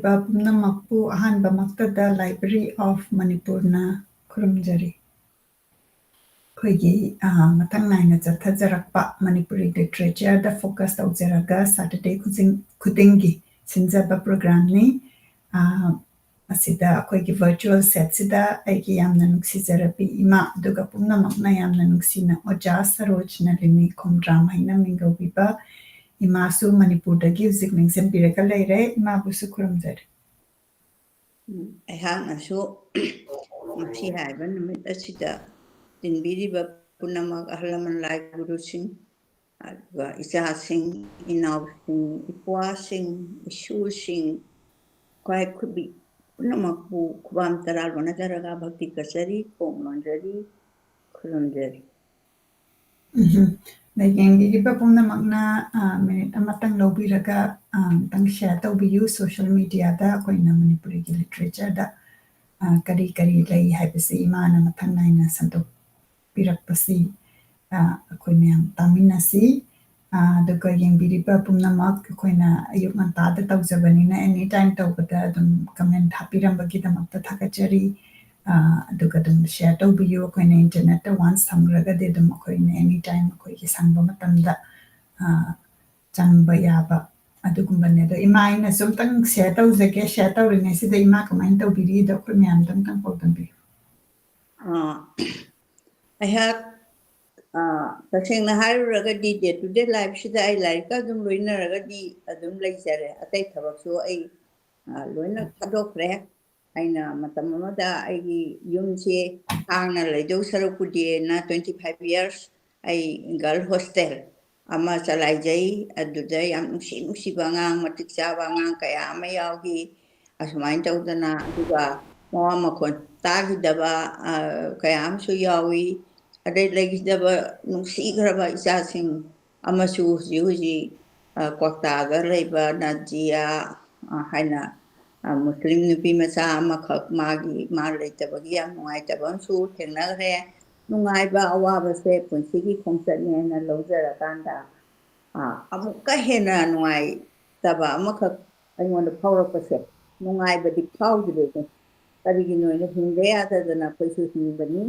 ꯇꯥꯕꯤꯔꯤꯕ ꯄꯨꯝꯅꯃꯛꯄꯨ ꯑꯍꯥꯟꯕꯃꯛꯇꯗ library of ꯃꯅꯤꯄꯨꯔꯅ ꯈꯨꯔꯨꯝꯖꯔꯤ꯫ ꯑꯩꯈꯣꯏꯒꯤ ꯃꯊꯪ ꯅꯥꯏꯅ ꯆꯠꯊꯖꯔꯛꯄ ꯃꯅꯤꯄꯨꯔꯤ ꯂꯤꯇꯔꯦꯆꯔꯗ ꯐꯣꯀꯁ ꯇꯧꯖꯔꯒ ꯁꯥꯇꯔꯗꯦ ꯈꯨꯗꯤꯡꯒꯤ ꯁꯤꯟꯖꯕ ꯄ꯭ꯔꯣꯒ꯭ꯔꯥꯝꯅꯤ꯫ ꯃꯁꯤꯗ ꯑꯩꯈꯣꯏꯒꯤ ꯚꯔꯆꯨꯋꯦꯜ ꯁꯦꯠꯁꯤꯗ ꯑꯩꯒꯤ ꯌꯥꯝꯅ ꯅꯨꯡꯁꯤꯖꯔꯕꯤ ꯏꯃꯥ ꯑꯗꯨꯒ ꯄꯨꯝꯅꯃꯛꯅ ꯌꯥꯝꯅ ꯅꯨꯡꯁꯤꯅ ꯑꯣꯖꯥ ꯁꯔꯣꯖ ꯅꯂꯤꯅꯤ ꯈꯣꯡꯗ꯭ꯔꯥꯝ ꯍꯥꯏꯅ ꯃꯤꯡꯒꯧꯕꯤꯕ ꯏꯃꯥꯁꯨ ꯃꯅꯤꯄꯨꯔꯗꯒꯤ ꯍꯧꯖꯤꯛ ꯅꯤꯡꯁꯤꯡꯕꯤꯔꯒ ꯂꯩꯔꯦ꯫ ꯏꯃꯥꯕꯨꯁꯨ ꯈꯨꯔꯨꯝꯖꯔꯤ꯫ ꯑꯩꯍꯥꯛꯅꯁꯨ ꯉꯁꯤ ꯍꯥꯏꯕ ꯅꯨꯃꯤꯠ ꯑꯁꯤꯗ ꯇꯤꯟꯕꯤꯔꯤꯕ ꯄꯨꯝꯅꯃꯛ ꯑꯍꯜ ꯂꯃꯟ ꯂꯥꯏ ꯒꯨꯔꯨꯁꯤꯡ ꯑꯗꯨꯒ ꯏꯆꯥꯁꯤꯡ ꯏꯅꯥꯎꯁꯤꯡ ꯏꯄ꯭ꯋꯥꯁꯤꯡ ꯏꯁꯨꯁꯤꯡ ꯈ꯭ꯋꯥꯏ ꯈꯨꯕꯤ ꯄꯨꯝꯅꯃꯛꯄꯨ ꯈꯨꯕꯥꯝ ꯇꯔꯥ ꯂꯣꯟꯅꯖꯔꯒ ꯚꯛꯇꯤ ꯀꯠꯆꯔꯤ, ꯈꯣꯡ ꯂꯣꯟꯖꯔꯤ, ꯈꯨꯔꯨꯝꯖꯔꯤ꯫ ꯌꯦꯡꯕꯤꯔꯤꯕ ꯄꯨꯝꯅꯃꯛꯅ ꯃꯤꯅꯤꯠ ꯑꯃꯇꯪ ꯂꯧꯕꯤꯔꯒ ꯑꯃꯇꯪ ꯁꯦꯌꯔ ꯇꯧꯕꯤꯌꯨ ꯁꯣꯁꯤꯌꯦꯜ ꯃꯤꯗꯤꯌꯥꯗ ꯑꯩꯈꯣꯏꯅ ꯃꯅꯤꯄꯨꯔꯤꯒꯤ ꯂꯤꯇꯔꯦꯆꯔꯗ ꯀꯔꯤ ꯀꯔꯤ ꯂꯩ ꯍꯥꯏꯕꯁꯤ ꯏꯃꯥꯅ ꯃꯊꯪ ꯅꯥꯏꯅ ꯁꯟꯗꯣꯛꯄꯤꯔꯛꯄꯁꯤ ꯑꯩꯈꯣꯏ ꯃꯌꯥꯝ ꯇꯥꯃꯤꯟꯅꯁꯤ꯫ ꯑꯗꯨꯒ ꯌꯦꯡꯕꯤꯔꯤꯕ ꯄꯨꯝꯅꯃꯛ ꯑꯩꯈꯣꯏꯅ ꯑꯌꯨꯛ ꯉꯟꯇꯥꯗ ꯇꯧꯖꯕꯅꯤꯅ ꯑꯦꯅꯤ ꯇꯥꯏꯝ ꯇꯧꯕꯗ ꯑꯗꯨꯝ ꯀꯃꯦꯟ ꯍꯥꯞꯄꯤꯔꯝꯕꯒꯤꯗꯃꯛꯇ ꯊꯥꯒꯠꯆꯔꯤ꯫ ꯑꯗꯨꯒ ꯑꯗꯨꯝ ꯁꯦꯌꯔ ꯇꯧꯕꯤꯌꯨ꯫ ꯑꯩꯈꯣꯏꯅ ꯏꯟꯇꯔꯅꯦꯠꯇ ꯋꯥꯟꯁ ꯊꯝꯈ꯭ꯔꯒꯗꯤ ꯑꯗꯨꯝ ꯑꯩꯈꯣꯏꯅ ꯑꯦꯅꯤ ꯇꯥꯏꯝ ꯑꯩꯈꯣꯏꯒꯤ ꯁꯪꯕ ꯃꯇꯝꯗ ꯆꯪꯕ ꯌꯥꯕ ꯑꯗꯨꯒꯨꯝꯕꯅꯦ꯫ ꯑꯗꯣ ꯏꯃꯥ ꯑꯩꯅꯁꯨ ꯑꯝꯇꯪ ꯁꯦꯌꯔ ꯇꯧꯖꯒꯦ꯫ ꯁꯦꯌꯔ ꯇꯧꯔꯤꯉꯩꯁꯤꯗ ꯏꯃꯥ ꯀꯃꯥꯏꯅ ꯇꯧꯕꯤꯔꯤꯗꯣ ꯑꯩꯈꯣꯏ ꯃꯌꯥꯝꯗ ꯑꯝꯇꯪ ꯄꯥꯎꯗꯝꯕꯤꯌꯨ꯫ ꯑꯩꯍꯥꯛ ꯇꯁꯦꯡꯅ ꯍꯥꯏꯔꯨꯔꯒꯗꯤ ꯗꯦ ꯇꯨ ꯗꯦ ꯂꯥꯏꯐꯁꯤꯗ ꯑꯩ ꯂꯥꯏꯔꯤꯛꯀ ꯑꯗꯨꯝ ꯂꯣꯏꯅꯔꯒꯗꯤ ꯑꯗꯨꯝ ꯂꯩꯖꯔꯦ꯫ ꯑꯇꯩ ꯊꯕꯛꯁꯨ ꯑꯩ ꯂꯣꯏꯅ ꯊꯥꯗꯣꯛꯈ꯭ꯔꯦ꯫ ꯑꯩꯅ ꯃꯇꯝ ꯑꯃꯗ ꯑꯩꯒꯤ ꯌꯨꯝꯁꯦ ꯍꯥꯡꯅ ꯂꯩꯗꯧ ꯁꯔꯨꯛꯄꯨꯗꯤꯅ 25 years ꯑꯩ ꯒꯔꯜ ꯍꯣꯁꯇꯦꯜ ꯑꯃ ꯆꯂꯥꯏꯖꯩ꯫ ꯑꯗꯨꯗ ꯌꯥꯝ ꯅꯨꯡꯁꯤꯕ ꯑꯉꯥꯡ ꯃꯇꯤꯛ ꯆꯥꯕ ꯑꯉꯥꯡ ꯀꯌꯥ ꯑꯃ ꯌꯥꯎꯈꯤ꯫ ꯑꯁꯨꯃꯥꯏꯅ ꯇꯧꯗꯅ ꯑꯗꯨꯒ ꯃꯋꯥ ꯃꯈꯣꯟ ꯇꯥꯈꯤꯗꯕ ꯀꯌా ꯑꯃꯁꯨ ꯌꯥꯎꯏ꯫ ꯑꯗꯩ ꯂꯩꯈꯤꯗꯕ ꯅꯨꯡꯁꯤꯈ꯭ꯔꯕ ꯏꯆꯥꯁꯤꯡ ꯑꯃꯁꯨ ꯍꯧꯖꯤꯛ ꯀ꯭ꯋꯥꯛꯇꯥꯗ ꯂꯩꯕ ꯅꯖꯤꯌꯥ ꯍꯥꯏꯅ ꯃꯨꯁꯂꯤꯝ ꯅꯨꯄꯤ ꯃꯆꯥ ꯑꯃꯈꯛ ꯃꯥ ꯂꯩꯇꯕꯒꯤ ꯌꯥꯝ ꯅꯨꯡꯉꯥꯏꯇꯕ ꯑꯃꯁꯨ ꯊꯦꯡꯅꯈ꯭ꯔꯦ꯫ ꯅꯨꯡꯉꯥꯏꯕ ꯑꯋꯥꯕꯁꯦ ꯄꯨꯟꯁꯤꯒꯤ ꯈꯣꯡꯆꯠꯅꯦꯅ ꯂꯧꯖꯔꯀꯥꯟꯗ ꯑꯃꯨꯛꯀ ꯍꯦꯟꯅ ꯅꯨꯡꯉꯥꯏꯇꯕ ꯑꯃꯈꯛ ꯑꯩꯉꯣꯟꯗ ꯐꯥꯎꯔꯛꯄꯁꯦ ꯅꯨꯡꯉꯥꯏꯕꯗꯤ ꯐꯥꯎꯗ꯭ꯔꯦꯅꯦ꯫ ꯀꯔꯤꯒꯤꯅꯣꯅ ꯍꯤꯡꯕ ꯌꯥꯗꯗꯅ ꯑꯩꯈꯣꯏꯁꯨ ꯍꯤꯡꯕꯅꯤ꯫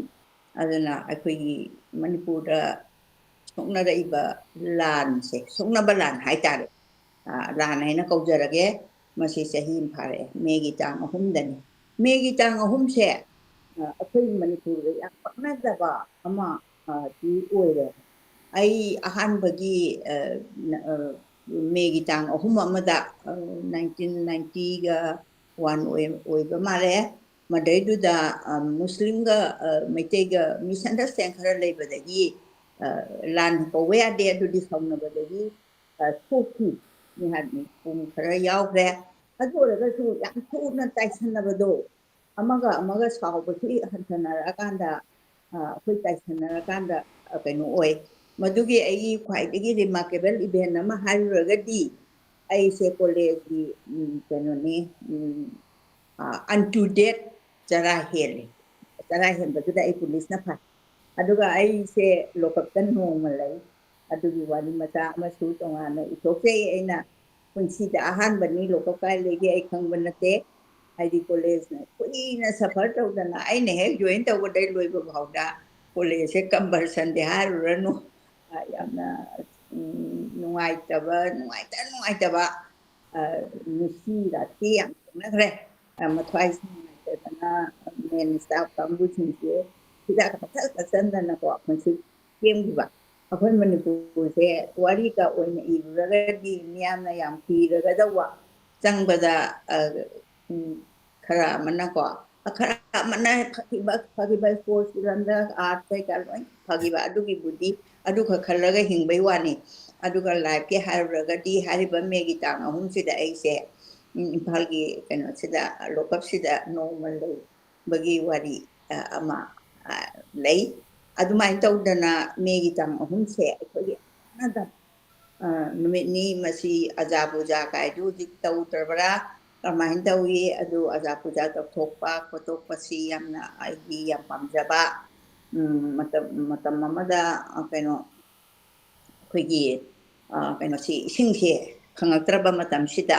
ꯑꯗꯨꯅ ꯑꯩꯈꯣꯏꯒꯤ ꯃꯅꯤꯄꯨꯔꯗ ꯁꯣꯛꯅꯔꯛꯏꯕ ꯂꯥꯟꯁꯦ ꯁꯣꯛꯅꯕ ꯂꯥꯟ ꯍꯥꯏꯇꯥꯔꯦ, ꯂꯥꯟ ꯍꯥꯏꯅ ꯀꯧꯖꯔꯒꯦ꯫ ꯃꯁꯤ ꯆꯍꯤ ꯑꯃ ꯐꯥꯔꯛꯑꯦ꯫ ꯃꯦꯒꯤ ꯇꯥꯡ 3ꯗꯅꯤ꯫ ꯃꯦꯒꯤ ꯇꯥꯡ 3ꯁꯦ ꯑꯩꯈꯣꯏ ꯃꯅꯤꯄꯨꯔꯗ ꯌꯥꯝ ꯄꯛꯅꯗꯕ ꯑꯃ ꯑꯣꯏꯔꯦ꯫ ꯑꯩ ꯑꯍꯥꯟꯕꯒꯤ ꯃꯦꯒꯤ ꯇꯥꯡ 3 ꯑꯃꯗ 1991 ꯑꯣꯏꯕ ꯃꯥꯜꯂꯦ꯫ ꯃꯗꯩꯗꯨꯗ ꯃꯨꯁꯂꯤꯝꯒ ꯃꯩꯇꯩꯒ ꯃꯤꯁꯑꯟꯗꯔꯁꯇꯦꯟ ꯈꯔ ꯂꯩꯕꯗꯒꯤ ꯂꯥꯟ ꯀꯧꯕ ꯌꯥꯗꯦ ꯑꯗꯨꯗꯤ ꯁꯥꯎꯅꯕꯗꯒꯤ ꯊꯣꯛꯈꯤ ꯄꯨꯡ ꯈꯔ ꯌꯥꯎꯈ꯭ꯔꯦ꯫ ꯑꯗꯨ ꯑꯣꯏꯔꯒꯁꯨ ꯌꯥꯝ ꯊꯨꯅ ꯇꯥꯏꯁꯟꯅꯕꯗꯣ ꯑꯃꯒ ꯑꯃꯒ ꯁꯥꯎꯕꯁꯤ ꯍꯟꯊꯅꯔꯛꯑꯀꯥꯟꯗ ꯑꯩꯈꯣꯏ ꯇꯥꯏꯁꯟꯅꯔꯀꯥꯟꯗ ꯀꯩꯅꯣ ꯑꯣꯏ꯫ ꯃꯗꯨꯒꯤ ꯑꯩꯒꯤ ꯈ꯭ꯋꯥꯏꯗꯒꯤ ꯔꯤꯃꯥꯔꯀꯦꯕꯜ ꯏꯚꯦꯟ ꯑꯃ ꯍꯥꯏꯔꯨꯔꯒꯗꯤ ꯑꯩꯁꯦ ꯀꯣꯂꯦꯖꯀꯤ ꯀꯩꯅꯣꯅꯤ ꯑꯟꯇꯨ ꯗꯦꯠ ꯆꯔꯥ ꯍꯦꯜꯂꯤ꯫ ꯆꯔꯥ ꯍꯦꯟꯕꯗꯨꯗ ꯑꯩ ꯄꯨꯂꯤꯁꯅ ꯐꯥꯏ꯫ ꯑꯗꯨꯒ ꯑꯩꯁꯦ ꯂꯣꯀꯞꯇ ꯅꯣꯡꯃ ꯂꯩ꯫ ꯑꯗꯨꯒꯤ ꯋꯥꯔꯤ ꯃꯆꯥ ꯑꯃꯁꯨ ꯇꯣꯉꯥꯟꯅ ꯏꯊꯣꯛꯆꯩ꯫ ꯑꯩꯅ ꯄꯨꯟꯁꯤꯗ ꯑꯍꯥꯟꯕꯅꯤ ꯂꯣꯀꯞ ꯀꯥꯏ ꯂꯩꯒꯦ ꯑꯩ ꯈꯪꯕ ꯅꯠꯇꯦ꯫ ꯍꯥꯏꯗꯤ ꯀꯣꯂꯦꯖꯅ ꯀꯨꯏꯅ ꯁꯐꯔ ꯇꯧꯗꯅ ꯑꯩꯅ ꯍꯦꯛ ꯖꯣꯏꯟ ꯇꯧꯕꯗꯩ ꯂꯣꯏꯕ ꯐꯥꯎꯗ ꯀꯣꯂꯦꯖꯁꯦ ꯀꯝꯕꯔꯁꯟꯗꯤ ꯍꯥꯏꯔꯨꯔꯅꯨ ꯌꯥꯝꯅ ꯅꯨꯡꯉꯥꯏꯇꯕ ꯅꯨꯡꯁꯤ ꯔꯥꯊꯤ ꯌꯥꯝ ꯊꯦꯡꯅꯈ꯭ꯔꯦ꯫ ꯃꯊ꯭ꯋꯥꯏꯁꯤ ꯅꯨꯡꯉꯥꯏꯇꯗꯅ ꯃꯦꯟ ꯏꯁꯇꯥꯐ ꯀꯥꯡꯕꯨꯁꯤꯡꯁꯦ ꯍꯤꯗꯥꯛ ꯄꯪꯊꯛ ꯊꯛꯆꯟꯗꯅꯀꯣ ꯄꯨꯟꯁꯤ ꯁꯦꯝꯈꯤꯕ꯫ ꯑꯩꯈꯣꯏ ꯃꯅꯤꯄꯨꯔꯁꯦ ꯋꯥꯔꯤꯒ ꯑꯣꯏꯅ ꯏꯔꯨꯔꯒꯗꯤ ꯃꯤꯌꯥꯝꯅ ꯌꯥꯝ ꯀꯤꯔꯒꯗꯧꯕ ꯆꯪꯕꯗ ꯈꯔ ꯑꯃꯅꯀꯣ ꯈꯔ ꯑꯃꯅ ꯐꯈꯤꯕ ꯏꯁꯄꯣꯔꯠꯁꯀꯤ ꯂꯝꯗ ꯑꯥꯔꯠ ꯀꯩꯀꯥ ꯂꯣꯏ ꯐꯈꯤꯕ ꯑꯗꯨꯒꯤꯕꯨꯗꯤ ꯑꯗꯨꯈꯛ ꯈꯜꯂꯒ ꯍꯤꯡꯕꯩ ꯋꯥꯅꯤ꯫ ꯑꯗꯨꯒ ꯂꯥꯏꯐꯀꯤ ꯍꯥꯏꯔꯨꯔꯒꯗꯤ ꯍꯥꯏꯔꯤꯕ ꯃꯦꯒꯤ ꯇꯥꯡ 3ꯁꯤꯗ ꯑꯩꯁꯦ ꯏꯝꯐꯥꯜꯒꯤ ꯀꯩꯅꯣꯁꯤꯗ ꯂꯣꯀꯞꯁꯤꯗ ꯅꯣꯡꯃ ꯂꯩꯕꯒꯤ ꯋꯥꯔꯤ ꯑꯃ ꯂꯩ꯫ ꯑꯗꯨꯃꯥꯏꯅ ꯇꯧꯗꯅ ꯃꯦꯒꯤ ꯇꯥꯡ 3ꯁꯦ ꯑꯩꯈꯣꯏꯒꯤ ꯅꯨꯃꯤꯠꯅꯤ꯫ ꯃꯁꯤ ꯑꯖꯥ ꯄꯨꯖꯥ ꯀꯥꯏꯗꯨ ꯍꯧꯖꯤꯛ ꯇꯧꯗ꯭ꯔꯕ꯭ꯔꯥ ꯀꯔꯝꯍꯥꯏꯅ ꯇꯧꯏ? ꯑꯗꯨ ꯑꯖꯥ ꯄꯨꯖꯥ ꯇꯧꯊꯣꯛꯄ ꯈꯣꯠꯇꯣꯛꯄꯁꯤ ꯌꯥꯝꯅ ꯑꯩꯒꯤ ꯌꯥꯝ ꯄꯥꯝꯖꯕ ꯃꯇꯝ ꯑꯃꯗ ꯀꯩꯅꯣ ꯑꯩꯈꯣꯏꯒꯤ ꯀꯩꯅꯣꯁꯤ ꯏꯁꯤꯡꯁꯦ ꯐꯪꯉꯛꯇ꯭ꯔꯕ ꯃꯇꯝꯁꯤꯗ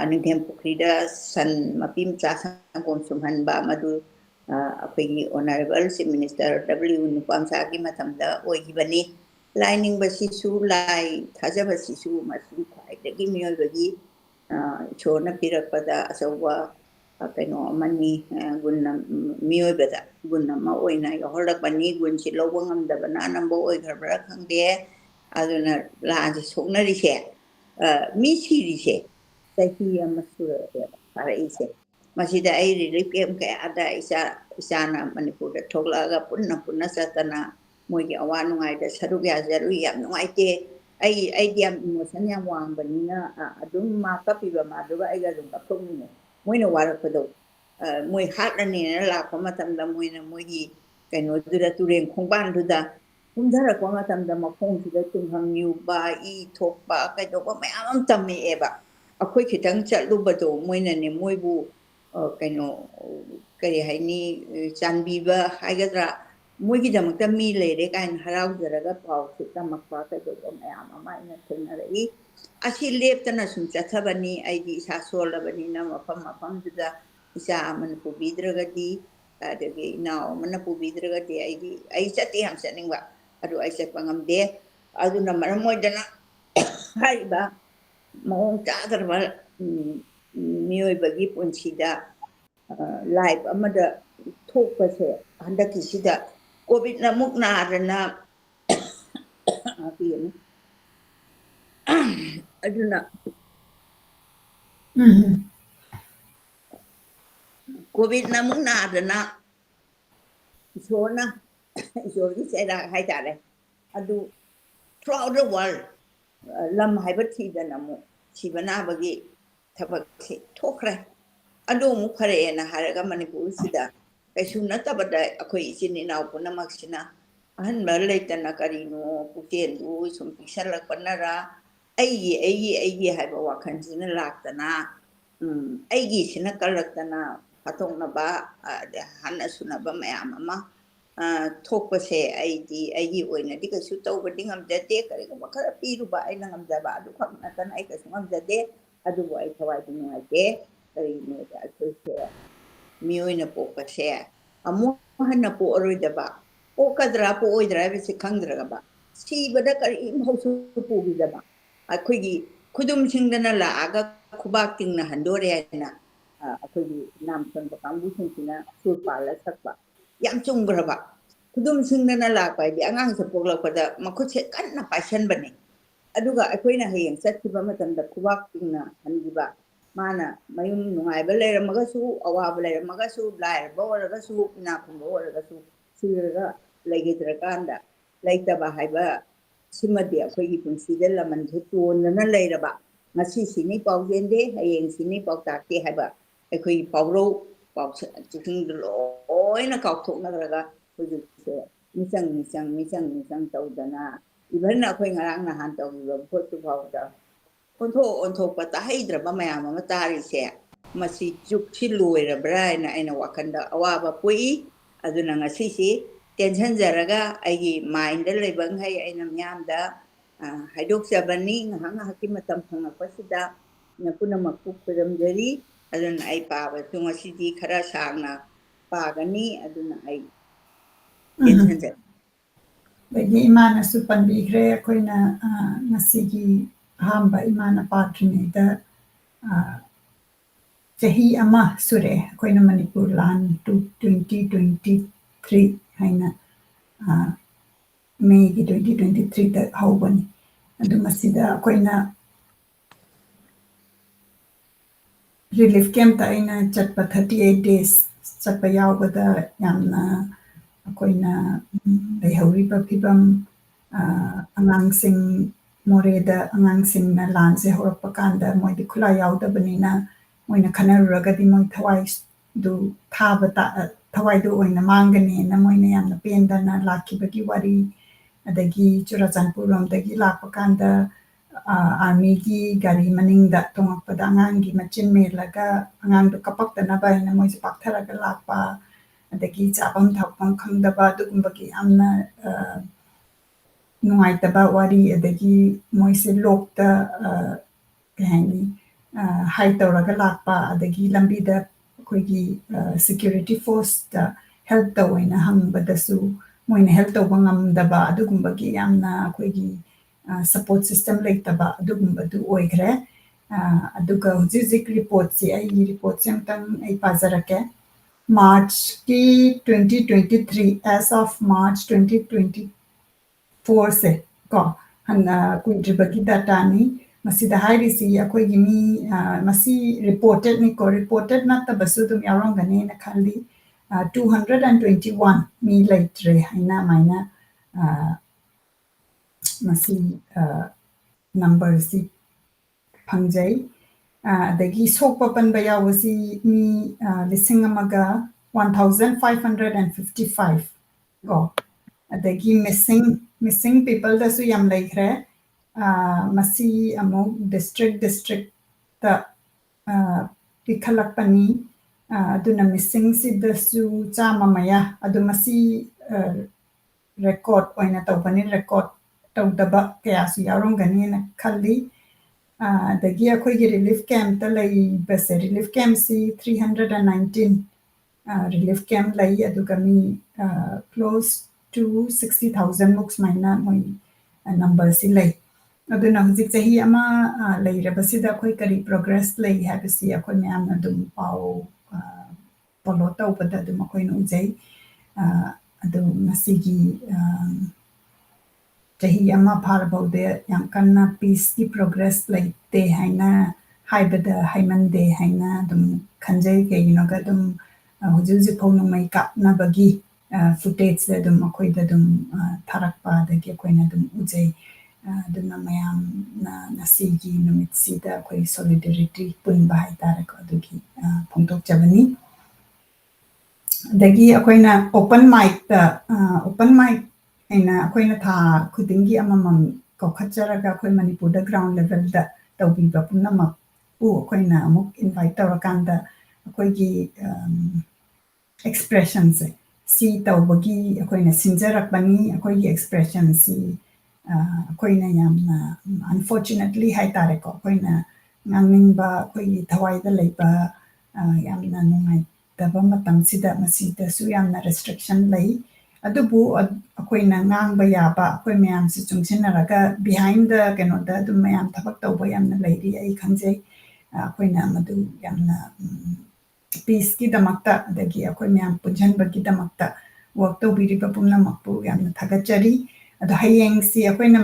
ꯅꯤꯡꯊꯦꯝ ꯄꯨꯈ꯭ꯔꯤꯗ ꯁꯟ ꯃꯄꯤ ꯃꯆꯥ ꯁꯪꯒꯣꯝ ꯁꯨꯝꯍꯟꯕ ꯃꯗꯨ ꯑꯩꯈꯣꯏꯒꯤ ꯑꯣꯅꯔꯦꯕꯜ ꯆꯤꯐ ꯃꯤꯅꯤꯁꯇꯔ W ꯅꯨꯄꯥꯃꯆꯥꯒꯤ ꯃꯇꯝꯗ ꯑꯣꯏꯈꯤꯕꯅꯤ ꯂꯥꯏꯅꯤꯡꯕꯁꯤꯁꯨ ꯂꯥꯏ ꯊꯥꯖꯕꯁꯤꯁꯨ ꯃꯁꯤ ꯈ꯭ꯋꯥꯏꯗꯒꯤ ꯃꯤꯑꯣꯏꯕꯒꯤ ꯏꯁꯣꯔꯅ ꯄꯤꯔꯛꯄꯗ ꯑꯆꯧꯕ ꯀꯩꯅꯣ ꯑꯃꯅꯤ ꯒꯨꯟ ꯃꯤꯑꯣꯏꯕꯗ ꯒꯨꯟ ꯑꯃ ꯑꯣꯏꯅ ꯌꯥꯎꯍꯜꯂꯛꯄꯅꯤ ꯒꯨꯟꯁꯤ ꯂꯧꯕ ꯉꯝꯗꯕꯅ ꯑꯅꯝꯕ ꯑꯣꯏꯈ꯭ꯔꯕ꯭ꯔꯥ ꯈꯪꯗꯦ ꯑꯗꯨꯅ ꯂꯥꯟꯁꯦ ꯁꯣꯛꯅꯔꯤꯁꯦ ꯃꯤ ꯁꯤꯔꯤꯁꯦ ꯆꯍꯤ ꯑꯃ ꯁꯨꯔꯛꯑꯦꯕ ꯐꯥꯔꯛꯏꯁꯦ ꯃꯁꯤꯗ ꯑꯩ ꯔꯤꯂꯤꯐ ꯀꯦꯝ ꯀꯌꯥꯗ ꯏꯆꯥꯅ ꯃꯅꯤꯄꯨꯔꯗ ꯊꯣꯛꯂꯛꯑꯒ ꯄꯨꯟꯅ ꯆꯠꯇꯅ ꯃꯣꯏꯒꯤ ꯑꯋꯥ ꯅꯨꯡꯉꯥꯏꯗ ꯁꯔꯨꯛ ꯌꯥꯖꯔꯨꯏ ꯌꯥꯝ ꯅꯨꯡꯉꯥꯏꯇꯦ ꯑꯩꯗꯤ ꯌꯥꯝ ꯏꯃꯣꯁꯟ ꯌꯥꯝ ꯋꯥꯡꯕꯅꯤꯅ ꯑꯗꯨꯝ ꯃꯥ ꯀꯞꯄꯤꯕ ꯃꯥꯗꯨꯒ ꯑꯩꯒ ꯑꯗꯨꯝ ꯀꯞꯊꯣꯛꯃꯤꯟꯅꯩ ꯃꯣꯏꯅ ꯋꯥꯔꯛꯄꯗꯣ ꯃꯣꯏ ꯍꯥꯠꯂꯅꯤꯅ ꯂꯥꯛꯄ ꯃꯇꯝꯗ ꯃꯣꯏꯒꯤ ꯀꯩꯅꯣꯗꯨꯗ ꯇꯨꯔꯦꯟ ꯈꯣꯡꯕꯥꯟꯗꯨꯗ ꯀꯨꯝꯊꯔꯛꯄ ꯃꯇꯝꯗ ꯃꯈꯣꯡꯁꯤꯗ ꯇꯨꯝꯐꯝ ꯌꯨꯕ ꯏ ꯊꯣꯛꯄ ꯀꯩꯗꯧꯕ ꯃꯌꯥꯝ ꯑꯃ ꯇꯝꯃꯛꯑꯦꯕ ꯑꯩꯈꯣꯏ ꯈꯤꯇꯪ ꯆꯠꯂꯨꯕꯗꯣ ꯃꯣꯏꯅꯅꯦ ꯃꯣꯏꯕꯨ ꯀꯩꯅꯣ ꯀꯔꯤ ꯍꯥꯏꯅꯤ ꯆꯥꯟꯕꯤꯕ ꯍꯥꯏꯒꯗ꯭ꯔꯥ ꯃꯣꯏꯒꯤꯗꯃꯛꯇ ꯃꯤ ꯂꯩꯔꯦ ꯀꯥꯏꯅ ꯍꯔꯥꯎꯖꯔꯒ ꯄꯥꯎꯁꯦ ꯇꯝꯃꯛꯄ ꯀꯩꯗꯧꯕ ꯃꯌꯥꯝ ꯑꯃ ꯑꯩꯅ ꯊꯦꯡꯅꯔꯛꯏ ꯑꯁꯤ ꯂꯦꯞꯇꯅ ꯁꯨꯝ ꯆꯠꯊꯕꯅꯤ ꯑꯩꯗꯤ ꯏꯁꯥ ꯁꯣꯜꯂꯕꯅꯤꯅ ꯃꯐꯝꯗꯨꯗ ꯏꯆꯥ ꯑꯃꯅ ꯄꯨꯕꯤꯗ꯭ꯔꯒꯗꯤ ꯑꯗꯒꯤ ꯏꯅꯥꯎ ꯑꯃꯅ ꯄꯨꯕꯤꯗ꯭ꯔꯒꯗꯤ ꯑꯩ ꯆꯠꯇꯤ ꯌꯥꯝ ꯆꯠꯅꯤꯡꯕ ꯑꯗꯨ ꯑꯩ ꯆꯠꯄ ꯉꯝꯗꯦ ꯑꯗꯨꯅ ꯃꯔꯝ ꯑꯣꯏꯗꯅ ꯍꯥꯏꯔꯤꯕ ꯃꯑꯣꯡ ꯆꯥꯗ꯭ꯔꯕ ꯃꯤꯑꯣꯏꯕꯒꯤ ꯄꯨꯟꯁꯤꯗ ꯂꯥꯏꯐ ꯑꯃꯗ ꯊꯣꯛꯄꯁꯦ ꯍꯟꯗꯛꯀꯤꯁꯤꯗ ꯀꯣꯚꯤꯗꯅ ꯑꯃꯨꯛ ꯅꯥꯗꯅ ꯑꯗꯨꯅ ꯀꯣꯚꯤꯗꯅ ꯑꯃꯨꯛ ꯅꯥꯗꯅ ꯏꯁꯣꯔꯒꯤ ꯆꯩꯔꯥꯛ ꯍꯥꯏꯇꯥꯔꯦ ꯑꯗꯨ ꯊ꯭ꯔꯨ ꯑꯥꯎꯠ ꯗ ꯋꯥꯔꯜ ꯂꯝ ꯍꯥꯏꯕ ꯊꯤꯗꯅ ꯑꯃꯨꯛ ꯁꯤꯕ ꯅꯥꯕꯒꯤ ꯊꯕꯛꯁꯤ ꯊꯣꯛꯈ꯭ꯔꯦ ꯑꯗꯨ ꯑꯃꯨꯛ ꯐꯔꯛꯑꯦꯅ ꯍꯥꯏꯔꯒ ꯃꯅꯤꯄꯨꯔꯁꯤꯗ ꯀꯩꯁꯨ ꯅꯠꯇꯕꯗ ꯑꯩꯈꯣꯏ ꯏꯆꯤꯟ ꯏꯅꯥꯎ ꯄꯨꯝꯅꯃꯛꯁꯤꯅ ꯑꯍꯟꯕ ꯂꯩꯇꯅ ꯀꯔꯤꯅꯣ ꯄꯨꯛꯆꯦꯟꯗꯨ ꯁꯨꯝ ꯄꯤꯛꯁꯜꯂꯛꯄꯅꯔꯥ ꯑꯩꯒꯤ ꯍꯥꯏꯕ ꯋꯥꯈꯜꯁꯤꯅ ꯂꯥꯛꯇꯅ ꯑꯩꯒꯤꯁꯤꯅ ꯀꯜꯂꯛꯇꯅ ꯍꯥꯠꯇꯣꯛꯅꯕ ꯍꯟꯅ ꯁꯨꯅꯕ ꯃꯌꯥꯝ ꯑꯃ ꯊꯣꯛꯄꯁꯦ ꯑꯩꯒꯤ ꯑꯣꯏꯅꯗꯤ ꯀꯩꯁꯨ ꯇꯧꯕꯗꯤ ꯉꯝꯖꯗꯦ ꯀꯔꯤꯒꯨꯝꯕ ꯈꯔ ꯄꯤꯔꯨꯕ ꯑꯩꯅ ꯉꯝꯖꯕ ꯑꯗꯨꯈꯛ ꯅꯠꯇꯅ ꯑꯩ ꯀꯩꯁꯨ ꯉꯝꯖꯗꯦ ꯑꯗꯨꯕꯨ ꯑꯩ ꯊꯋꯥꯏꯗꯤ ꯅꯨꯡꯉꯥꯏꯇꯦ ꯀꯔꯤꯒꯤꯅꯣꯗ ꯑꯩꯈꯣꯏꯁꯦ ꯃꯤꯑꯣꯏꯅ ꯄꯣꯛꯄꯁꯦ ꯑꯃꯨꯛ ꯍꯟꯅ ꯄꯣꯛꯑꯔꯣꯏꯗꯕ ꯄꯣꯛꯀꯗ꯭ꯔꯥ ꯄꯣꯛꯑꯣꯏꯗ꯭ꯔꯥ ꯍꯥꯏꯕꯁꯤ ꯈꯪꯗ꯭ꯔꯒꯕ ꯁꯤꯕꯗ ꯀꯔꯤꯝꯐꯥꯎꯁꯨ ꯄꯨꯈꯤꯗꯕ ꯑꯩꯈꯣꯏꯒꯤ ꯈꯨꯗꯨꯝꯁꯤꯡꯗꯅ ꯂꯥꯛꯑꯒ ꯈꯨꯕꯥꯛ ꯇꯤꯡꯅ ꯍꯟꯗꯣꯔꯦ ꯍꯥꯏꯅ ꯑꯩꯈꯣꯏꯒꯤ ꯅꯥꯝ ꯆꯟꯕ ꯀꯥꯡꯕꯨꯁꯤꯡꯁꯤꯅ ꯁꯨꯔ ꯄꯥꯜꯂ ꯁꯛꯄ ꯌꯥꯝ ꯆꯨꯝꯈ꯭ꯔꯕ ꯈꯨꯗꯨꯝꯁꯤꯡꯗꯅ ꯂꯥꯛꯄ ꯍꯥꯏꯗꯤ ꯑꯉꯥꯡꯁꯦ ꯄꯣꯛꯂꯛꯄꯗ ꯃꯈꯨꯠꯁꯦ ꯀꯟꯅ ꯄꯥꯏꯁꯟꯕꯅꯦ ꯑꯗꯨꯒ ꯑꯩꯈꯣꯏꯅ ꯍꯌꯦꯡ ꯆꯠꯈꯤꯕ ꯃꯇꯝꯗ ꯈꯨꯕꯥꯛ ꯇꯤꯡꯅ ꯍꯟꯈꯤꯕ ꯃꯥꯅ ꯃꯌꯨꯝ ꯅꯨꯡꯉꯥꯏꯕ ꯂꯩꯔꯝꯃꯒꯁꯨ ꯑꯋꯥꯕ ꯂꯩꯔꯝꯃꯒꯁꯨ ꯂꯥꯏꯔꯕ ꯑꯣꯏꯔꯒꯁꯨ ꯏꯅꯥꯛ ꯈꯨꯟꯕ ꯑꯣꯏꯔꯒꯁꯨ ꯁꯤꯔꯒ ꯂꯩꯈꯤꯗ꯭ꯔꯀꯥꯟꯗ ꯂꯩꯇꯕ ꯍꯥꯏꯕ ꯁꯤꯃꯗꯤ ꯑꯩꯈꯣꯏꯒꯤ ꯄꯨꯟꯁꯤꯗ ꯂꯃꯟꯁꯦ ꯇꯣꯟꯗꯅ ꯂꯩꯔꯕ ꯉꯁꯤ ꯁꯤꯅꯤ ꯄꯥꯎꯖꯦꯟꯗꯦ ꯍꯌꯦꯡ ꯁꯤꯅꯤ ꯄꯥꯎꯇꯥꯛꯇꯦ ꯍꯥꯏꯕ ꯑꯩꯈꯣꯏꯒꯤ ꯄꯥꯎꯔꯧ ꯆꯤꯡꯗꯨ ꯂꯣꯏꯅ ꯀꯥꯎꯊꯣꯛꯅꯈ꯭ꯔꯒ ꯍꯧꯖꯤꯛꯁꯦ ꯃꯤꯆꯪ ꯇꯧꯗꯅ ꯏꯚꯟ ꯑꯩꯈꯣꯏ ꯉꯔꯥꯡ ꯅꯍꯥꯟ ꯇꯧꯈꯤꯕ ꯚꯣꯠꯇꯨ ꯐꯥꯎꯗ ꯑꯣꯟꯊꯣꯛꯄ ꯇꯥꯍꯩꯗ꯭ꯔꯕ ꯃꯌꯥꯝ ꯑꯃ ꯇꯥꯔꯤꯁꯦ ꯃꯁꯤ ꯖꯨꯛꯁꯤ ꯂꯣꯏꯔꯕ꯭ꯔꯥ ꯍꯥꯏꯅ ꯑꯩꯅ ꯋꯥꯈꯜꯗ ꯑꯋꯥꯕ ꯄꯣꯛꯏ ꯑꯗꯨꯅ ꯉꯁꯤꯁꯤ ꯇꯦꯟꯁꯟꯖꯔꯒ ꯑꯩꯒꯤ ꯃꯥꯏꯟꯗ ꯂꯩꯕꯈꯩ ꯑꯩꯅ ꯃꯤꯌꯥꯝꯗ ꯍꯥꯏꯗꯣꯛꯆꯕꯅꯤ ꯉꯥꯏꯍꯥꯛꯀꯤ ꯃꯇꯝ ꯐꯪꯉꯛꯄꯁꯤꯗ ꯄꯨꯝꯅꯃꯛꯄꯨ ꯈꯣꯏꯔꯝꯖꯔꯤ ꯑꯗꯨꯅ ꯑꯩ ꯄꯥꯕꯁꯨ ꯉꯁꯤꯗꯤ ꯈꯔ ꯁꯥꯡꯅ ꯄꯥꯒꯅꯤ ꯑꯗꯨꯅ ꯑꯩ ꯇꯦꯟꯁꯟꯖꯔꯤ ꯑꯗꯒꯤ ꯏꯃꯥꯅꯁꯨ ꯄꯟꯕꯤꯈ꯭ꯔꯦ ꯑꯩꯈꯣꯏꯅ ꯉꯁꯤꯒꯤ ꯑꯍꯥꯟꯕ ꯏꯃꯥꯅ ꯄꯥꯗ꯭ꯔꯤꯉꯩꯗ ꯆꯍꯤ ꯑꯃ ꯁꯨꯔꯦ ꯑꯩꯈꯣꯏꯅ ꯃꯅꯤꯄꯨꯔ ꯂꯥꯟ 2023 ꯍꯥꯏꯅ ꯃꯦꯒꯤ 2023ꯗ ꯍꯧꯕꯅꯤ ꯑꯗꯨ ꯃꯁꯤꯗ ꯑꯩꯈꯣꯏꯅ ꯔꯤꯂꯤꯐ ꯀꯦꯝꯞꯇ ꯑꯩꯅ ꯆꯠꯄ 38 days ꯆꯠꯄ ꯌꯥꯎꯕꯗ ꯌꯥꯝꯅ ꯑꯩꯈꯣꯏꯅ ꯂꯩꯍꯧꯔꯤꯕ ꯐꯤꯕꯝ ꯑꯉꯥꯡꯁꯤꯡ ꯃꯣꯔꯦꯗ ꯑꯉꯥꯡꯁꯤꯡꯅ ꯂꯥꯟꯁꯦ ꯍꯧꯔꯛꯄ ꯀꯥꯟꯗ ꯃꯣꯏꯗꯤ ꯈꯨꯠꯂꯥꯏ ꯌꯥꯎꯗꯕꯅꯤꯅ ꯃꯣꯏꯅ ꯈꯟꯅꯔꯨꯔꯒꯗꯤ ꯃꯣꯏ ꯊꯋꯥꯏꯗꯨ ꯑꯣꯏꯅ ꯃꯥꯡꯒꯅꯤꯅ ꯃꯣꯏꯅ ꯌꯥꯝꯅ ꯄꯦꯟꯗꯅ ꯂꯥꯛꯈꯤꯕꯒꯤ ꯋꯥꯔꯤ ꯑꯗꯒꯤ ꯆꯨꯔꯆꯥꯟꯄꯨꯔ ꯂꯣꯝꯗꯒꯤ ꯂꯥꯛꯄ ꯀꯥꯟꯗ ꯑꯥꯔꯃꯤꯒꯤ ꯒꯥꯔꯤ ꯃꯅꯤꯡꯗ ꯇꯣꯡꯉꯛꯄꯗ ꯑꯉꯥꯡꯒꯤ ꯃꯆꯤꯟ ꯃꯦꯜꯂꯒ ꯑꯉꯥꯡꯗꯣ ꯀꯞꯄꯛꯇꯅꯕ ꯍꯥꯏꯅ ꯃꯣꯏꯁꯦ ꯄꯥꯛꯊꯔꯒ ꯂꯥꯛꯄ ꯑꯗꯒꯤ ꯆꯥꯐꯝ ꯊꯛꯐꯝ ꯈꯪꯗꯕ ꯑꯗꯨꯒꯨꯝꯕꯒꯤ ꯌꯥꯝꯅ ꯅꯨꯡꯉꯥꯏꯇꯕ ꯋꯥꯔꯤ ꯑꯗꯒꯤ ꯃꯣꯏꯁꯦ ꯂꯣꯛꯇ ꯀꯩ ꯍꯥꯏꯅꯤ hide tawraga lakpa adagi lambida akoigi security force da help tawina hangbadasu moina help tawba ngamdaba adugumbagi yamna akoigi support system leitaba adugumbadu oigre aduga hujik report si ai report semtang ai pazarake March ki 2023 as of March 2024 se ko hanna kuidribagi data ni masida hairisi akoigi mi masi reported ni ko reported natta basu dum yarongane na khali 221 mi laitre haina maina masi number si pangjai adagi sokpa panba yawasi mi lising amaga 1555 ko adagi missing people da su yam laikre masi amo district ta pikhalakpani aduna missing si da su chama maya adu masi record oina tawbani record tawdaba kaya su yarongani na khalli dagi akoigi relief camp ta lai base relief camp si 319 relief camp lai aduga mi close to 60,000 books maina moi number si lai aduna hujik chahi ama lai rabasida akoi kari progress lai habisi akoi myam adum pau follow tawbada adum akoi no jai adu masigi chahi ama pharbaude yam kanna peace ki progress laite haina haibada haimande haina dum khanjai ke yinoga dum hujuji phonu mai kapna bagi footage da dum akoida dum tharakpa da ke koina dum ujai dum mayam na nasigi numit sida koi solidarity punba haitara ko dugi phongtok chabani dagi akoina open mic aina akoina tha khudingi amamam ko khacharaga akoi manipurda ground level da tawbiba punama akoina amuk invite tawrakanda akoigi expressions si tawbagi akoina sinjarakbani akoigi expressions si akoina yamna unfortunately haitare ko akoina ngangingba akoigi thawaida leiba yamna nungai taba matam sida masida su yamna restriction lei adubu akoina ngangba yaba akoi mayam si chungsinaraga behind the kenoda du mayam thabak tawba yamna leiri ai khangjai akoina madu yamna peace ki damakta adagi akoi mayam punjanba ki damakta work tawbiriba pumnamakpu yamna thagachari adu hayeng si akoina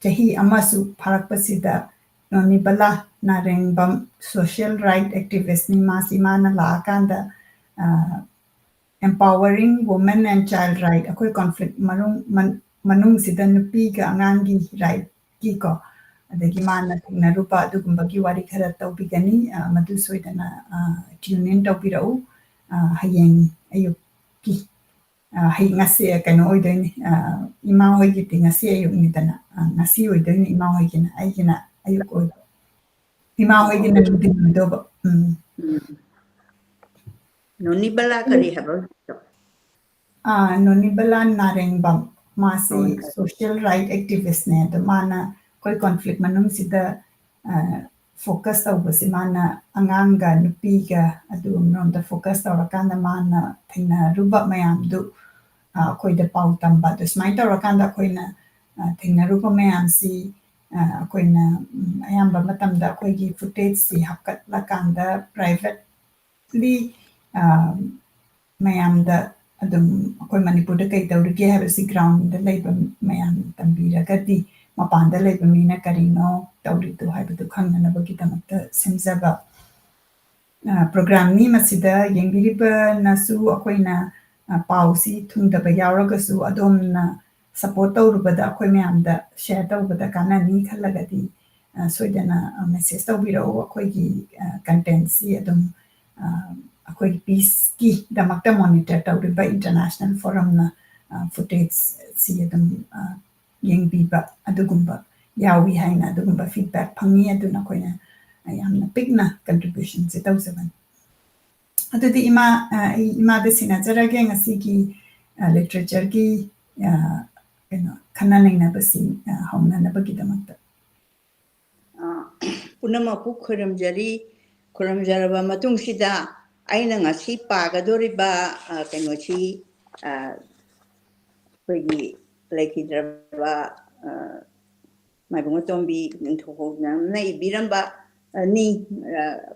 chahi amasu pharakpasida nonibala narengbam social right activist ni mana laakanda empowering women and child right akoi conflict manung sida nupi ga angangi right ki ko adagi mana thingna rupa adugumbagi wari khara tawbigani madu soidana tune in tawbirau hayeng ayuk ki hay ngasi kano oidoini ima hoigi ngasi ayuk ni dana ngasi oidoini ima hoigina aigina ayuk oid ima hoigina nudin doba Nonibala kari haba Nonibala Narengbam masi social right activist ne to mana koi conflict manung sida focus tawbasi mana anganga nupiga adu nomda focus tawrakanda mana thina ruba mayam du koi da pau tamba du smai tawrakanda koina thina ruba mayam si koina ayamba matamda koigi footage si hakkat lakanda privately mayam da adum akoi manipurda kai tawrige habasi ground da leiba mayam tambiragadi mapanda leiba mina karino tawridu haibadu khangnanabagi damakta semjaba program ni masida yengbiriba nasu akoina pausi thungdaba yauragasu adomna support tawrubada akoi mayamda share tawbada kanani khallagadi soidana message tawbirau akoigi content si adum akoigi peace ki damakta monitor tawriba international forum na footage si adum yengbiba adugumba yawi haina adugumba feedback phangi aduna koina yamna pigna contribution se tawzaban adudi ima da sinajaraga ngasigi literature gi khana naina basi hauna na bagi damakta ꯄꯨꯝꯅꯃꯛꯄꯨ ꯈꯨꯔꯨꯝꯖꯔꯕ ꯃꯇꯨꯡꯁꯤꯗ ꯑꯩꯅ ꯉꯁꯤ ꯄꯥꯒꯗꯧꯔꯤꯕ ꯀꯩꯅꯣꯁꯤ ꯑꯩꯈꯣꯏꯒꯤ ꯂꯩꯈꯤꯗ꯭ꯔꯕ ꯃꯥꯏꯕꯨꯡ ꯑꯇꯣꯝꯕꯤ ꯅꯤꯡꯊꯧꯈꯣꯡꯖꯝꯅ ꯏꯕꯤꯔꯝꯕ ꯅꯤ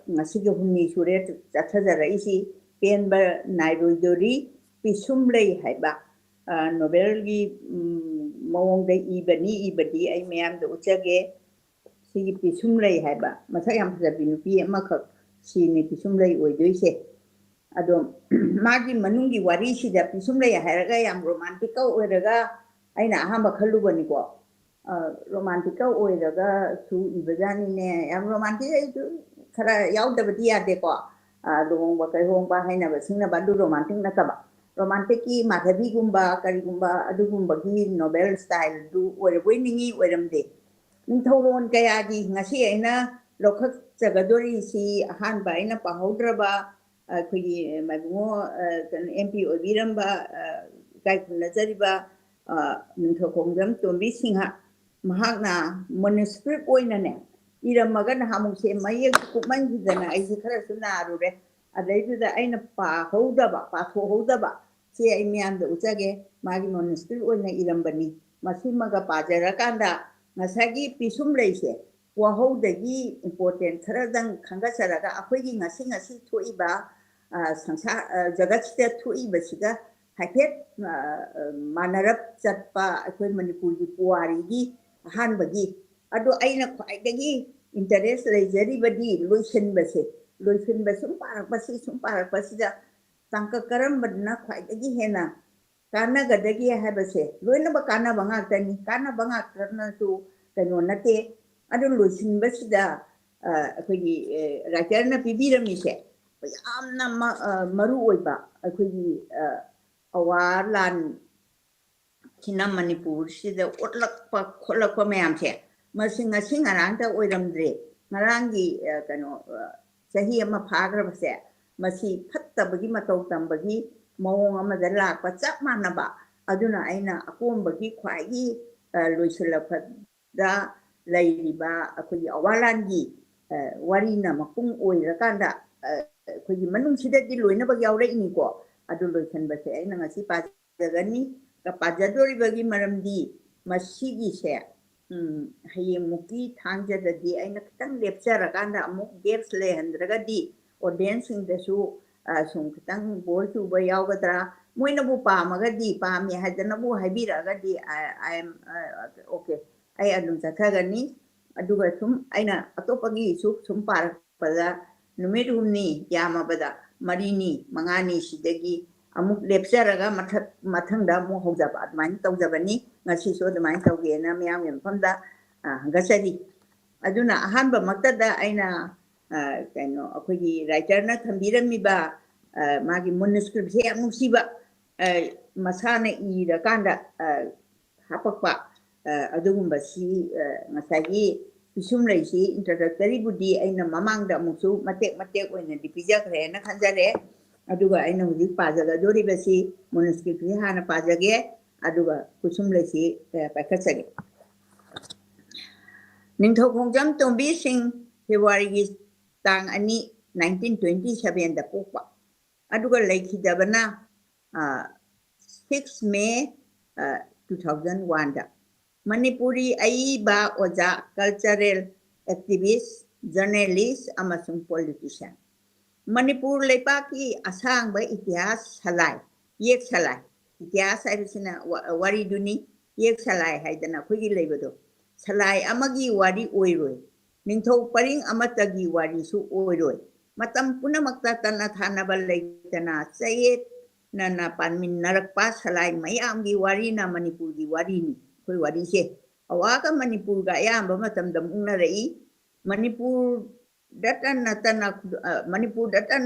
ꯉꯁꯤꯒꯤ ꯍꯨꯝꯅꯤ ꯁꯨꯔꯦ ꯆꯠꯊꯖꯔꯛꯏꯁꯤ ꯄꯦꯟꯕ ꯅꯥꯏꯔꯣꯏꯗꯣꯔꯤ ꯄꯤꯁꯨꯝꯂꯩ ꯍꯥꯏꯕ ꯅꯣꯕꯦꯜꯒꯤ ꯃꯑꯣꯡꯗ ꯏꯕꯗꯤ ꯑꯩ ꯃꯌꯥꯝꯗ ꯎꯠꯆꯒꯦ ꯁꯤꯒꯤ ꯄꯤꯁꯨꯝꯂꯩ ꯍꯥꯏꯕ ꯃꯁꯛ ꯌꯥꯝ ꯐꯖꯕꯤ ꯅꯨꯄꯤ ꯑꯃꯈꯛ ꯁꯤꯅꯤ ꯄꯤꯁꯨꯝꯂꯩ ꯑꯣꯏꯗꯣꯏꯁꯦ ꯑꯗꯣ ꯃꯥꯒꯤ ꯃꯅꯨꯡꯒꯤ ꯋꯥꯔꯤꯁꯤꯗ ꯄꯤꯁꯨꯝꯂꯩ ꯍꯥꯏꯔꯒ ꯌꯥꯝ ꯔꯣꯃꯥꯟꯇꯤꯀꯦꯜ ꯑꯣꯏꯔꯒ ꯑꯩꯅ ꯑꯍꯥꯟꯕ ꯈꯜꯂꯨꯕꯅꯤꯀꯣ ꯔꯣꯃꯥꯟꯇꯤꯀꯦꯜ ꯑꯣꯏꯔꯒꯁꯨ ꯏꯕꯖꯥꯠꯅꯤꯅꯦ ꯌꯥꯝ ꯔꯣꯃꯥꯟꯇꯤꯛ ꯑꯩꯁꯨ ꯈꯔ ꯌꯥꯎꯗꯕꯗꯤ ꯌꯥꯗꯦꯀꯣ ꯂꯨꯍꯣꯡꯕ ꯀꯩꯍꯣꯡꯕ ꯍꯥꯏꯅꯕ ꯁꯤꯡꯅꯕ ꯑꯗꯨ ꯔꯣꯃꯥꯟꯇꯤꯛ ꯅꯠꯇꯕ ꯔꯣꯃꯥꯟꯇꯤꯛꯀꯤ ꯃꯥꯙꯕꯤꯒꯨꯝꯕ ꯀꯔꯤꯒꯨꯝꯕ ꯑꯗꯨꯒꯨꯝꯕꯒꯤ ꯅꯣꯕꯦꯜ ꯁ꯭ꯇꯥꯏꯜꯗꯨ ꯑꯣꯏꯔꯕꯣꯏ ꯅꯤꯡꯉꯤ ꯑꯣꯏꯔꯝꯗꯦ ꯅꯤꯡꯊꯧꯔꯣꯟ ꯀꯌꯥꯒꯤ ꯉꯁꯤ ꯑꯩꯅ ꯂꯧꯈꯠꯆꯒꯗꯣꯔꯤꯁꯤ ꯑꯍꯥꯟꯕ ꯑꯩꯅ ꯄꯥꯍꯧꯗ꯭ꯔꯕ ꯑꯩꯈꯣꯏꯒꯤ ꯃꯥꯏꯕꯨꯡꯉꯣ MP ꯑꯣꯏꯕꯤꯔꯝꯕ ꯏꯀꯥꯏ ꯈꯨꯝꯅꯖꯔꯤꯕ ꯅꯤꯡꯊꯧꯈꯣꯡꯖꯝ ꯇꯣꯝꯕꯤ ꯁꯤꯡꯍ ꯃꯍꯥꯛꯅ ꯃꯦꯅꯨꯁꯀ꯭ꯔꯤꯞ ꯑꯣꯏꯅꯅꯦ ꯏꯔꯝꯃꯒ ꯅꯍꯥꯟꯃꯨꯛꯁꯦ ꯃꯌꯦꯛ ꯀꯨꯞꯃꯟꯈꯤꯗꯅ ꯑꯩꯁꯦ ꯈꯔꯁꯨ ꯅꯥꯔꯨꯔꯦ ꯑꯗꯩꯗꯨꯗ ꯑꯩꯅ ꯄꯥꯊꯣꯛꯍꯧꯗꯕ ꯁꯤ ꯑꯩ ꯃꯌꯥꯝꯗ ꯎꯠꯆꯒꯦ ꯃꯥꯒꯤ ꯃꯦꯅꯨꯁꯀ꯭ꯔꯤꯞ ꯑꯣꯏꯅ ꯏꯔꯝꯕꯅꯤ ꯃꯁꯤꯃꯒ ꯄꯥꯖꯔꯀꯥꯟꯗ ꯉꯁꯥꯏꯒꯤ ꯄꯤꯁꯨꯝꯂꯩꯁꯦ ꯋꯥꯍꯧꯗꯒꯤ ꯏꯝꯄꯣꯔꯇꯦꯟ ꯈꯔꯗꯪ ꯈꯪꯒꯠꯆꯔꯒ ꯑꯩꯈꯣꯏꯒꯤ ꯉꯁꯤ ꯊꯣꯛꯏꯕ ꯁꯪꯁꯥꯔ ꯖꯒꯠꯁꯤꯗ ꯊꯣꯛꯏꯕꯁꯤꯒ ꯍꯥꯏꯐꯦꯠ ꯃꯥꯟꯅꯔꯞ ꯆꯠꯄ ꯑꯩꯈꯣꯏ ꯃꯅꯤꯄꯨꯔꯒꯤ ꯄꯨꯋꯥꯔꯤꯒꯤ ꯑꯍꯥꯟꯕꯒꯤ ꯑꯗꯣ ꯑꯩꯅ ꯈ꯭ꯋꯥꯏꯗꯒꯤ ꯏꯟꯇꯔꯦꯁ ꯂꯩꯖꯔꯤꯕꯗꯤ ꯂꯣꯏꯁꯤꯟꯕ ꯁꯨꯝ ꯄꯥꯔꯛꯄꯁꯤꯗ ꯇꯥꯡꯀꯛ ꯀꯔꯝꯕꯅ ꯈ꯭ꯋꯥꯏꯗꯒꯤ ꯍꯦꯟꯅ ꯀꯥꯟꯅꯒꯗꯒꯦ ꯍꯥꯏꯕꯁꯦ ꯂꯣꯏꯅꯃꯛ ꯀꯥꯟꯅꯕ ꯉꯥꯛꯇꯅꯤ ꯀꯥꯟꯅꯕ ꯉꯥꯛꯇꯅꯁꯨ ꯀꯩꯅꯣ ꯅꯠꯇꯦ ꯑꯗꯨ ꯂꯣꯏꯁꯤꯟꯕꯁꯤꯗ ꯑꯩꯈꯣꯏꯒꯤ ꯔꯥꯏꯇꯔꯅ ꯄꯤꯕꯤꯔꯝꯃꯤꯁꯦ ꯌꯥꯝꯅ ꯃꯔꯨ ꯑꯣꯏꯕ ꯑꯩꯈꯣꯏꯒꯤ ꯑꯋꯥ ꯂꯥꯟꯁꯤꯅ ꯃꯅꯤꯄꯨꯔꯁꯤꯗ ꯎꯠꯂꯛꯄ ꯈꯣꯠꯂꯛꯄ ꯃꯌꯥꯝꯁꯦ ꯃꯁꯤ ꯉꯁꯤ ꯉꯔꯥꯡꯇ ꯑꯣꯏꯔꯝꯗ꯭ꯔꯦ ꯉꯔꯥꯡꯒꯤ ꯀꯩꯅꯣ ꯆꯍꯤ ꯑꯃ ꯐꯥꯈ꯭ꯔꯕꯁꯦ ꯃꯁꯤ ꯐꯠꯇꯕꯒꯤ ꯃꯇꯧ ꯇꯝꯕꯒꯤ ꯃꯑꯣꯡ ꯑꯃꯗ ꯂꯥꯛꯄ ꯆꯞ ꯃꯥꯟꯅꯕ ꯑꯗꯨꯅ ꯑꯩꯅ ꯑꯀꯣꯟꯕꯒꯤ ꯈ꯭ꯋꯥꯏꯒꯤ ꯂꯣꯏꯁꯤꯜꯂꯛꯄꯗ ꯂꯩꯔꯤꯕ ꯑꯩꯈꯣꯏꯒꯤ ꯑꯋꯥ ꯂꯥꯟꯒꯤ ꯋꯥꯔꯤꯅ ꯃꯄꯨꯡ ꯑꯣꯏꯔꯀꯥꯟꯗ ꯑꯩꯈꯣꯏꯒꯤ ꯃꯅꯨꯡꯁꯤꯗꯗꯤ ꯂꯣꯏꯅꯃꯛ ꯌꯥꯎꯔꯛꯏꯅꯤꯀꯣ ꯑꯗꯨ ꯂꯣꯏꯁꯤꯟꯕꯁꯦ ꯑꯩꯅ ꯉꯁꯤ ꯄꯥꯖꯒꯅꯤ ꯄꯥꯖꯗꯣꯔꯤꯕꯒꯤ ꯃꯔꯝꯗꯤ ꯃꯁꯤꯒꯤꯁꯦ ꯍꯌꯦꯡꯃꯨꯛꯀꯤ ꯊꯥꯡꯖꯗꯗꯤ ꯑꯩꯅ ꯈꯤꯇꯪ ꯂꯦꯞꯆꯔꯀꯥꯟꯗ ꯑꯃꯨꯛ ꯒꯦꯞꯁ ꯂꯩꯍꯟꯗ꯭ꯔꯒꯗꯤ ꯑꯣꯗꯤꯌꯦꯟꯁꯁꯤꯡꯗꯁꯨ ꯁꯨꯝ ꯈꯤꯇꯪ ꯕꯣꯔ ꯆꯨꯕ ꯌꯥꯎꯒꯗ꯭ꯔꯥ ꯃꯣꯏꯅꯕꯨ ꯄꯥꯝꯃꯒꯗꯤ ꯄꯥꯝꯃꯦ ꯍꯥꯏꯗꯅꯕꯨ ꯍꯥꯏꯕꯤꯔꯛꯑꯒꯗꯤ ꯑꯣꯀꯦ ꯑꯩ ꯑꯗꯨꯝ ꯆꯠꯊꯒꯅꯤ ꯑꯗꯨꯒ ꯁꯨꯝ ꯑꯩꯅ ꯑꯇꯣꯞꯄꯒꯤꯁꯨ ꯁꯨꯝ ꯄꯥꯔꯛꯄꯗ ꯅꯨꯃꯤꯠ ꯍꯨꯝꯅꯤ ꯌꯥꯝꯃꯕꯗ 4ꯅꯤ 5ꯅꯤ ꯁꯤꯗꯒꯤ ꯑꯃꯨꯛ ꯂꯦꯞꯆꯔꯒ ꯃꯊꯪꯗ ꯑꯃꯨꯛ ꯍꯧꯖꯕ ꯑꯗꯨꯃꯥꯏꯅ ꯇꯧꯖꯕꯅꯤ ꯉꯁꯤꯁꯨ ꯑꯗꯨꯃꯥꯏꯅ ꯇꯧꯒꯦꯅ ꯃꯌꯥꯝꯒꯤ ꯃꯐꯝꯗ ꯍꯪꯒꯠꯆꯔꯤ ꯑꯗꯨꯅ ꯑꯍꯥꯟꯕꯃꯛꯇꯗ ꯑꯩꯅ ꯀꯩꯅꯣ ꯑꯩꯈꯣꯏꯒꯤ ꯔꯥꯏꯇꯔꯅ ꯊꯝꯕꯤꯔꯝꯃꯤꯕ ꯃꯥꯒꯤ ꯃꯦꯅꯨꯁꯀ꯭ꯔꯤꯞꯁꯦ ꯌꯥꯝ ꯅꯨꯡꯁꯤꯕ ꯃꯁꯥꯅ ꯏꯔꯀꯥꯟꯗ ꯍꯥꯞꯄꯛꯄ ꯑꯗꯨꯒꯨꯝꯕꯁꯤ ꯉꯁꯥꯏꯒꯤ ꯄꯤꯁꯨꯝꯂꯩꯁꯤ ꯏꯟꯇ꯭ꯔꯗꯛꯇꯔꯤꯕꯨꯗꯤ ꯑꯩꯅ ꯃꯃꯥꯡꯗ ꯑꯃꯨꯛꯁꯨ ꯃꯇꯦꯛ ꯑꯣꯏꯅꯗꯤ ꯄꯤꯖꯈ꯭ꯔꯦꯅ ꯈꯟꯖꯔꯦ ꯑꯗꯨꯒ ꯑꯩꯅ ꯍꯧꯖꯤꯛ ꯄꯥꯖꯒꯗꯣꯔꯤꯕꯁꯤ ꯃꯦꯅꯨꯁꯀ꯭ꯔꯤꯞꯁꯤ ꯍꯥꯟꯅ ꯄꯥꯖꯒꯦ ꯑꯗꯨꯒ ꯄꯤꯁꯨꯝꯂꯩꯁꯤ ꯄꯥꯏꯈꯠꯆꯒꯦ ꯅꯤꯡꯊꯧꯈꯣꯡꯖꯝ ꯇꯣꯝꯕꯤ ꯁꯤꯡ ꯐꯦꯕ꯭ꯔꯨꯋꯥꯔꯤꯒꯤ ꯇꯥꯡ 2 1927ꯗ ꯄꯣꯛꯄ ꯑꯗꯨꯒ ꯂꯩꯈꯤꯗꯕꯅ 6 ꯃꯦ 2001ꯗ ꯃꯅꯤꯄꯨꯔꯤ ꯑꯏꯕ ꯑꯣꯖꯥ ꯀꯜꯆꯔꯦꯜ ꯑꯦꯛꯇꯤꯚꯤꯁ ꯖꯔꯅꯦꯂꯤꯁ ꯑꯃꯁꯨꯡ ꯄꯣꯂꯤꯇꯤꯁꯤꯌꯟ ꯃꯅꯤꯄꯨꯔ ꯂꯩꯄꯥꯛꯀꯤ ꯑꯁꯥꯡꯕ ꯏꯇꯤꯍꯥꯁ ꯁꯂꯥꯏ ꯌꯦꯛ ꯁꯂꯥꯏ ꯏꯇꯤꯍꯥꯁ ꯍꯥꯏꯕꯁꯤꯅ ꯋꯥꯔꯤꯗꯨꯅꯤ ꯌꯦꯛ ꯁꯂꯥꯏ ꯍꯥꯏꯗꯅ ꯑꯩꯈꯣꯏꯒꯤ ꯂꯩꯕꯗꯣ ꯁꯂꯥꯏ ꯑꯃꯒꯤ ꯋꯥꯔꯤ ꯑꯣꯏꯔꯣꯏ ꯅꯤꯡꯊꯧ ꯄꯔꯤꯡ ꯑꯃꯠꯇꯒꯤ ꯋꯥꯔꯤꯁꯨ ꯑꯣꯏꯔꯣꯏ ꯃꯇꯝ ꯄꯨꯝꯅꯃꯛꯇ ꯇꯠꯅ ꯊꯥꯅꯕ ꯂꯩꯇꯅ ꯆꯌꯦꯠꯅꯅ ꯄꯥꯟꯃꯤꯟꯅꯔꯛꯄ ꯁꯂꯥꯏ ꯃꯌꯥꯝꯒꯤ ꯋꯥꯔꯤꯅ ꯃꯅꯤꯄꯨꯔꯒꯤ ꯋꯥꯔꯤꯅꯤ ꯑꯩꯈꯣꯏ ꯋꯥꯔꯤꯁꯦ ꯑꯋꯥꯒ ꯃꯅꯤꯄꯨꯔꯒ ꯑꯌꯥꯝꯕ ꯃꯇꯝꯗ ꯃꯨꯛꯅꯔꯛꯏ ꯃꯅꯤꯄꯨꯔꯗꯇ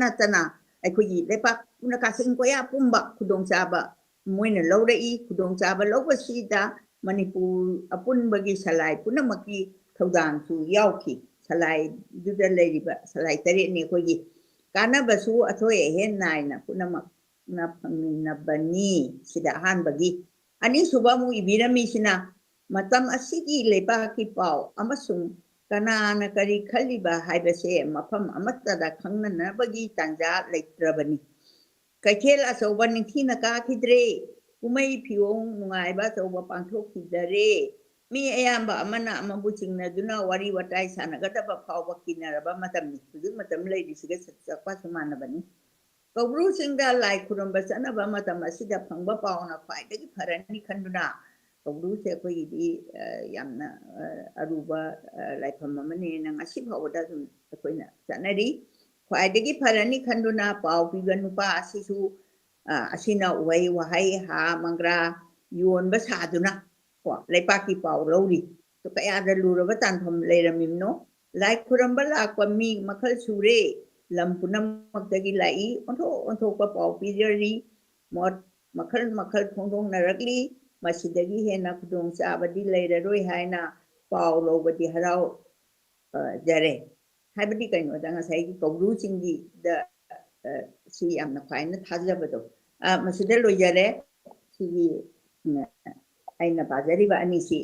ꯅꯠꯇꯅ ꯑꯩꯈꯣꯏꯒꯤ ꯂꯩꯄꯥꯛ ꯀꯥꯆꯤꯟ ꯀꯣꯌꯥ ꯄꯨꯝꯕ ꯈꯨꯗꯣꯡꯆꯥꯕ ꯃꯣꯏꯅ ꯂꯧꯔꯛꯏ ꯈꯨꯗꯣꯡꯆꯥꯕ ꯂꯧꯕꯁꯤꯗ ꯃꯅꯤꯄꯨꯔ ꯑꯄꯨꯟꯕꯒꯤ ꯁꯂꯥꯏ ꯄꯨꯝꯅꯃꯛꯀꯤ ꯊꯧꯗꯥꯡꯁꯨ ꯌꯥꯎꯈꯤ ꯁꯂꯥꯏꯗꯨꯗ ꯂꯩꯔꯤꯕ ꯁꯂꯥꯏ 8ꯅꯤ ꯑꯩꯈꯣꯏꯒꯤ ꯀꯥꯟꯅꯕꯁꯨ ꯑꯊꯣꯏ ꯑꯍꯦꯟ ꯅꯥꯏꯅ ꯄꯨꯝꯅꯃꯛꯅ ꯐꯪꯃꯤꯟꯅꯕꯅꯤ ꯁꯤꯗ ꯑꯍꯥꯟꯕꯒꯤ ꯑꯅꯤꯁꯨꯕ ꯑꯃꯨꯛ ꯏꯕꯤꯔꯝꯃꯤꯁꯤꯅ ꯃꯇꯝ ꯑꯁꯤꯒꯤ ꯂꯩꯄꯥꯛꯀꯤ ꯄꯥꯎ ꯑꯃꯁꯨꯡ ꯀꯅꯥꯅ ꯀꯔꯤ ꯈꯜꯂꯤꯕ ꯍꯥꯏꯕꯁꯦ ꯃꯐꯝ ꯑꯃꯠꯇꯗ ꯈꯪꯅꯅꯕꯒꯤ ꯇꯥꯟꯖꯥ ꯂꯩꯇ꯭ꯔꯕꯅꯤ ꯀꯩꯊꯦꯜ ꯑꯆꯧꯕ ꯅꯤꯡꯊꯤꯅ ꯀꯥꯈꯤꯗ꯭ꯔꯦ ꯀꯨꯝꯍꯩ ꯐꯤꯌꯣꯡ ꯅꯨꯡꯉꯥꯏꯕ ꯑꯆꯧꯕ ꯄꯥꯡꯊꯣꯛꯈꯤꯗꯔꯦ ꯃꯤ ꯑꯌꯥꯝꯕ ꯑꯃꯅ ꯑꯃꯕꯨ ꯆꯤꯡꯅꯗꯨꯅ ꯋꯥꯔꯤ ꯋꯥꯇꯥꯏ ꯁꯥꯟꯅꯒꯗꯕ ꯐꯥꯎꯕ ꯀꯤꯅꯔꯕ ꯃꯇꯝꯅꯤ ꯍꯧꯖꯤꯛ ꯃꯇꯝ ꯂꯩꯔꯤꯁꯤꯒ ꯆꯠꯄꯁꯨ ꯃꯥꯟꯅꯕꯅꯤ ꯀꯧꯕ꯭ꯔꯨꯁꯤꯡꯗ ꯂꯥꯏ ꯈꯨꯔꯨꯝꯕ ꯆꯠꯅꯕ ꯃꯇꯝ ꯑꯁꯤꯗ ꯐꯪꯕ ꯄꯥꯎꯅ ꯈ꯭ꯋꯥꯏꯗꯒꯤ ꯐꯔꯅꯤ ꯈꯟꯗꯨꯅ ꯀꯧꯕ꯭ꯔꯨꯁꯦ ꯑꯩꯈꯣꯏꯒꯤꯗꯤ ꯌꯥꯝꯅ ꯑꯔꯨꯕ ꯂꯥꯏꯐꯝ ꯑꯃꯅꯦꯅ ꯉꯁꯤ ꯐꯥꯎꯕꯗ ꯑꯗꯨꯝ ꯑꯩꯈꯣꯏꯅ ꯆꯠꯅꯔꯤ ꯈ꯭ꯋꯥꯏꯗꯒꯤ ꯐꯔꯅꯤ ꯈꯟꯗꯨꯅ ꯄꯥꯎ ꯄꯤꯕ ꯅꯨꯄꯥ ꯑꯁꯤꯁꯨ ꯑꯁꯤꯅ ꯎꯍꯩ ꯋꯥꯍꯩ ꯍꯥ ꯃꯪꯒ꯭ꯔꯥ ꯌꯣꯟꯕ ꯁꯥꯗꯨꯅ ꯀꯣ ꯂꯩꯄꯥꯛꯀꯤ ꯄꯥꯎ ꯂꯧꯔꯤ ꯀꯌꯥꯗ ꯂꯨꯔꯕ ꯇꯥꯟꯐꯝ ꯂꯩꯔꯝꯃꯤꯕꯅꯣ ꯂꯥꯏ ꯈꯨꯔꯝꯕ ꯂꯥꯛꯄ ꯃꯤ ꯃꯈꯜ ꯁꯨꯔꯦ ꯂꯝ ꯄꯨꯝꯅꯃꯛꯇꯒꯤ ꯂꯥꯛꯏ ꯑꯣꯟꯊꯣꯛꯄ ꯄꯥꯎ ꯄꯤꯖꯔꯤ ꯃꯣꯠ ꯃꯈꯜ ꯃꯈꯜ ꯐꯣꯡꯗꯣꯛꯅꯔꯛꯂꯤ ꯃꯁꯤꯗꯒꯤ ꯍꯦꯟꯅ ꯈꯨꯗꯣꯡꯆꯥꯕꯗꯤ ꯂꯩꯔꯔꯣꯏ ꯍꯥꯏꯅ ꯄꯥꯎ ꯂꯧꯕꯗꯤ ꯍꯔꯥꯎꯖꯔꯦ ꯍꯥꯏꯕꯗꯤ ꯀꯩꯅꯣꯗ ꯉꯁꯥꯏꯒꯤ ꯀꯧꯕ꯭ꯔꯨ ꯆꯤꯡꯒꯤꯗ ꯁꯤ ꯌꯥꯝꯅ ꯈ꯭ꯋꯥꯏꯅ ꯊꯥꯖꯕꯗꯣ ꯃꯁꯤꯗ ꯂꯣꯏꯖꯔꯦ ꯁꯤꯒꯤ ꯑꯩꯅ ꯄꯥꯖꯔꯤꯕ ꯑꯅꯤꯁꯤ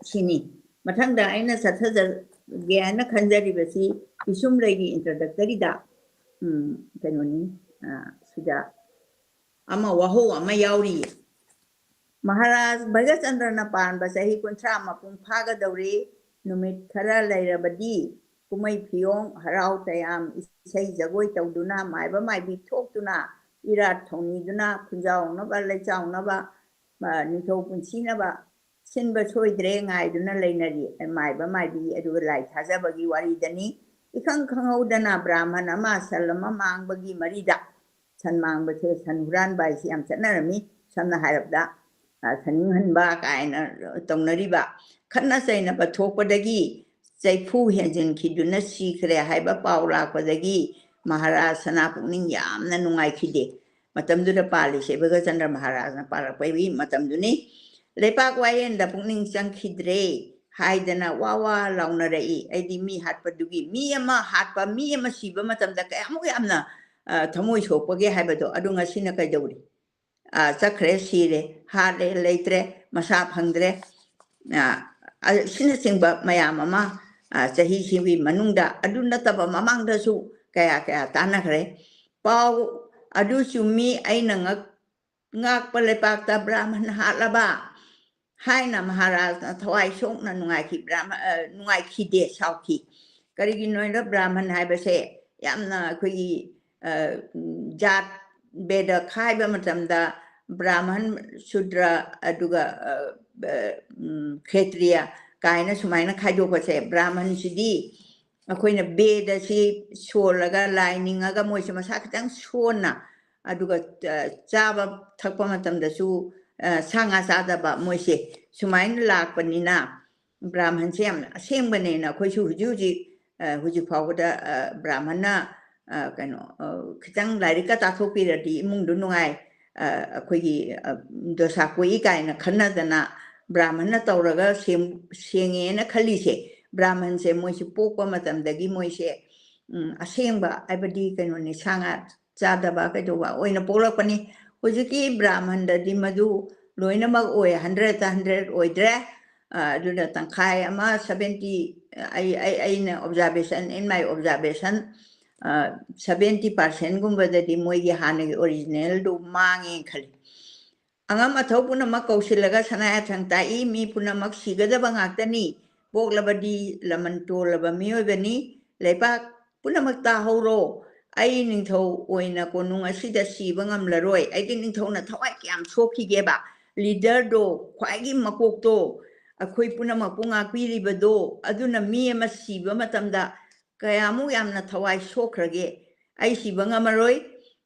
ꯁꯤꯅꯤ ꯃꯊꯪꯗ ꯑꯩꯅ ꯆꯠꯊꯖꯒꯦ ꯍꯥꯏꯅ ꯈꯟꯖꯔꯤꯕꯁꯤ ꯄꯤꯁꯨꯝꯂꯩꯒꯤ ꯏꯟꯇ꯭ꯔꯗꯛꯇꯔꯤꯗ ꯀꯩꯅꯣꯅꯤ ꯁꯤꯗ ꯑꯃ ꯋꯥꯍꯧ ꯑꯃ ꯌꯥꯎꯔꯤꯌꯦ ꯃꯍꯥꯔꯥꯖ ꯚꯒꯆꯟꯗ꯭ꯔꯅ ꯄꯥꯟꯕ ꯆꯍꯤ 30 ꯃꯄꯨꯡ ꯐꯥꯒꯗꯧꯔꯦ ꯅꯨꯃꯤꯠ ꯈꯔ ꯂꯩꯔꯕꯗꯤ ꯀꯨꯝꯍꯩ ꯐꯤꯌꯣꯡ ꯍꯔꯥꯎ ꯇꯌꯥꯝ ꯏꯁꯩ ꯖꯒꯣꯏ ꯇꯧꯗꯨꯅ ꯃꯥꯏꯕ ꯃꯥꯏꯕꯤ ꯊꯣꯛꯇꯨꯅ ꯏꯔꯥꯠ ꯊꯧꯅꯤꯗꯨꯅ ꯈꯨꯟꯖꯥꯎꯅꯕ ꯂꯩꯆꯥꯎꯅꯕ ꯅꯤꯡꯊꯧ ꯄꯨꯟꯁꯤꯅꯕ ꯁꯤꯟꯕ ꯁꯣꯏꯗ꯭ꯔꯦ ꯉꯥꯏꯗꯨꯅ ꯂꯩꯅꯔꯤ ꯃꯥꯏꯕ ꯃꯥꯏꯕꯤ ꯑꯗꯨꯒ ꯂꯥꯏ ꯊꯥꯖꯕꯒꯤ ꯋꯥꯔꯤꯗꯅꯤ ꯏꯈꯪ ꯈꯪꯍꯧꯗꯅ ꯕ꯭ꯔꯥꯍꯃꯟ ꯑꯃ ꯁꯟ ꯑꯃ ꯃꯥꯡꯕꯒꯤ ꯃꯔꯤꯗ ꯁꯟ ꯃꯥꯡꯕꯁꯦ ꯁꯟ ꯍꯨꯔꯥꯟꯕ ꯍꯥꯏꯁꯤ ꯌꯥꯝ ꯆꯠꯅꯔꯝꯃꯤ ꯁꯝꯅ ꯍꯥꯏꯔꯕꯗ ꯁꯟꯅꯤꯡꯍꯟꯕ ꯀꯥꯏꯅ ꯇꯧꯅꯔꯤꯕ ꯈꯠꯅ ꯆꯩꯅꯕ ꯊꯣꯛꯄꯗꯒꯤ ꯆꯩꯐꯨ ꯍꯦꯟꯖꯤꯟꯈꯤꯗꯨꯅ ꯁꯤꯈ꯭ꯔꯦ ꯍꯥꯏꯕ ꯄꯥꯎ ꯂꯥꯛꯄꯗꯒꯤ ꯃꯍꯥꯔꯥꯖ ꯁꯅꯥꯄꯨꯛꯅꯤꯡ ꯌꯥꯝꯅ ꯅꯨꯡꯉꯥꯏꯈꯤꯗꯦ ꯃꯇꯝꯗꯨꯗ ꯄꯥꯜꯂꯤꯁꯦ ꯚꯒꯆꯟꯗ꯭ꯔ ꯃꯍꯥꯔꯥꯖꯅ ꯄꯥꯜꯂꯛꯄꯒꯤ ꯃꯇꯝꯗꯨꯅꯤ ꯂꯩꯄꯥꯛ ꯋꯥꯌꯦꯟꯗ ꯄꯨꯛꯅꯤꯡ ꯆꯪꯈꯤꯗ꯭ꯔꯦ ꯍꯥꯏꯗꯅ ꯋꯥ ꯂꯥꯎꯅꯔꯛꯏ ꯑꯩꯗꯤ ꯃꯤ ꯍꯥꯠꯄꯗꯨꯒꯤ ꯃꯤ ꯑꯃ ꯍꯥꯠꯄ ꯃꯤ ꯑꯃ ꯁꯤꯕ ꯃꯇꯝꯗ ꯀꯌꯥꯃꯨꯛ ꯌꯥꯝꯅ ꯊꯃꯣꯏ ꯁꯣꯛꯄꯒꯦ ꯍꯥꯏꯕꯗꯣ ꯑꯗꯨ ꯉꯁꯤꯅ ꯀꯩꯗꯧꯔꯤ ꯆꯠꯈ꯭ꯔꯦ ꯁꯤꯔꯦ ꯍꯥꯠꯂꯦ ꯂꯩꯇ꯭ꯔꯦ ꯃꯁꯥ ꯐꯪꯗ꯭ꯔꯦ ꯑꯁꯤꯅꯆꯤꯡꯕ ꯃꯌꯥꯝ ꯑꯃ ꯆꯍꯤꯁꯤꯒꯤ ꯃꯅꯨꯡꯗ ꯑꯗꯨ ꯅꯠꯇꯕ ꯃꯃꯥꯡꯗꯁꯨꯀꯌꯥ ꯇꯥꯟꯅꯈ꯭ꯔꯦ ꯄꯥꯎ ꯑꯗꯨ ꯆꯨꯝꯃꯤ ꯑꯩꯅ ꯉꯥꯛꯄ ꯂꯩꯄꯥꯛꯇ Brahmin ꯍꯥꯠꯂꯕ haina Maharaj thawai sokna nungai sauki karigino ino Brahman haibase yamna kui jat beda khaiba matamda Brahman Shudra aduga Kshatriya kaina sumaina khaidokase Brahman sidi akoina beda si solaga liningaga moise masa khitang sona aduga chaba thakpa matamda su sanga sadaba moise sumain lakpanina Brahman siam asembane khoi su huji phawda Brahmana kano khitang larika tathopiradi imung du nungai akhoi dosa koi kaina khanadana Brahmana tawraga sengena khalise Brahman se moise pokpa matamdagi moise asengba aibadi kano ni sanga chadaba kaidoba oina polakpani hujiki Brahman da di madu loina mag oy 100 oidre duna tangkai ama 70 I observation in my observation 70% gumba da di moigi hanagi original do mangi khali angam athau punamak kausilaga sanaya thangtai mi punamak sigadaba ngaktani poklabadi lamantolaba miyoibani leipak punamak tahoro ai ningthau oina konung asida siba ngamlaroi ai ningthau na thawai kyam sokhigeba leader do khwaigi makok to akhoi punamak punga piribado aduna mi ama siba matamda kayamu yamna thawai sokhrage ai siba ngamaroi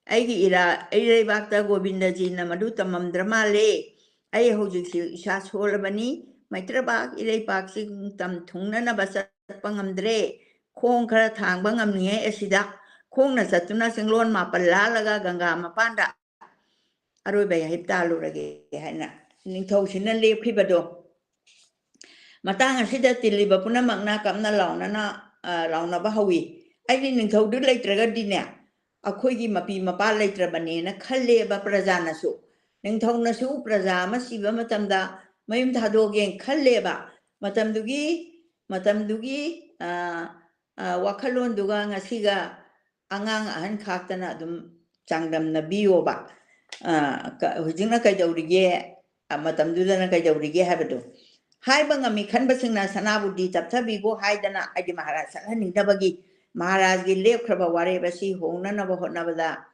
aigi ira irebakta Govindaji na madu tamamdra male ai hojiksi isa solabani maitrabak irepak sing tam thungna na basa pangamdre khong khara thangba ngamni asida khongna satuna singlon mapalla laga ganga mapanda aroi bai hipta lurage haina ningthau sina lepkhibado matang asida tiliba punamakna kamna launa ba hawi ai ningthau du leitraga dine akhoigi mapi mapa leitrabane na khalle ba prajana su ningthau na su praja ma siba matamda mayum thadoge khalle ba matamdugi matamdugi wakhalonduga ngasiga angang ahan khaktana adum changdamna biyoba hujingna kaidawrige matamdudana kaidawrige habadu haiba ngami khanbasingna sanabudi tapthabigo haidana aidi maharaj salhaningdabagi maharaj gi lepkhraba warebasi hongnanaba hotnabada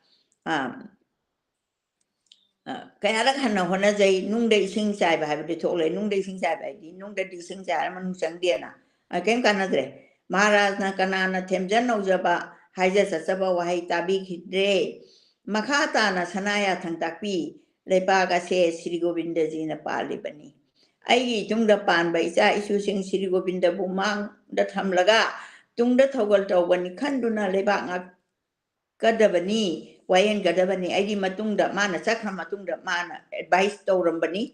kayarak hanna honajai nungda ising chai ba habidi thokle nungda ising chai ba di nungda ising chai manu changdiana kem kanadre maharaj na kanana themjan naujaba haija sachaba wahai tabi khidre makhata na sanaya thangtakpi lepa ga se Sri Govinda ji na pali bani ai tungda pan ba isa isu sing Sri Govinda bumang da thamlaga tungda thogal tawbani khanduna leba nga kadabani wayen gadabani ai matungda mana chakha matungda mana advice tawrambani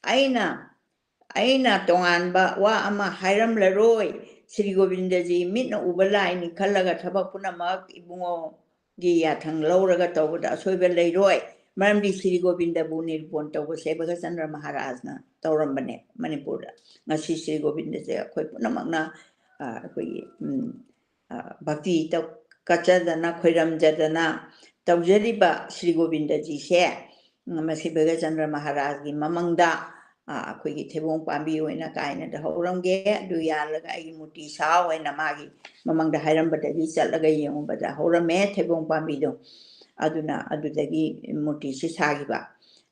aina tongan ba wa ama hairam laroi Sri Govinda ji mitna ubala ni khallaga thabak punamak ibungo gi yathang lauraga tawbada soiba leiroi maramdi Sri Govinda bu nirbon tawba Sebaga Chandra Maharaj na tawrambane Manipura ngasi Sri Govinda ji akhoi punamakna akhoi bhakti taw kachadana khoiram jadana tawjariba Sri Govinda ji se Sebaga Chandra Maharaj gi mamangda akhoi thebong pambi oina kaina da horamge du yalaga ai muti sa oina magi mamangda hairambada gi chalaga yengubada horame thebong pambi do aduna adudagi muti si sagiba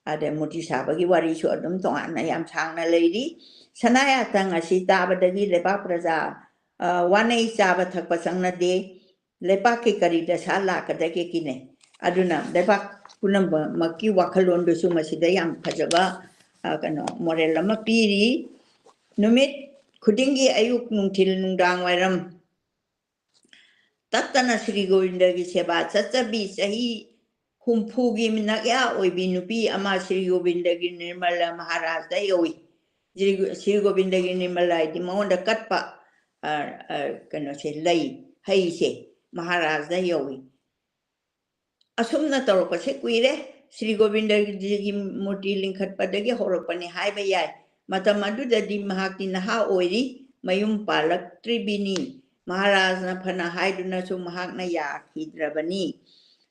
ade muti sabagi wari su adum tongana yam sangna leiri sanaya tang asi tabadagi leba praja wanei chaba thakpa sangna de lepa ke kari da sala kadage kine aduna leba punamba makki wakhalon do su masida yam phajaba kano moral lama piri numit khudingi ayuk nungthil nungdang wairam tattana Sri Govinda gi seba chachabi sahi humpugi minakya oibi nupi ama Sri Govinda gi Nirmala Maharaj da yoi Sri Govinda gi Nirmala di maunda katpa kano se lai hai se Maharaj da yoi asumna tawpa se kuire Sri Govinda ji murti lingkhat padagi horopani haiba yai matam adudadi mahakti naha oiri mayum palak tribini Maharaj na phana haiduna su mahakna ya khidrabani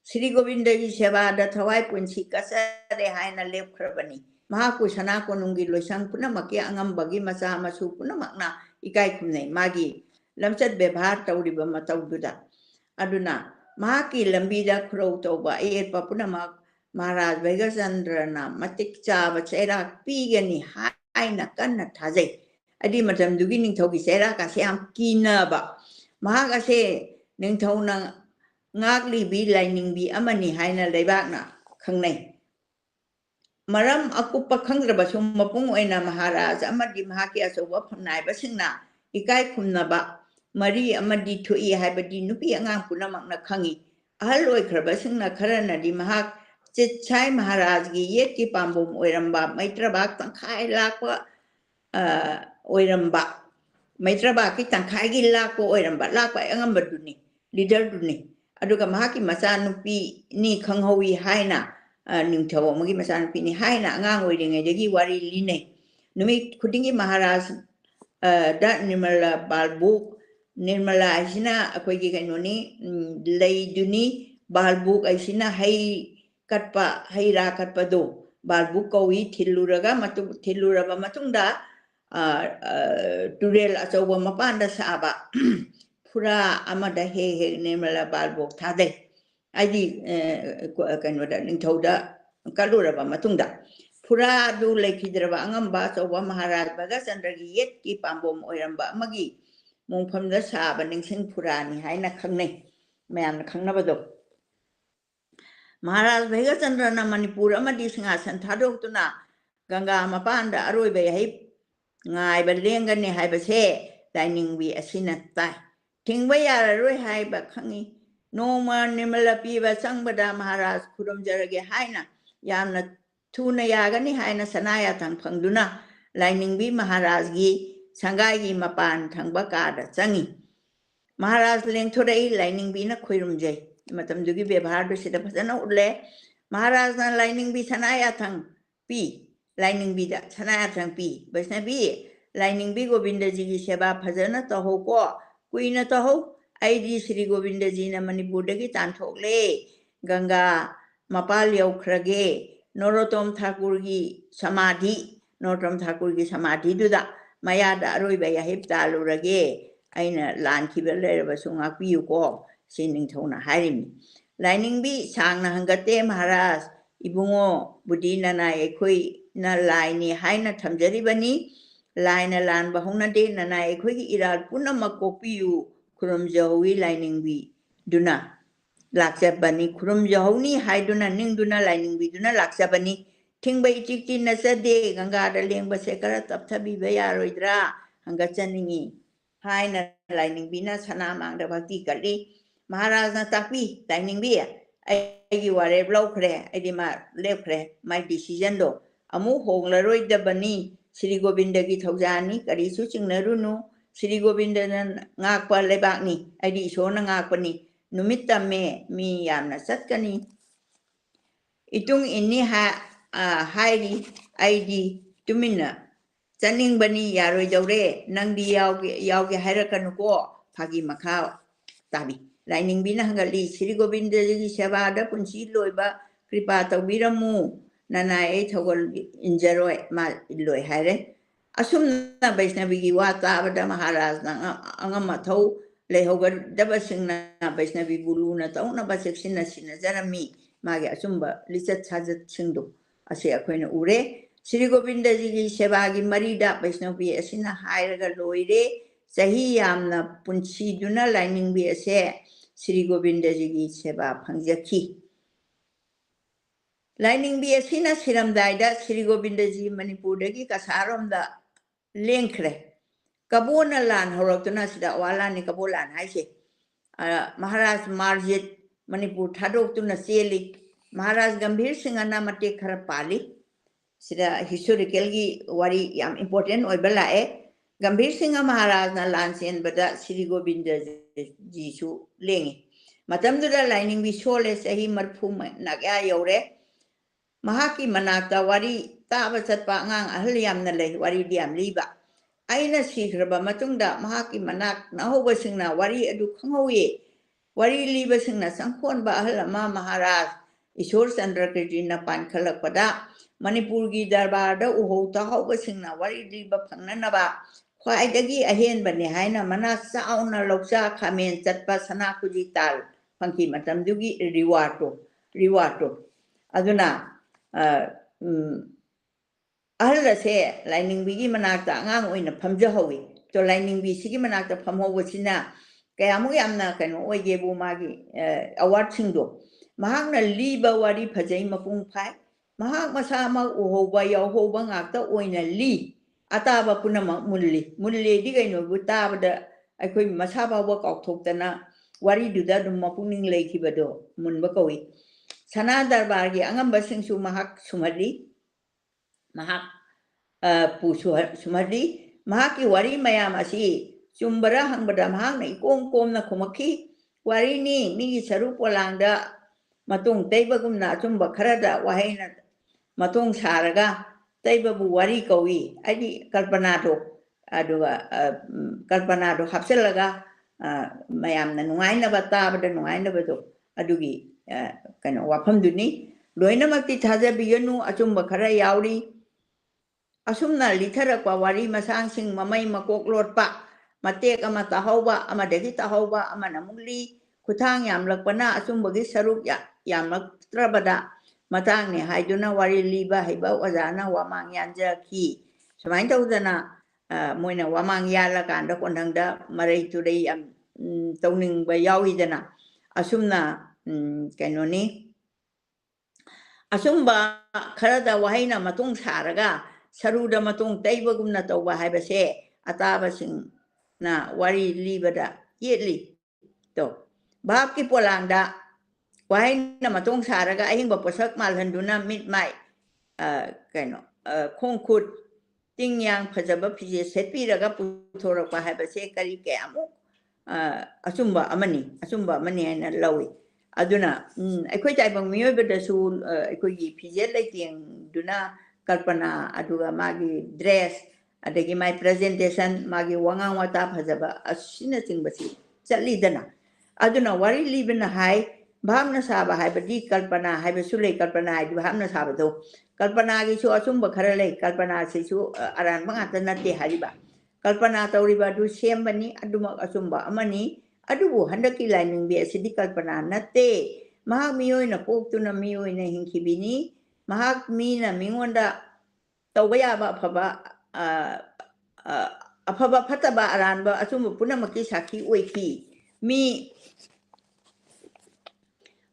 Sri Govinda ji seba da thawai punsi kasare haina lepkhrabani mahaku sana ko nungi loisang punamaki angambagi macha masu punamakna ikai khumnai magi lamchat bebhar tawriba matawduda aduna mahaki lambida khurau tawba ayetpa punamak Maharaj Vegasandra matik chaba chera pigani haina kanna thajai adi matam dugi ningthogi chera ka siam kinaba mahaga se ningthona ngakli bi lining bi amani haina leibakna khangnai maram akupa khangraba sum mapung oina Maharaj amadi mahaki asoba phamnai basingna ikai khumnaba mari amadi thui haibadi nupi angang punamakna khangi ahal oikraba singna kharana di mahak Chai Maharaj gi yet ki pambum oiramba Maitrabak tangkhai lakwa oiramba Maitrabak ki tangkhai gi lakwa oiramba lakwa angamba duni leader duni aduga mahaki machanupi ni khanghowi haina ningthaw magi machanupi ni haina angang oiringai dagi wari line numi khudingi Maharaj da Nirmala Balbuk Nirmala aisina akoi gi kainoni leiduni Balbuk aisina hai katpa haira katpa do balbu kawi thiluraga thiluraba matungda turel achawa mapanda saba pura amada he Nirmala balbu thade aidi kanoda ningthoda kaluraba matungda pura du lekhidraba angamba achawa Maharaj Vegasandra gi yet ki pambom oiramba amagi mongphamda saba ningsing purani haina khangnai mayamna khangnabado Maharaj Vegasandra na Manipur amadi singasan thadokuna Ganga mapanda aroiba hai ngai ba lengani haibase dining bi asina tai thingba yararoi haiba khangi noma Nirmala piba changbada Maharaj khuramjarage haina yamna thuna yagani haina sanaya thang phangduna lining bi Maharaj gi sangai gi mapan thangba kada changi Maharaj lengthorai lining bi na khoirumjai matam dugi bebhar do sida phajana ulle Maharaj na lining bi sanaya thang pi lining bi da sanaya thang pi Vaishnavi lining भी गोविंद जी की सेवा फजन तो हो को कुइन तो हो आई श्री गोविंद जी ने मणिपुर की तांथोकले गंगा मपाल यौख्रगे नरोत्तम ठाकुर की समाधि नरोत्तम ठाकुर की समाधि दुदा मयादा अरोइबा याहिब तालुरगे अइना लानखिबा लेरबसु ngakpiyuko siningthona hairimi लाइनिंग भी सांगना हंगते महाराज इबुंगो बुद्धि ननाय एखोई न लाइनी हाइना थमजरिबनी लाइन लान बहुना दे ननाय एखोई की इराल पुनमक कोपियु खुरमजौवी लाइनिंग भी दुना लाक्सबनी खुरमजौनी हाइदुना निंगदुना लाइनिंग भी दुना लाक्सबनी थिंगबा इटिकटी नसदे गंगा लेंबा से कर तपथबीबा यारोइद्रा हंगचनिंगी हाइना लाइनिंग बिना सना मांगदा भक्ति करी महाराज ना ताकवी लाइनिंग भी आई वारे लौख्रे आई मा लेख्रे माय डिसीजन दो अमु होंगलरोइदबनी श्री गोविंद की थौजानी करीसु चिंगनरुनु श्री गोविंद ngakpa lebakni आई इसोरना ngakपनी नुमित तमे मी यामना सत्कनी इतुंग इन्नी हाइरी आईडी तुमिना चनिंगबनी यारोइदौरे नंगदी यावगे हाइरकनुको फागी मखा ताबी लाइनिंग बिना हंगली श्री गोविंद जी सेवादा पुंसी लोइबा कृपा तौबिरमु ननाय थगल इंजरोय मा लोय हाइरे असुमना वैष्णवी की वा ताबदा महाराज ना अंगमथौ लेहोगदबसिंगना वैष्णवी बुलुना तौना बसेक्सिना सिनजरमी मागे असुंबा लिचत साजत सिंदो असे अखोइना उरे श्री गोविंद जी की सेवा की मरीदा वैष्णवी असिना हाइरगा लोइरे सही यामना पुंसी दुना लाइनिंग भी असे श्री गोविंद जी की सेवा फंगजखी लाइनिंग भी असिना सिरमदाइदा श्री गोविंद जी मणिपुर की कसारोमदा लेंखरे कबोना लान होरक्तुना सिदा वालानी कबोलान हाइसे महाराज मार्जित मणिपुर थादोक्तुना सेली महाराज गंभीर सिंह ना मते खर पाली सिदा हिस्टोरिकल की वारी याम इंपोर्टेंट ओइबला ए गंभीर सिंह महाराज ना लानसेन बदा श्री गोविंद जी सु लेंगे मतमदुदा लाइनिंग भी सोले सही मरफू नग्या यौरे महाकी मनाक्ता वारी ताब चतपा अंगांग अहल यामना ले वारी दियाम लीबा आइना सीख्रबा मतुंगदा महाकी मनाक नहोबसिंगना वारी अदु खंगौये वारी लीबसिंगना संखोनबा अहल अमा महाराज ईश्वर चंद्र कृष्ण ना पानखलकपदा मणिपुर की दरबार उहो ताहौबसिंगना वारी लीबा फंगननबा ख्वाइदगी अहेनबने हाइना मना चाउना लौचा खामेन चतपा सना खुजी ताल फंकी मतमदुगी रिवार्डो अदुना अहल से लाइनिंग भी मनाक्ता अंगांग ओइना फमजहौई तो लाइनिंग भी सिगी मनाक्ता फमहौबसिना कयामु यामना कनो ओइगेबु मागी अवार्ड सिंगदो महांगना लीबा वारी फजै मपुंग फाइ महांग मसामा उहोबा यावहोबा ngakta ओइना ली अताबा पुनम मुल्ली दी कइनोबु ताबदा अखोइ मसाबाबा काउथोक्तना वारी दुदा दुम मपुंनिंग लेखिबदो मुनबा कौई सना दरबार की अंगम्बसिंगसु महाक सुमरी महाक सुमरी महाकी वारी मयाम असी चुम्बरा हंगबदा महांगना इकोम कोमना खुमखी वारीनी मिगी सरू पोलांगदा मतुंग तैबगुमना चुम्बा खरदा वाहेना मतुंग सारगा तैबबु वारी कौई आदि कल्पनादो अदुगा कल्पनादो हप्सलगा मयामना नुंगाइनबा ताबदा नुंगाइनबदो अदुगी कनो वाफमदुनी लोइनमक्ति थाजबियनु अचुम्बा खरा यावरी असुमना लिथरक्पा वारी मसांगसिंग ममै मकोक लोटपा मतेक अमा ताहौबा अमादगी ताहौबा अमाना मुगली खुथांग यामलकपना अचुम्बगी सरुक यामलक्त्रबदा मतांगने हाइदुना वारी लीबा हैबा ओजाना वामांग यानजखी सुमाइन तौदना मोइना वामांग याला कांदा कोनथंगदा मरै तुरै याम तौनिंगबा याविदना असुमना कैनोनी असुम्बा खरदा वाहैना मतुंग सारगा सरुदा मतुंग तैबगुमना तौबा हाइबसे अताबसिंग ना वारी लीबदा येली तो भाव की पोलांगदा वाहैना मतुंग सारगा अहिंबा पोसक मालहंदुना मिट माइ कैनो खोंखुट तिंगयांग फजबा फिजे सेटपीरगा पुथोरकपा हाइबसे करी कयामु असुम्बा अमनी हैना लौई अदुना अखोइ ताइबंग मियोबदसु अखोइगी फिजे लेतिंग दुना कल्पना अदुगा मागी dress adagi mai presentation magi wangang wata phajaba asina chingbasi chalidana aduna wari libna hai bhamna saba hai badi kalpana hai besulei kalpana hai bhamna saba do kalpana gi su asumba khara lei kalpana se su aran banga tanate hariba kalpana tawriba du sembani aduma asumba amani adubu handaki lining be asidi kalpana natte mahak miyoina poktuna miyoina hinkibini mahak mina mingonda tawaya ba phaba afaba fataba aranba asumba punamaki saki oiki mi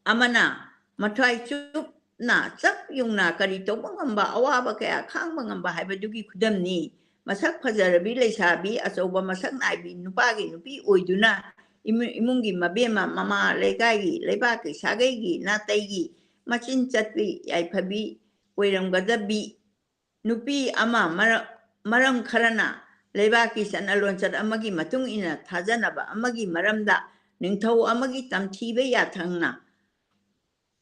amana mathai chup na chak yungna kari tawba ngamba awaba kaya khangba ngamba haibadugi khudamni masak phajarabi leisabi achauba masak naibi nupagi nupi oiduna imungi mabema mama legai lebaki sagai natai machin chatpi yaiphabi oiramgadabi nupi ama maram kharana lebaki sanalon chat amagi matung ina thajanaba amagi maramda ningthau amagi tamthibe yathangna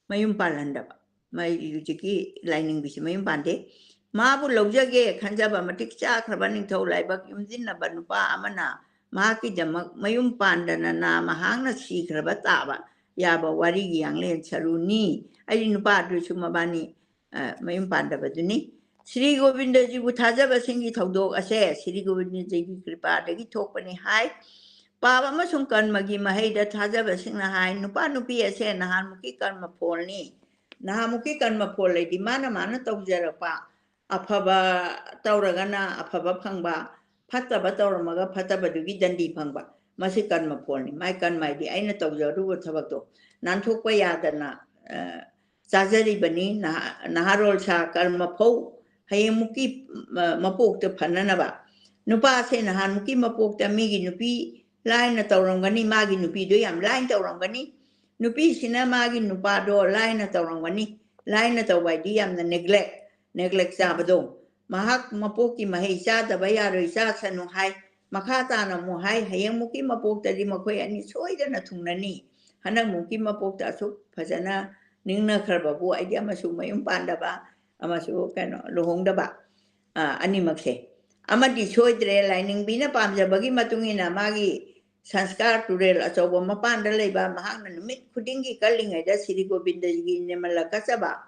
mayum palandaba mai yujiki lining bisi mayum pande mabu lojage khanjaba matik cha khraba ningthau laibak yumjinna banupa amana mahaki jamak mayum pandana na mahangna sikraba taba yaba wari gi yanglen charuni ai nupa du sumabani mayum pandaba duni Sri Govinda ji buthaja basingi thaudok ase Sri Govinda ji ki kripa dagi thokpani hai paba masung karmagi mahaida thaja basingna hai nupa nupi ase nahan muki karma pholni nahan muki karma phol ledi mana tawjarapa afaba tawragana afaba phangba phataba tawramaga phataba dugi dandi phangba masi karma pholni mai karma di aina tawjaru thabakto nanthokpa yadana chajari bani naharol sa karma phau haymuki mapokta phananaba nupa se nahan muki mapokta migi nupi laina tawramgani magi nupi do yam lain tawramgani nupi sina magi nupa do laina tawramgani laina tawai di yam na neglect sabado mahak mapoki mahai sa tabaya ro isa sanu hai makata na mu hai haymuki mapokta di makhoi ani soidana thungnani hanak muki mapokta su phajana ningna kharbabu idea masu mayum pandaba amasu kano lohongdaba animakse amadi soidre lining bina pamjabagi matungina magi sanskar turel achoba mapanda leiba mahangna numit khudingi kalingai da Sri Govinda ji nemala kasaba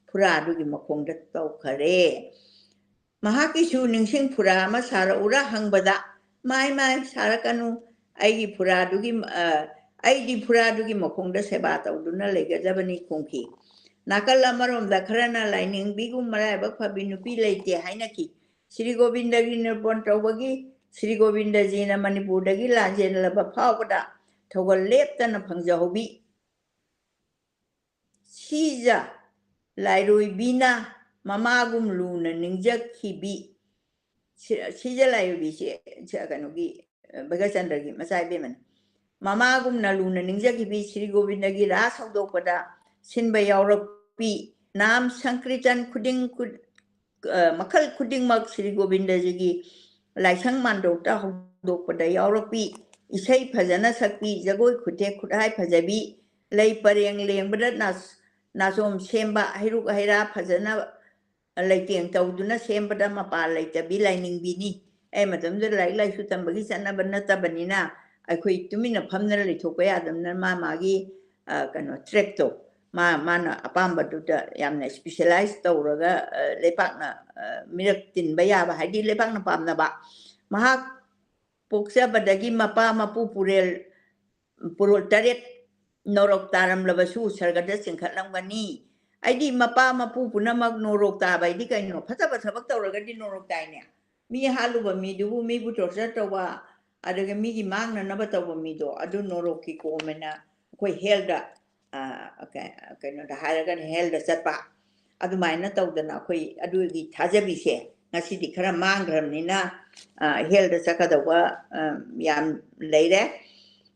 phura dugi makhongda tawkhare mahaki su ningsing phura ma sara ura hangbada mai sarakanu aigi phura dugi aidi phura dugi makhongda seba tawduna legajabani khongki nakal amarom da kharana lining bigum marai bakha binupi leite hainaki Sri Govinda gi nirbon tawbagi Sri Govinda ji na manipur dagi lanjen laba phawda thogal leptana phangjahobi sija lairoi bina mamagum luna ningjak khibi sija lairoi se kanogi bagachandra gi masai beman mamagum na luna ningjak khibi Sri Govinda gi ras hawdokpada sinba yaurapi nam sankritan khuding makal khuding mak Sri Govinda ji gi laisang mandokta hawdokpada yaurapi isai phajana sakpi jagoi khute khudai phajabi lei pareng lengbada nasom semba hiruk haira phajana leiteng tawduna sembada mapa leitabi lining bini ai matamda lai su tambagi sanaba natabanina akhoi tumina phamna leithokpa yadamna magi kano track to mana apamba duda yamna specialize tawraga lepakna mirak tin bayaba haidi lepakna pamna ba mahak poksa badagi mapa mapu purel taret norok taram labasu sargada singkhatlamgani aidi mapa mapu punamak norok taba idi kaino phataba thabak tawraga di norok taine mi haluba mi dubu mi butorsa tawa adaga mi gi mangna naba tawa mi do adu norok ki komena koi helda kaino da haragan helda satpa adumaina tawdana koi adu gi thajabise ngasi di khara mangramnina helda sakadawa yam leire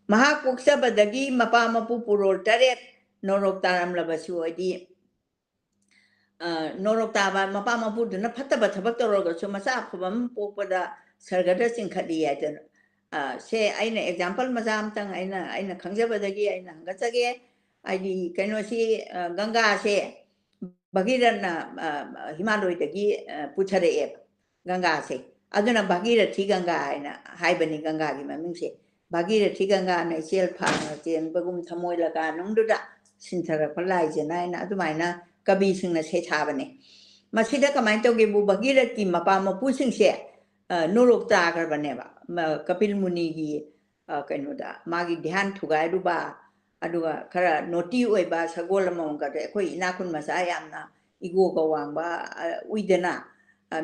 mahak puksa badagi mapa mapu purol taret norok taram labasu adi norok taba mapa mapu duna phataba thabak tawraga su masa phobam pokpada sargada singkhadi yadan se aina example mazam tang aina khangjabadagi aina hangasage aidi kaino si ganga se bagirana himaloi dagi puchare ganga se aduna Bhagirathi Ganga haina haibani Ganga gi mamingse Bhagirathi Ganga na chel phana chen bagum thamoi laka nungduda sinthara palai jenaina adumaina kabi singna se thabane masida kamai to ge bu Bhagirathi mapa mapu singse nurok ta karbane ba Kapil Muni gi kainoda magi dhyan thugai ruba aduga khara noti oiba sagol among ka de khoi inakun masa yamna igo ka wangba uidena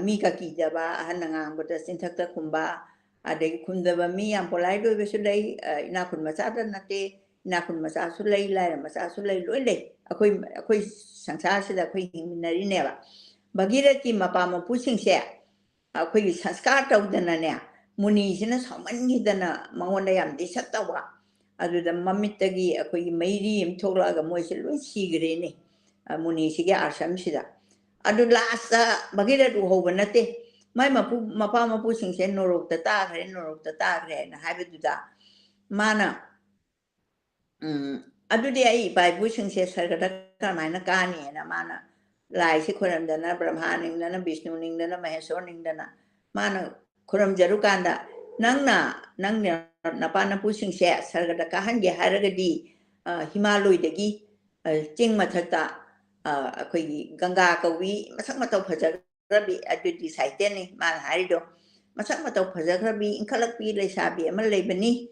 mi ka ki jaba hananga ngota sinthakta khumba adegi khundaba mi yam polai do be sulai inakun masa da nate inakun masa sulai lai masa sulai loi le akhoi sangsar sida khoi hingminari ne ba Bhagirathi mapa ma pusing se akhoi sanskar tawdana ne muni sina samangidana mangonda yam disat tawa aduda mamittagi akhoi meiri im tholaga moise loi sigre ne muni sige asham sida adu last Bhagirathi hoba nate mai mapa mapu singse norok ta khre na haibeduda mana adudi ai bai bu singse sargada kamaina kani na mana lai si khuram dana brahma ning dana vishnu ning dana maheshwar ning dana mana khuram jarukanda nangna napana pu singse sargada kahange haragadi himaloi dagi ching mathata akhoi Ganga kawi masak matau phajagrabi adudi saite ni mal harido masak matau phajagrabi inkhalakpi leisabi amal leibani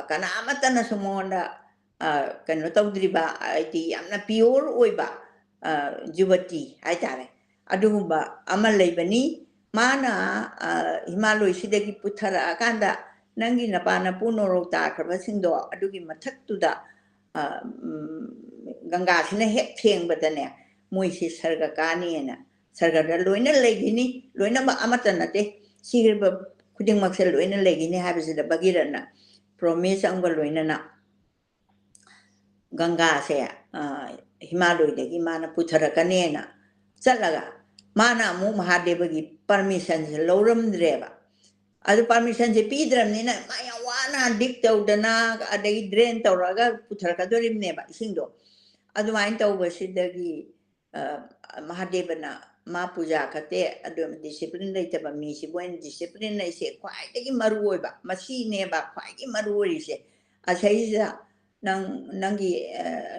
kana amatana sumonda kano tawdriba aiti yamna pure oiba juvati haitare adugumba amal leibani mana himaloi sidagi puthara akanda nangi napana punoro ta khraba singdo adugi mathaktuda Ganga sina hek theng badane moisi sarga kani na sarga da loina legini loina ba amata nate sigirba kuding maksel loina legini habisida bagirana promise anga loina na Ganga se himaloi degi mana puthara kanena chalaga mana mu Mahadeva gi permission se loram dreba adu permission se pidram ni na maya wana diktawdana adagi drain tawraga puthara kadorim neba isingdo adu main tawba sidagi Mahadevana ma puja kate adu discipline leitaba mi si buen discipline nei se kwai dagi maruoi ba masi ne ba kwai gi maruoi se asaisa nangi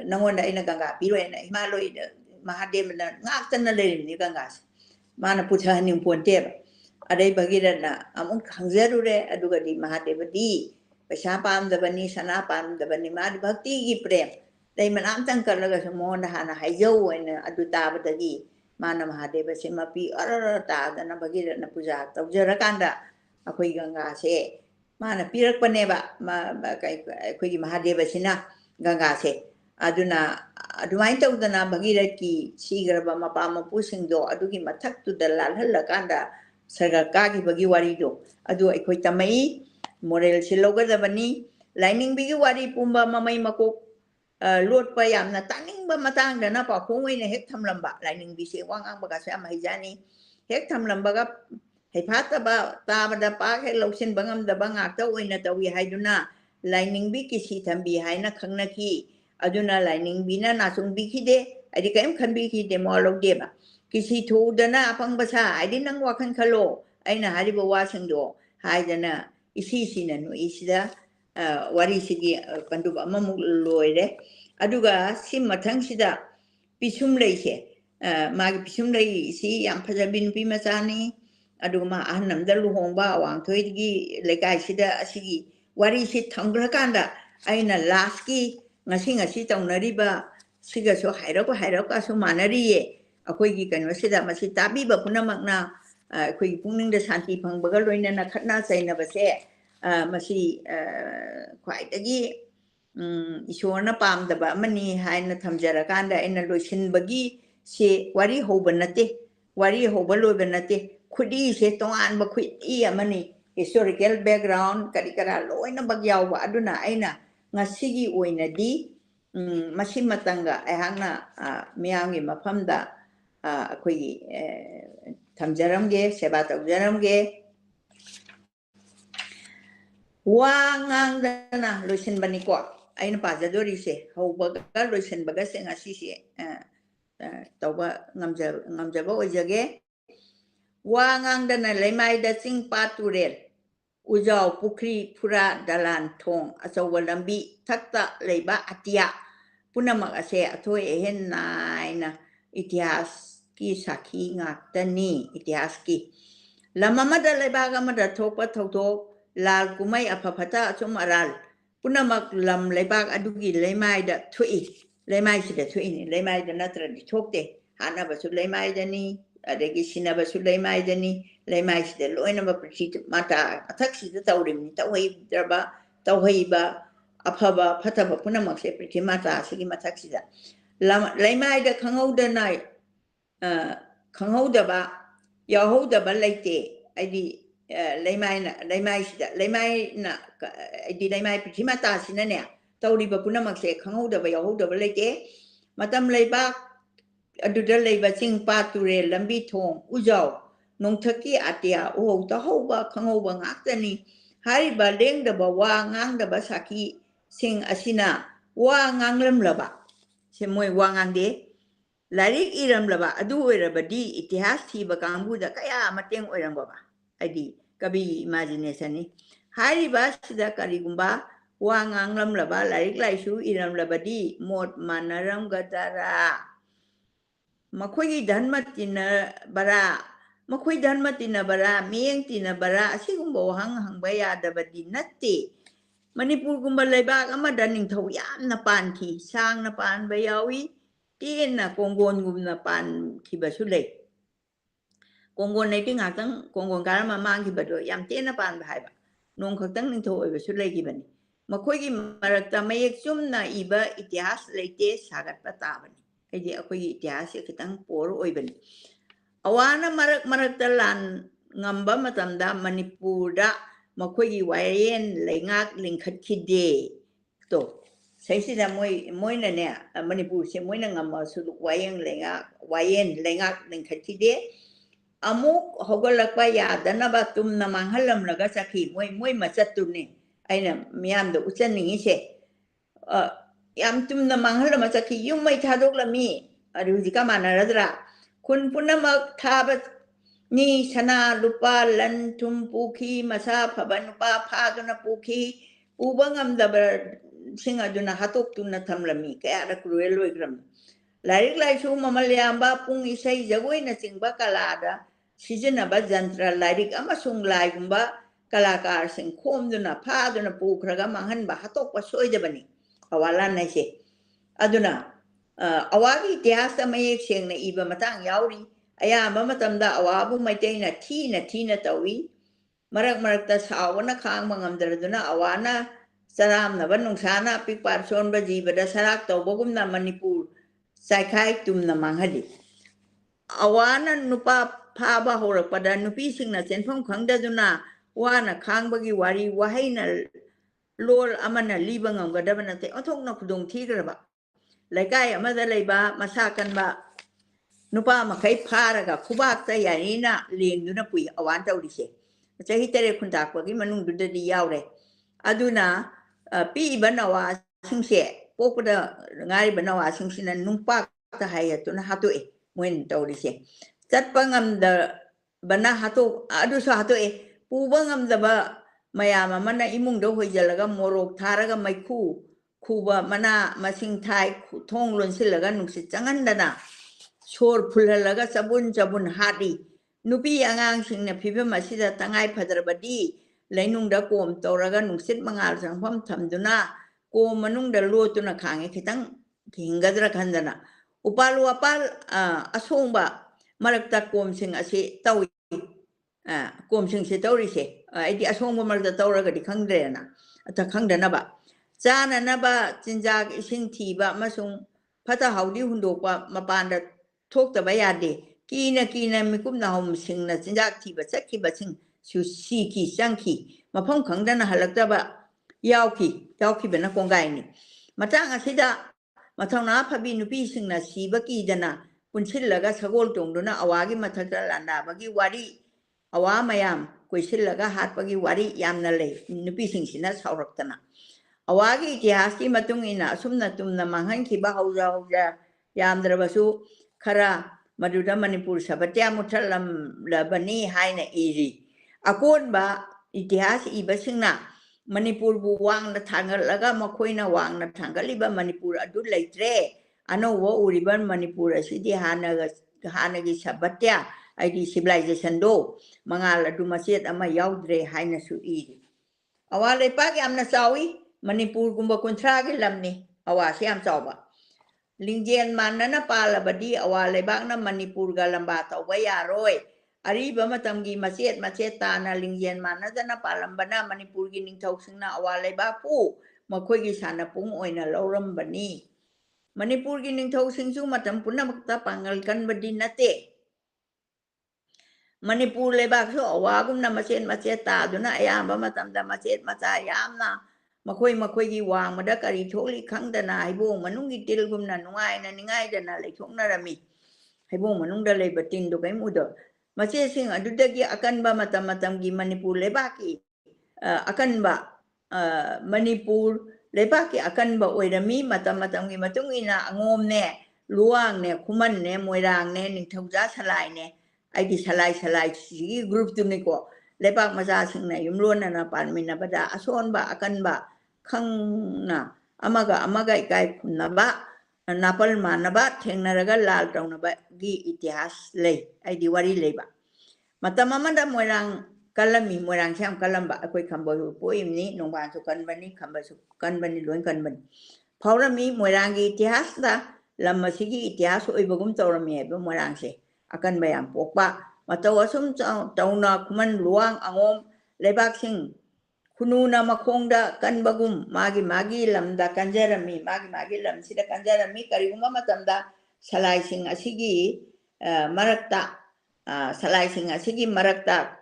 nangonda ina Ganga piro ina himaloi Mahadevana ngaktana lerim ni Ganga mana puja ning ponte ba adai Bhagirana amung khangjarure aduga di Mahadeva di pasha pamdabani sana pamdabani mad bhakti gi prem dai manam tang kalaga sumonda hana haijau ina adu tabadagi mana Mahadeva simapi ta dana Bhagirana puja tawjarakanda akhoi Ganga se mana pirakpane ba akhoi Mahadeva sina Ganga se aduna adumain tawdana Bhagirathi sigraba mapa mapu singdo adugi mathaktu dalal halakanda sarga kagi bagi wari do adu akhoi tamai moral silogadabani lining bigi wari pumba mamai makok lot pa yamna taning ba matang dana pa khongoi na hek thamlamba lining bi se wangang baga sa mahijani hek thamlamba ga hephata ba tabada pa he loksin bangam da banga ta oina tawi haiduna lining bi kisi thambi haina khangna ki aduna lining bi na nasung bi khide adi kaim khan bi khide mo lok de ba kisi thu dana apang basa adi nang wakhan khalo aina hariba wasingdo haidana isi sina no isida wari sigi pandu amamu loire aduga sim mathang sida pisum leise magi pisum lei si yam phajabin pi machani aduga ma ahnam da luhongba awang thoidgi lekai sida asigi wari si thangra kanda aina last ki ngasi taunariba siga so hairaka so manariye akhoi gi kanwa sida masi tabi ba punamakna akhoi pungning da shanti phangbaga loina na khatna chaina base masi khwai dagi ishorna pamdaba amani haina thamjarakanda aina loisinbagi se wari hoba loiba nate khudi se tongan ba khudi amani historical background kara loina bagyawba aduna aina ngasigi oinadi masi matanga ahangna miyamgi mafamda akhoi thamjaramge seba tawjaramge wangang dana loisin bani ko aina pajadori se hobaga loisin baga se ngasi se tawba ngamjaba ojage ว่างังดันเลยไม่ได้สิงปาตุเรลอุจาวปุครีพุระดาลันทงอสวลัมบีทักตะเลยบะอัตยาปุณมักเสะถ้วยเห็นนายนะอิติฮัสกีสักขีงักตันนี่อิติฮัสกีลำมาดเลยบากามาดทกปะทกทกลาลกุไม่อภพตาชมอารัลปุณมักลำเลยบากอดุกิเลยไม่ได้ถ้วยเลยไม่สิเดถ้วยนี่เลยไม่ได้นัตระดิทกเตหานาบสุเลยไม่ได้นี่adagi sinaba sulai mai dani lai mai sida loina ba prachit mata athak sida tawrim ni tawhai darba tawhai ba aphaba phataba punamak se prachit mata sigi mathak sida lai mai da khangau da nai khangau da ba yahau da ba laite aidi lai mai sida lai mai na aidi lai mai prachit mata sina ne tawri ba punamak se khangau da ba yahau da ba laite matam lai ba aduda leiba sing pature lambi thong ujau nongthaki atia o ta hoba khangoba ngaktani hariba leng da ba wa ngang da ba saki sing asina wa nganglam laba semoi wa ngang de larik iram laba adu oiraba di itihas thi ba kangbu da kaya mateng oiram ba adi kabi imagination ni hariba sida karigumba wa nganglam laba larik laisu iram laba di mot manaram gadara makhoi dhanma tina bara makhoi dhanma tina bara miyeng tina bara asigumba hang baya dabadi natte manipur gumba leibak amada ningthau yamna panthi sangna pan bayawi tina kongon gumna pan khibasu lei kongon nei tinga tang kongon karama mang khibado yam tena pan bhaiba nong khaktang ningthau oibasu lei gibani makhoi gi marakta mayek chumna iba itihas leite sagat patabani aidi akoi itihas kitang por oibani awana marak talan ngamba matamda manipurda makhoi wayen lengak lingkhat khide to saisida moina ne manipur se moina ngamba suluk wayen lengak lingkhat khide amuk hogolakpa yadana ba tumna manghalam laga sakhi moi machatune aina miyamda uchaningi se yam tumna manghalam sakhi yumai thadok lami arujika manaradra kun punamak thaba ni sana lupa lan tum pukhi masa phaban pa phaduna pukhi ubangam dabar singa duna hatok tunna thamlami kaya ra cruel loigram larik laisu mamalyamba pung isai jagoi na singba kalada sijina ba jantra larik amasung laigumba kalakar sing khomduna phaduna pukhraga manghan ba hatok pa soidabani awalan na se aduna awagi itihasa mayek sengna iba matang yauri ayamba matamda awabu maitena thina tawi marak ta sawana khang mangamdraduna awana saramna banungsana pikpar sonba jibada sarak tawbagumna manipur saikhai tumna manghadi awana nupa phaba horakpada nupi singna senpham khangdaduna wana khangbagi wari wahaina lol amana liba ngamgadabana te othokna khudong thigraba laikai amada leiba masakan ba nupa makai pharaga khubak ta yanina lengduna pui awan tawrise chahi tere khundakpagi manung dudadi yaure aduna pi banawa singse pokda ngai banawa singsina nungpak ta hayatuna hatue moin tawrise chatpangam da bana hatu adu so hatue pubangam da ba mayama mana imung do hoijalaga morok tharaga maikhu khuba mana masing thai thong lonsilaga nungsi changandana sor phulhalaga sabun hadi nupi angang singna phibe masida tangai phadrabadi leinungda kom toraga nungsit mangal sangpham thamduna ko manungda lotuna khange khitang thingadra khandana upalu apal asongba marakta kom sing ase tawi kom sing se tawri se aidi asongba marakta tawraga di khangdrena ata khangdana ba chana na ba chinjak ising thiba masung phata haudi hundokpa mapanda thokta ba yade kina mikumna hom singna chinjak thiba chakhi ba sing su ki sangki mafam khangdana halakta ba yauki bana kongai ni matang asida mathangna phabi nupi singna siba ki dana punsillaga sagol tongduna awagi mathakta landa bagi wari awa mayam koisillaga hatpagi wari yamna le nupi singsina sauraktana awagi itihasi matung ina asumna tumna manghan khiba hauja yamdrabasu khara มาดูมณิปุรสัพพะเจ้ามุทัลลัมละบันนี่ให้ในอีรีอากูนบะอิติฮัสอีบะชิงนะมณิปุรบูวางนัทางกันแล้วก็มาคุยนะวางนัทางกันลิบะมณิปุรอดุลเลยเตรอันนั้นว่าอุริบันมณิปุรสิทธิฮานากิสัพพะเจ้าไอดีcivilization do mengalah du masjid ama yaudre haina su iri awale pagi amna sawi manipur gumba kontra ge lamni awasi am sawa lingjen manana pala badi awale bakna manipur ga lamba taw ya roi ari ba matam gi masjid ta na lingjen manana na palambana manipur gi ning thau singna awale ba pu makhoi gi sana pung oina loram bani manipur gi ning thau sing su matam punna makta pangal kan badi nateมณิปูรเลยบ้างคือว่ากุมนำมาเช็ดตาดูนะยามมาทำแต่มาเช็ดมาจ่ายยามนะมาคุยยีวางมาดักการิโชลิขังแต่นายบุ้งมันนุ่งกิติลกุมนั่นง่ายนั่นง่ายแต่นั่นเลยช่วงนั้นมีให้บุ้งมันนุ่งเดเลยบัดตินดูไปมุดมาเช็ดสิ่งอดุดกี้อากันบ้ามาทำกีมณิปูรเลยบ้ากี้อากันบ้ามณิปูรเลยบ้ากี้อากันบ้าโอยดมีมาทำกีมาตุ้งอินะงมเนี่ยล้วงเนี่ยคุมันเนี่ยมวยรางเนี่ยหนึ่งทุ่งจ้าสลายเนี่ยไอ้ที่สลายสีกรุ๊ปตัวนี้ก็เลยปากมาจากสิ่งไหนยุ่งล้วนนะปานมินาบดาอส่วนบะกันบะข้างน่ะอามาก็ไกลคุณนะบะนับเป็นมานะบะเทงนารักลาลตรงนะบะกีอิติฮัสเลยไอ้ดีวารีเลยบะมาตามมันดามวยรังกัลมีมวยรังเชื่อมกัลบะคุยคำบอกอยู่ปุ่ยนี้นงบานสุกันบันนี้คำบอกสุกันบันนี้ล้วนกันบันเพราะเรามีมวยรังกีอิติฮัสนะลำมาสิกีอิติฮัสอุยบุกุมตัวเรามีเป็นมวยรังเสakan bayam pokpa matawa sum tauna kuman luang angom lebak sing kununa makongda kan bagum magi lamda kanjarami magi lam sida kanjarami kariguma matamda salai sing asigi marakta salai sing asigi marakta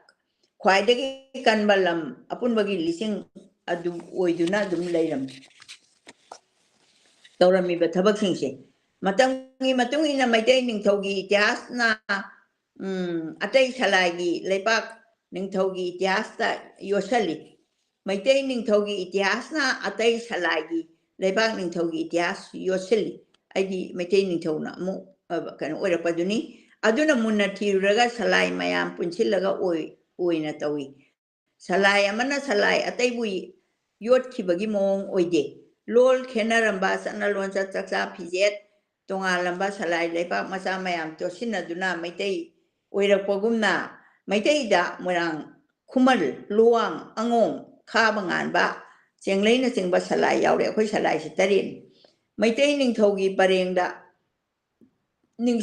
khwaidagi kan balam apun bagi lising adu oiduna dum leiram taurami ba thabak sing se matungi na may day ning thogi itias na atay salagi lepak ning thogi itias ta yosali may day ning thogi itias na atay salagi lepak ning thogi itias yosali ay di may day ning thog na mo kan ora pa duni aduna munna tiruraga salay mayam punsilaga oy na tawi salay amana salay atay bui yot kibagi mong oyde lol khenaramba sana lon sa saksa pijetตรงลำบากสลายเลยปะมาสามยามตัวสินะดูน่าไม่ได้อวยรักปกุมน่ะไม่ได้ด่าเมื่อรังคุมลลวงองงข้าบางงานบะเสียงเลยนะเสียงบาสลายยาวเลยค่อยสลายสิตารินไม่ได้หนึ่งทวีปเรียงด่าหนึ่ง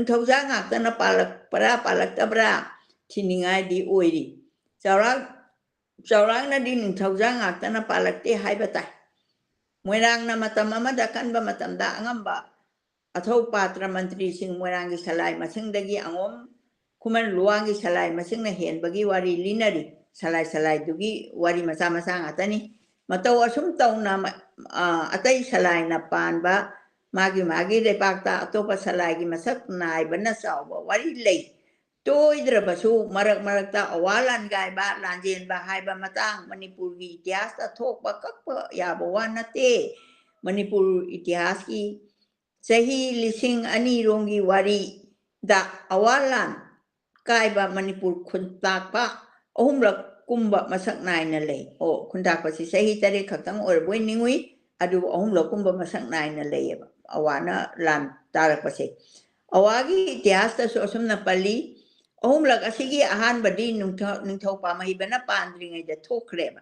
ทวีจ้างหักแต่น่ะปาลักตะบราที่นี่ไงดีอวยดีเจ้ารักนั่นดีหนึ่งทวีจ้างหักแต่น่ะปาลักที่หายไปตายเมื่อรังน่ะมาทำมาดักกันบะมาทำด่างามบะatau patra menteri sing murangi salai masing dagi angom kuman luangi salai masing na hen bagi wari linari salai dugi wari masa-masa ngatani mataw asum taw na atay salai na pan ba magi de pakta ato pa salai gi masak nai bana saw ba wari lay toy dra basu marak ta awalan gai ba lanjen ba hai ba matang manipur gi ityas ta thok ba kak pa ya bawan na te manipur ityas ki Sahi lising ani rongi wari da awalan kaiba manipur kuntak pa ohumrak kumba masak nai na lay o kuntak pa si sahi tari kakang or boy ningwi adu ohumrak kumba masak nai na lay awana lan tarak pa si awagi itihas ta sosum na pali ohumrak asigi ahan badi nung thaw pamahiba na paandri ngay da thokreba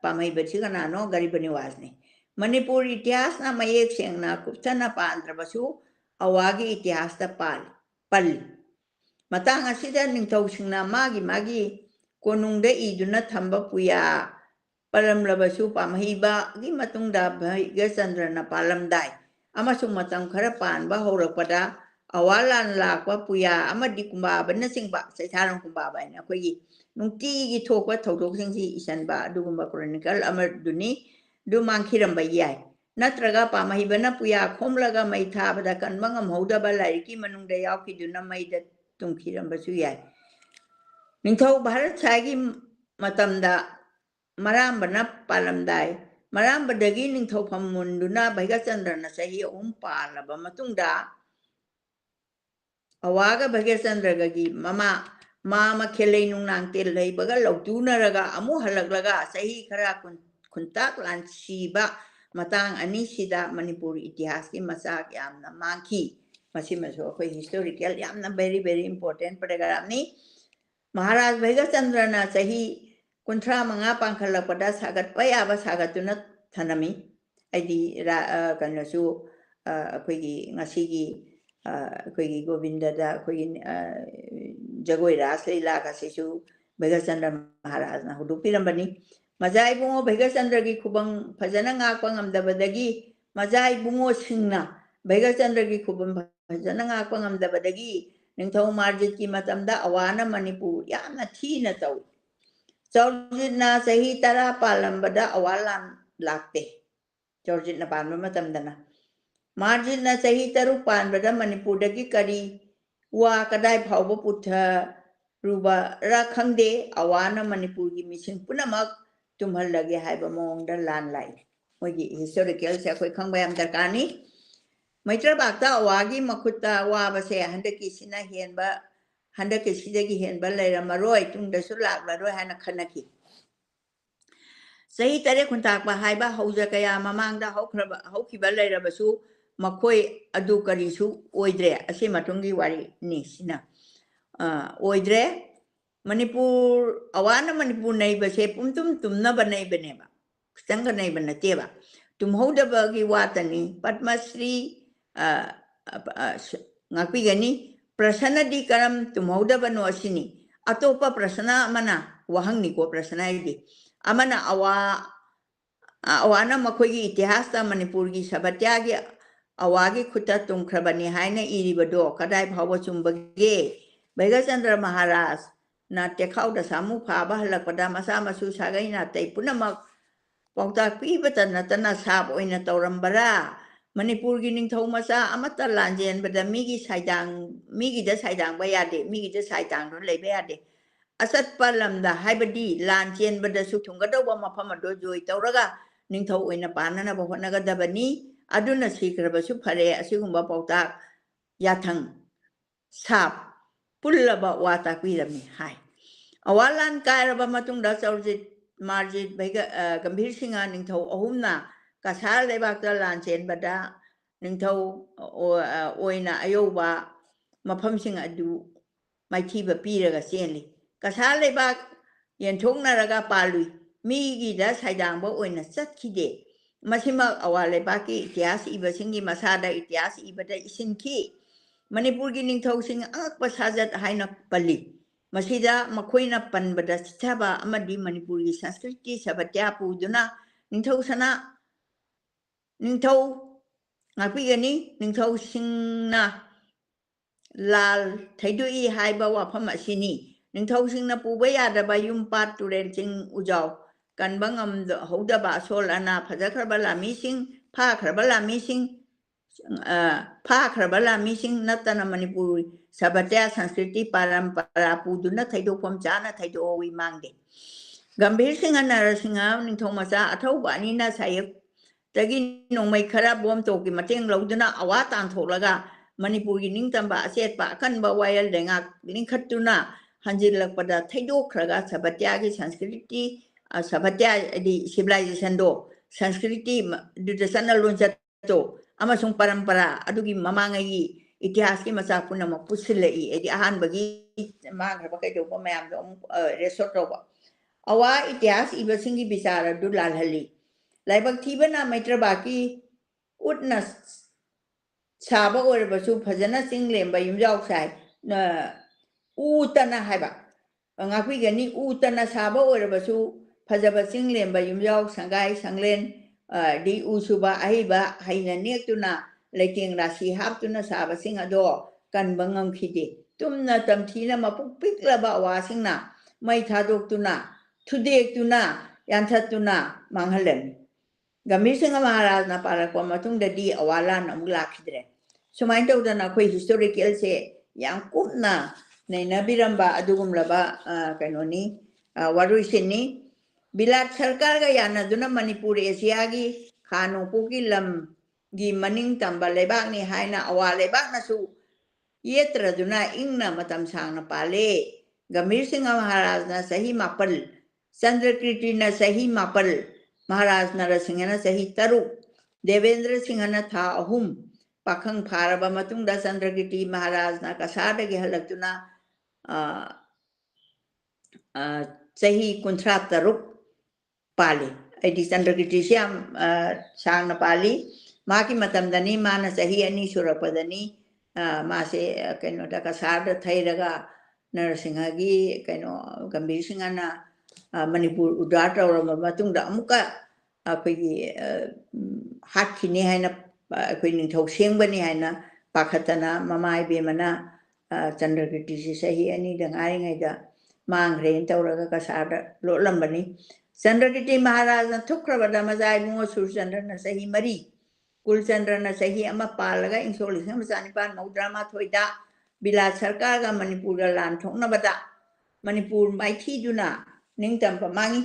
pamahiba siya na no garibaniwas ni Manipur इतिहास ना मयेक सेंगना कुप्तना पांद्र बसु अवागी इतिहास ता पल्ली मतंग असिदा निंथौ सिंगना मागी कोनुंगदे इदुना थंबा पुया पलमलबसु पामहिबा गी मतुंगदा भैगा चंद्रना पालमदाय अमसुंग मतंग खरा पानबा हौरकपदा अवालान लाकवा पुया अमदि कुंबा बन सिंगबा सैथारं कुंबा बायना खोगी नुंतीगी थोकवा थौदोक सिंगसी इसनबा दुगुंबा क्रॉनिकल अमदुनीดูมังคิรำใบใหญ่นัตรกาป่ามาหิบนะปุยาคมละกาไม่ทาบดากันบังอมหูดาบลายที่มันงได้ยาวคิดดูน้ำไม่ได้ตุงคิรำบสุใหญ่หนึ่งเท่าบาร์ชายกิมาตำดามารามบนับปาลัมได้มารามบดกิหนึ่งเท่าพมุนดูน่าใบกัจันทร์นะใช่หิอุ้มปาลบมาตุงดา ꯑꯋꯥꯒ ꯚꯒ꯭ꯌꯆꯟꯗ꯭ꯔꯒꯒꯤ ꯃꯥ ꯈꯦꯂꯩ ꯅꯨꯡꯅꯥꯡ ꯇꯦꯜ ꯂꯩꯕꯒ ꯂꯧꯇꯨꯅꯔꯒ ꯑꯃꯨꯛ ꯍꯜꯂꯛꯂꯒ ꯆꯍꯤ ꯈꯔ ꯈꯨꯟꯇꯥꯛ ꯂꯥꯟꯁꯤꯕ ꯃꯇꯥꯡ ꯑꯅꯤꯁꯤꯗ ꯃꯅꯤꯄꯨꯔ ꯏꯇꯤꯍꯥꯁꯀꯤ ꯃꯆꯥꯛ ꯌꯥꯝꯅ ꯃꯥꯡꯈꯤ ꯃꯁꯤꯃꯁꯨ ꯑꯩꯈꯣꯏ ꯍꯤꯁꯇꯣꯔꯤꯀꯦꯜ ꯌꯥꯝꯅ ꯚꯦꯔꯤ ꯚꯦꯔꯤ ꯏꯝꯄꯣꯔꯇꯦꯟ ꯄꯦꯔꯥꯒ꯭ꯔꯥꯐꯅꯤ ꯃꯍꯥꯔꯥꯖ ꯚꯩꯒꯆꯟꯗ꯭ꯔꯅ ꯆꯍꯤ 35 ꯄꯥꯡꯈꯠꯂꯛꯄꯗ ꯁꯥꯒꯠꯄ ꯌꯥꯕ ꯁꯥꯒꯠꯇꯨꯅ ꯊꯅꯝꯃꯤ ꯑꯩꯗꯤ ꯀꯩꯅꯣꯁꯨ ꯑꯩꯈꯣꯏꯒꯤ ꯉꯁꯤꯒꯤ ꯑꯩꯈꯣꯏꯒꯤ ꯒꯣꯕꯤꯟꯗꯗ ꯑꯩꯈꯣꯏꯒꯤ ꯖꯒꯣꯏ ꯔꯥꯁ ꯂꯤꯂꯥꯒꯁꯤꯁꯨ ꯚꯩꯒꯆꯟꯗ꯭ꯔ ꯃꯍꯥꯔꯥꯖꯅ ꯍꯧꯗꯣꯛꯄꯤꯔꯝꯕꯅꯤ ꯃꯖꯥ ꯏꯕꯨꯡꯉꯣ ꯚꯩꯒꯆꯟꯗ꯭ꯔꯒꯤ ꯈꯨꯕꯝ ꯐꯖꯅ ꯉꯥꯛꯄ ꯉꯝꯗꯕꯗꯒꯤ ꯃꯖꯥ ꯏꯕꯨꯡꯉꯣꯁꯤꯡꯅ ꯚꯩꯒꯆꯟꯗ꯭ꯔꯒꯤ ꯈꯨꯕꯝ ꯐꯖꯅ ꯉꯥꯛꯄ ꯉꯝꯗꯕꯗꯒꯤ ꯅꯤꯡꯊꯧ ꯃꯥꯔꯖꯤꯠꯀꯤ ꯃꯇꯝꯗ ꯑꯋꯥꯅ ꯃꯅꯤꯄꯨꯔ ꯌꯥꯝꯅ ꯊꯤꯅ ꯇꯧꯏ ꯆꯧꯔꯖꯤꯠꯅ ꯆꯍꯤ 10 ꯄꯥꯜꯂꯝꯕꯗ ꯑꯋꯥ ꯂꯥꯟ ꯂꯥꯛꯇꯦ ꯆꯧꯔꯖꯤꯠꯅ ꯄꯥꯟꯕ ꯃꯇꯝꯗꯅ ꯃꯥꯔꯖꯤꯠꯅ ꯆꯍꯤ 3 ꯄꯥꯟꯕꯗ ꯃꯅꯤꯄꯨꯔꯗꯒꯤ ꯀꯔꯤ ꯋꯥ ꯀꯗꯥꯏ ꯐꯥꯎꯕ ꯄꯨꯊꯔꯨꯕꯔ ꯈꯪꯗꯦ ꯑꯋꯥꯅ ꯃꯅꯤꯄꯨꯔꯒꯤ ꯃꯤꯁꯤꯡ ꯄꯨꯝꯅꯃꯛ ꯇꯨꯝꯍꯜꯂꯒꯦ ꯍꯥꯏꯕ ꯃꯑꯣꯡꯗ ꯂꯥꯟ ꯂꯥꯛꯏ ꯃꯣꯏꯒꯤ ꯍꯤꯁꯇꯣꯔꯤꯀꯦꯜꯁꯦ ꯑꯩꯈꯣꯏ ꯈꯪꯕ ꯌꯥꯝ ꯗꯔꯀꯥꯔꯅꯤ ꯃꯩꯇ꯭ꯔꯄꯥꯛꯇ ꯑꯋꯥꯒꯤ ꯃꯈꯨꯠꯇ ꯋꯥꯕꯁꯦ ꯍꯟꯗꯛꯀꯤꯁꯤꯗꯒꯤ ꯍꯦꯟꯕ ꯂꯩꯔꯝꯃꯔꯣꯏ ꯇꯨꯡꯗꯁꯨ ꯂꯥꯛꯂꯔꯣꯏ ꯍꯥꯏꯅ ꯈꯟꯅꯈꯤ ꯆꯍꯤ 3 ꯈꯨꯟꯇꯥꯛꯄ ꯍꯥꯏꯕ ꯍꯧꯖ ꯀꯌꯥ ꯃꯃꯥꯡꯗ ꯍꯧꯈꯤꯕ ꯂꯩꯔꯕꯁꯨ ꯃꯈꯣꯏ ꯑꯗꯨ ꯀꯔꯤꯁꯨ ꯑꯣꯏꯗ꯭ꯔꯦ ꯑꯁꯤ ꯃꯇꯨꯡꯒꯤ ꯋꯥꯔꯤꯅꯤ ꯁꯤꯅ ꯑꯣꯏꯗ꯭ꯔꯦ ꯃꯅꯤꯄꯨꯔ ꯑꯋꯥꯅ ꯃꯅꯤꯄꯨꯔ ꯅꯩꯕꯁꯦ ꯇꯨꯝꯅꯕ ꯅꯩꯕꯅꯦꯕ ꯈꯤꯇꯪꯒ ꯅꯩꯕ ꯅꯠꯇꯦꯕ ꯇꯨꯝꯍꯧꯗꯕꯒꯤ ꯋꯥꯇꯅꯤ ꯄद्ꯃश्री ꯉꯥꯛꯄꯤꯒꯅꯤ ꯄ꯭ꯔꯁꯅꯗꯤ ꯀꯔꯝ ꯇꯨꯝꯍꯧꯗꯕꯅꯣ ꯑꯁꯤꯅꯤ ꯑꯇꯣꯞꯄ ꯄ꯭ꯔꯁꯅ ꯑꯃꯅ ꯋꯥꯍꯪꯅꯤꯀꯣ ꯄ꯭ꯔꯁꯅ ꯍꯥꯏꯗꯤ ꯑꯃꯅ ꯑꯋꯥꯅ ꯃꯈꯣꯏꯒꯤ ꯏꯇꯤꯍꯥꯁꯇ ꯃꯅꯤꯄꯨꯔꯒꯤ ꯁꯥꯕꯇ꯭ꯌꯥꯒꯤ ꯑꯋꯥꯒꯤ ꯈꯨꯠꯇ ꯇꯨꯝꯈ꯭ꯔꯕꯅꯤ ꯍꯥꯏꯅ ꯏꯔꯤꯕꯗꯣ ꯀꯗꯥꯏ ꯐꯥꯎꯕ ꯆꯨꯝꯕꯒꯦ ꯚꯩꯒꯆꯟꯗ꯭ꯔ ꯃꯍꯥꯔꯥꯖꯅ ꯇꯦꯈꯥꯎꯗ ꯁꯥꯃꯨ ꯐꯥꯕ ꯍꯜꯂꯛꯄꯗ ꯃꯆꯥ ꯃꯁꯨ ꯁꯥꯒꯩ ꯅꯥꯇꯩ ꯄꯨꯝꯅꯃꯛ ꯄꯥꯎꯇꯥꯛ ꯄꯤꯕꯇ ꯅꯠꯇꯅ ꯁꯥꯞ ꯑꯣꯏꯅ ꯇꯧꯔꯝꯕꯔꯥ ꯃꯅꯤꯄꯨꯔꯒꯤ ꯅꯤꯡꯊꯧ ꯃꯆꯥ ꯑꯃꯠꯇ ꯂꯥꯟꯖꯦꯟꯕꯗ ꯃꯤꯒꯤꯗ ꯁꯥꯏꯗꯥꯡꯕ ꯌꯥꯗꯦ ꯃꯤꯒꯤꯗ ꯁꯥꯏꯗꯥꯡꯗꯨꯅ ꯂꯩꯕ ꯌꯥꯗꯦ ꯑꯆꯠꯄ ꯂꯝꯗ ꯍꯥꯏꯕꯗꯤ ꯂꯥꯟ ꯆꯦꯟꯕꯗꯁꯨ ꯊꯨꯡꯒꯗꯧꯕ ꯃꯐꯝ ꯑꯗꯨ ꯖꯣꯏ ꯇꯧꯔꯒ ꯅꯤꯡꯊꯧ ꯑꯣꯏꯅ ꯄꯥꯟꯅꯅꯕ ꯍꯣꯠꯅꯒꯗꯕꯅꯤ ꯑꯗꯨꯅ ꯁꯤꯈ꯭ꯔꯕꯁꯨ ꯐꯔꯦ ꯑꯁꯤꯒꯨꯝꯕ ꯄꯥꯎꯇꯥꯛ ꯌꯥꯊꯪ ꯁꯥꯞ ꯄꯨꯜꯂꯕ ꯋꯥ ꯇꯥꯛꯄꯤꯔꯝꯃꯤ ꯍꯥꯏ ꯑꯋꯥ ꯂꯥꯟ ꯀꯥꯏꯔꯕ ꯃꯇꯨꯡꯗ ꯆꯧꯔꯖꯤꯠ ꯃꯥꯔꯖꯤꯠ ꯒꯝꯚꯤꯔ ꯁꯤꯡꯍ ꯅꯤꯡꯊꯧ ꯑꯍꯨꯝꯅ ꯀꯁꯥꯔ ꯂꯩꯕꯥꯛꯇ ꯂꯥꯟ ꯆꯦꯟꯕꯗ ꯅꯤꯡꯊꯧ ꯑꯣꯏꯅ ꯑꯌꯧꯕ ꯃꯐꯝꯁꯤꯡ ꯑꯗꯨ ꯃꯥꯏꯊꯤꯕ ꯄꯤꯔꯒ ꯆꯦꯟꯂꯤ ꯀꯁꯥꯔ ꯂꯩꯕꯥꯛ ꯌꯦꯟꯊꯣꯛꯅꯔꯒ ꯄꯥꯜꯂꯨꯏ ꯃꯤꯒꯤꯗ ꯁꯥꯏꯗꯥꯡꯕ ꯑꯣꯏꯅ ꯆꯠꯈꯤꯗꯦ ꯃꯁꯤꯃꯛ ꯑꯋꯥ ꯂꯩꯕꯥꯛꯀꯤ ꯏꯇꯤꯍꯥꯁ ꯏꯕꯁꯤꯡꯒꯤ ꯃꯁꯥꯗ ꯏꯇꯤꯍꯥꯁ ꯏꯕꯗ ꯏꯁꯤꯟꯈꯤ ꯃꯅꯤꯄꯨꯔꯒꯤ ꯅꯤꯡꯊꯧꯁꯤꯡ ꯑꯉꯛꯄ ꯁꯥꯖꯠ ꯍꯥꯏꯅ ꯄꯜꯂꯤ ꯃꯁꯤꯗ ꯃꯈꯣꯏꯅ ꯄꯟꯕꯗ ꯆꯤꯊꯕ ꯑꯃꯗꯤ ꯃꯅꯤꯄꯨꯔꯒꯤ ꯁꯪꯁꯀ꯭ꯔꯤꯇꯤ ꯁꯥꯕꯇ꯭ꯌ ꯄꯨꯗꯨꯅ ꯅꯤꯡꯊꯧ ꯉꯥꯛꯄꯤꯒꯅꯤ ꯅꯤꯡꯊꯧꯁꯤꯡꯅ ꯂꯥꯜ ꯊꯩꯗꯣꯛꯏ ꯍꯥꯏꯕ ꯋꯥꯐꯝ ꯑꯁꯤꯅꯤ ꯅꯤꯡꯊꯧꯁꯤꯡꯅ ꯄꯨꯕ ꯌꯥꯗꯕ ꯌꯨꯝ ꯄꯥꯠ ꯇꯨꯔꯦꯜ ꯆꯤꯡ ꯎꯖꯥꯎ ꯀꯟꯕ ꯉꯝꯍꯧꯗꯕ ꯑꯁꯣꯜ ꯑꯅꯥ ꯐꯥꯈ꯭ꯔꯕ ꯂꯥꯟꯃꯤꯁꯤꯡ ꯅꯠꯇꯅ ꯃꯅꯤꯄꯨꯔꯤ ꯁꯥꯕꯇ꯭ꯌ ꯁꯪꯁꯀ꯭ꯔꯤꯇꯤ ꯄꯔꯝꯄꯔꯥ ꯄꯨꯗꯨꯅ ꯊꯩꯗꯣꯛꯐꯝ ꯆꯥꯅ ꯊꯩꯗꯣꯛꯍꯧꯏ ꯃꯥꯡꯗꯦ ꯒꯝꯚꯤꯔ ꯁꯤꯡꯍ ꯅꯔꯁꯤꯡꯍ ꯅꯤꯡꯊꯧ ꯃꯆꯥ ꯑꯊꯧꯕ ꯑꯅꯤꯅ ꯁꯥꯏꯌꯦꯞꯇꯒꯤ ꯅꯣꯡꯃꯩ ꯈꯔ ꯕꯣꯝ ꯇꯣꯞꯀꯤ ꯃꯇꯦꯡ ꯂꯧꯗꯨꯅ ꯑꯋꯥ ꯇꯥꯟꯊꯣꯛꯂꯒ ꯃꯅꯤꯄꯨꯔꯒꯤ ꯅꯤꯡꯇꯝꯕ ꯑꯆꯦꯠꯄ ꯑꯀꯟꯕ ꯋꯥꯌꯦꯜ ꯂꯩꯉꯥꯛ ꯂꯤꯡꯈꯠꯇꯨꯅ ꯍꯟꯖꯤꯜꯂꯛꯄꯗ ꯊꯩꯗꯣꯛꯈ꯭ꯔꯒ ꯁꯥꯕꯇ꯭ꯌꯒꯤ ꯁꯪꯁꯀ꯭ꯔꯤꯇꯤ ꯁꯥꯕꯇ꯭ꯌ ꯍꯥꯏꯗꯤ ꯁꯤꯚꯤꯂꯥꯏꯖꯦꯁꯟꯗꯣ ꯁꯪꯁꯀ꯭ꯔꯤꯇꯤ ꯑꯗꯨꯗ ꯆꯠꯅ ꯂꯣꯟꯆꯠꯇꯣ ꯑꯃꯁꯨꯡ ꯄꯔꯝꯄꯔꯥ ꯑꯗꯨꯒꯤ ꯃꯃꯥꯡꯉꯩꯒꯤ ꯏꯇꯤꯍꯥꯁꯀꯤ ꯃꯆꯥꯛ ꯄꯨꯝꯅꯃꯛ ꯄꯨꯁꯤꯜꯂꯛꯏ ꯍꯥꯏꯗꯤ ꯑꯍꯥꯟꯕꯒꯤ ꯃꯥꯡꯈ꯭ꯔꯕ ꯀꯩꯗꯧꯕ ꯃꯌꯥꯝꯗꯣ ꯑꯃꯨꯛ ꯔꯦꯁꯣꯔꯠ ꯇꯧꯕ ꯑꯋꯥ ꯏꯇꯤꯍꯥꯁ ꯏꯕꯁꯤꯡꯒꯤ ꯕꯤꯆꯥꯔ ꯑꯗꯨ ꯂꯥꯜꯍꯜꯂꯤ ꯂꯥꯏꯕꯛ ꯊꯤꯕꯅ ꯃꯩꯇ꯭ꯔꯄꯥꯛꯀꯤ ꯎꯠꯅ ꯁꯥꯕ ꯑꯣꯏꯔꯕꯁꯨ ꯐꯖꯅ ꯆꯤꯡꯂꯦꯝꯕ ꯌꯨꯝꯖꯥꯎ ꯁꯥꯏ ꯎꯇꯅ ꯍꯥꯏꯕ ꯉꯥꯛꯄꯤꯒꯅꯤ ꯎꯇꯅ ꯁꯥꯕ ꯑꯣꯏꯔꯕꯁꯨ ꯐꯖꯕ ꯆꯤꯡꯂꯦꯝꯕ ꯌꯨꯝꯖꯥꯎ ꯁꯪꯒꯥꯏ ꯁꯪꯂꯦꯟ ꯗꯤ ꯎ ꯁꯨꯕ ꯑꯍꯩꯕ ꯍꯩꯅ ꯅꯦꯛꯇꯨꯅ ꯂꯩꯇꯦꯡ ꯔꯥꯁꯤ ꯍꯥꯞꯇꯨꯅ ꯁꯥꯕꯁꯤꯡ ꯑꯗꯣ ꯀꯟꯕ ꯉꯝꯈꯤꯗꯦ ꯇꯨꯝꯅ ꯇꯝꯊꯤꯅ ꯃꯄꯨꯛ ꯄꯤꯛꯂꯕ ꯑꯋꯥꯁꯤꯡꯅ ꯃꯩ ꯊꯥꯗꯣꯛꯇꯨꯅ ꯊꯨꯗꯦꯛꯇꯨꯅ ꯌꯥꯟꯊꯠꯇꯨꯅ ꯃꯥꯡꯍꯜꯂꯝꯃꯤ ꯒꯝꯚꯤꯔ ꯁꯤꯡꯍ ꯃꯍꯥꯔꯥꯖꯅ ꯄꯥꯜꯂꯛꯄ ꯃꯇꯨꯡꯗꯗꯤ ꯑꯋꯥ ꯂꯥꯟ ꯑꯃꯨꯛ ꯂꯥꯛꯈꯤꯗ꯭ꯔꯦ ꯁꯨꯃꯥꯏꯅ ꯇꯧꯗꯅ ꯑꯩꯈꯣꯏ ꯍꯤꯁꯇꯣꯔꯤꯀꯦꯜꯁꯦ ꯌꯥꯝ ꯀꯨꯞꯅ ꯅꯩꯅꯕꯤꯔꯝꯕ ꯑꯗꯨꯒꯨꯝꯂꯕ ꯀꯩꯅꯣꯅꯤ ꯋꯥꯔꯣꯏꯁꯤꯟꯅꯤ ꯕꯤꯂꯥꯠ ꯁꯔꯀꯥꯔꯒ ꯌꯥꯅꯗꯨꯅ ꯃꯅꯤꯄꯨꯔ ꯑꯦꯁꯤꯌꯥꯒꯤ ꯈꯥ ꯅꯣꯡꯄꯣꯛꯀꯤ ꯂꯝꯒꯤ ꯃꯅꯤꯡ ꯇꯝꯕ ꯂꯩꯕꯥꯛꯅꯤ ꯍꯥꯏꯅ ꯑꯋꯥ ꯂꯩꯕꯥꯛꯅꯁꯨ ꯌꯦꯠꯇ꯭ꯔꯗꯨꯅ ꯏꯪꯅ ꯃꯇꯝ ꯁꯥꯡꯅ ꯄꯥꯜꯂꯦ ꯒꯝꯚꯤꯔ ꯁꯤꯡꯍ ꯃꯍꯥꯔꯥꯖꯅ ꯆꯍꯤ 9 ꯆꯟꯗ꯭ꯔꯀꯤꯔꯇꯤꯅ ꯆꯍꯤ 9 ꯃꯍꯥꯔꯥꯖ ꯅꯔꯁꯤꯡꯍꯅ ꯆꯍꯤ 3 ꯗꯦꯕꯦꯟꯗ꯭ꯔ ꯁꯤꯡꯍꯅ ꯊꯥ 3 ꯄꯥꯈꯪ ꯐꯥꯔꯕ ꯃꯇꯨꯡꯗ ꯆꯟꯗ꯭ꯔꯀꯤꯔꯇꯤ ꯃꯍꯥꯔꯥꯖꯅ ꯀꯁꯥꯔꯗꯒꯤ ꯍꯜꯂꯛꯇꯨꯅ ꯆꯍꯤ 53 ꯄꯥꯜꯂꯤ ꯑꯩꯗꯤ ꯆꯟꯗ꯭ꯔꯀꯤꯔꯇꯤꯁꯤ ꯌꯥꯝ ꯁꯥꯡꯅ ꯄꯥꯜꯂꯤ ꯃꯥꯒꯤ ꯃꯇꯝꯗꯅꯤ ꯃꯥꯅ ꯆꯍꯤ 2 ꯁꯨꯔꯛꯄꯗꯅꯤ मासे कनो कसार थैरगा नरसिंहगी कनो गंभीर सिंहना मणिपुर उद्धार तौरब अमुक अखोगी हाखिने हाइना अखोई निंथौ सेंबनी हाइना पाखतना ममाई बेमना चंद्रकीर्ति से सही अनि दंगारिङैदा मांग्रे तौरगा कसार लोलंबनी चंद्रकीर्ति महाराज न थुख्रबदा मजाय मुङो सुरचंद्र न सही 3 कुलचंद्रन सही पालगा इंसो 1993 बिलाट सरकार मणिपुर लान थोनबदा मणिपुर माइथीदुना निंगतंप मांगी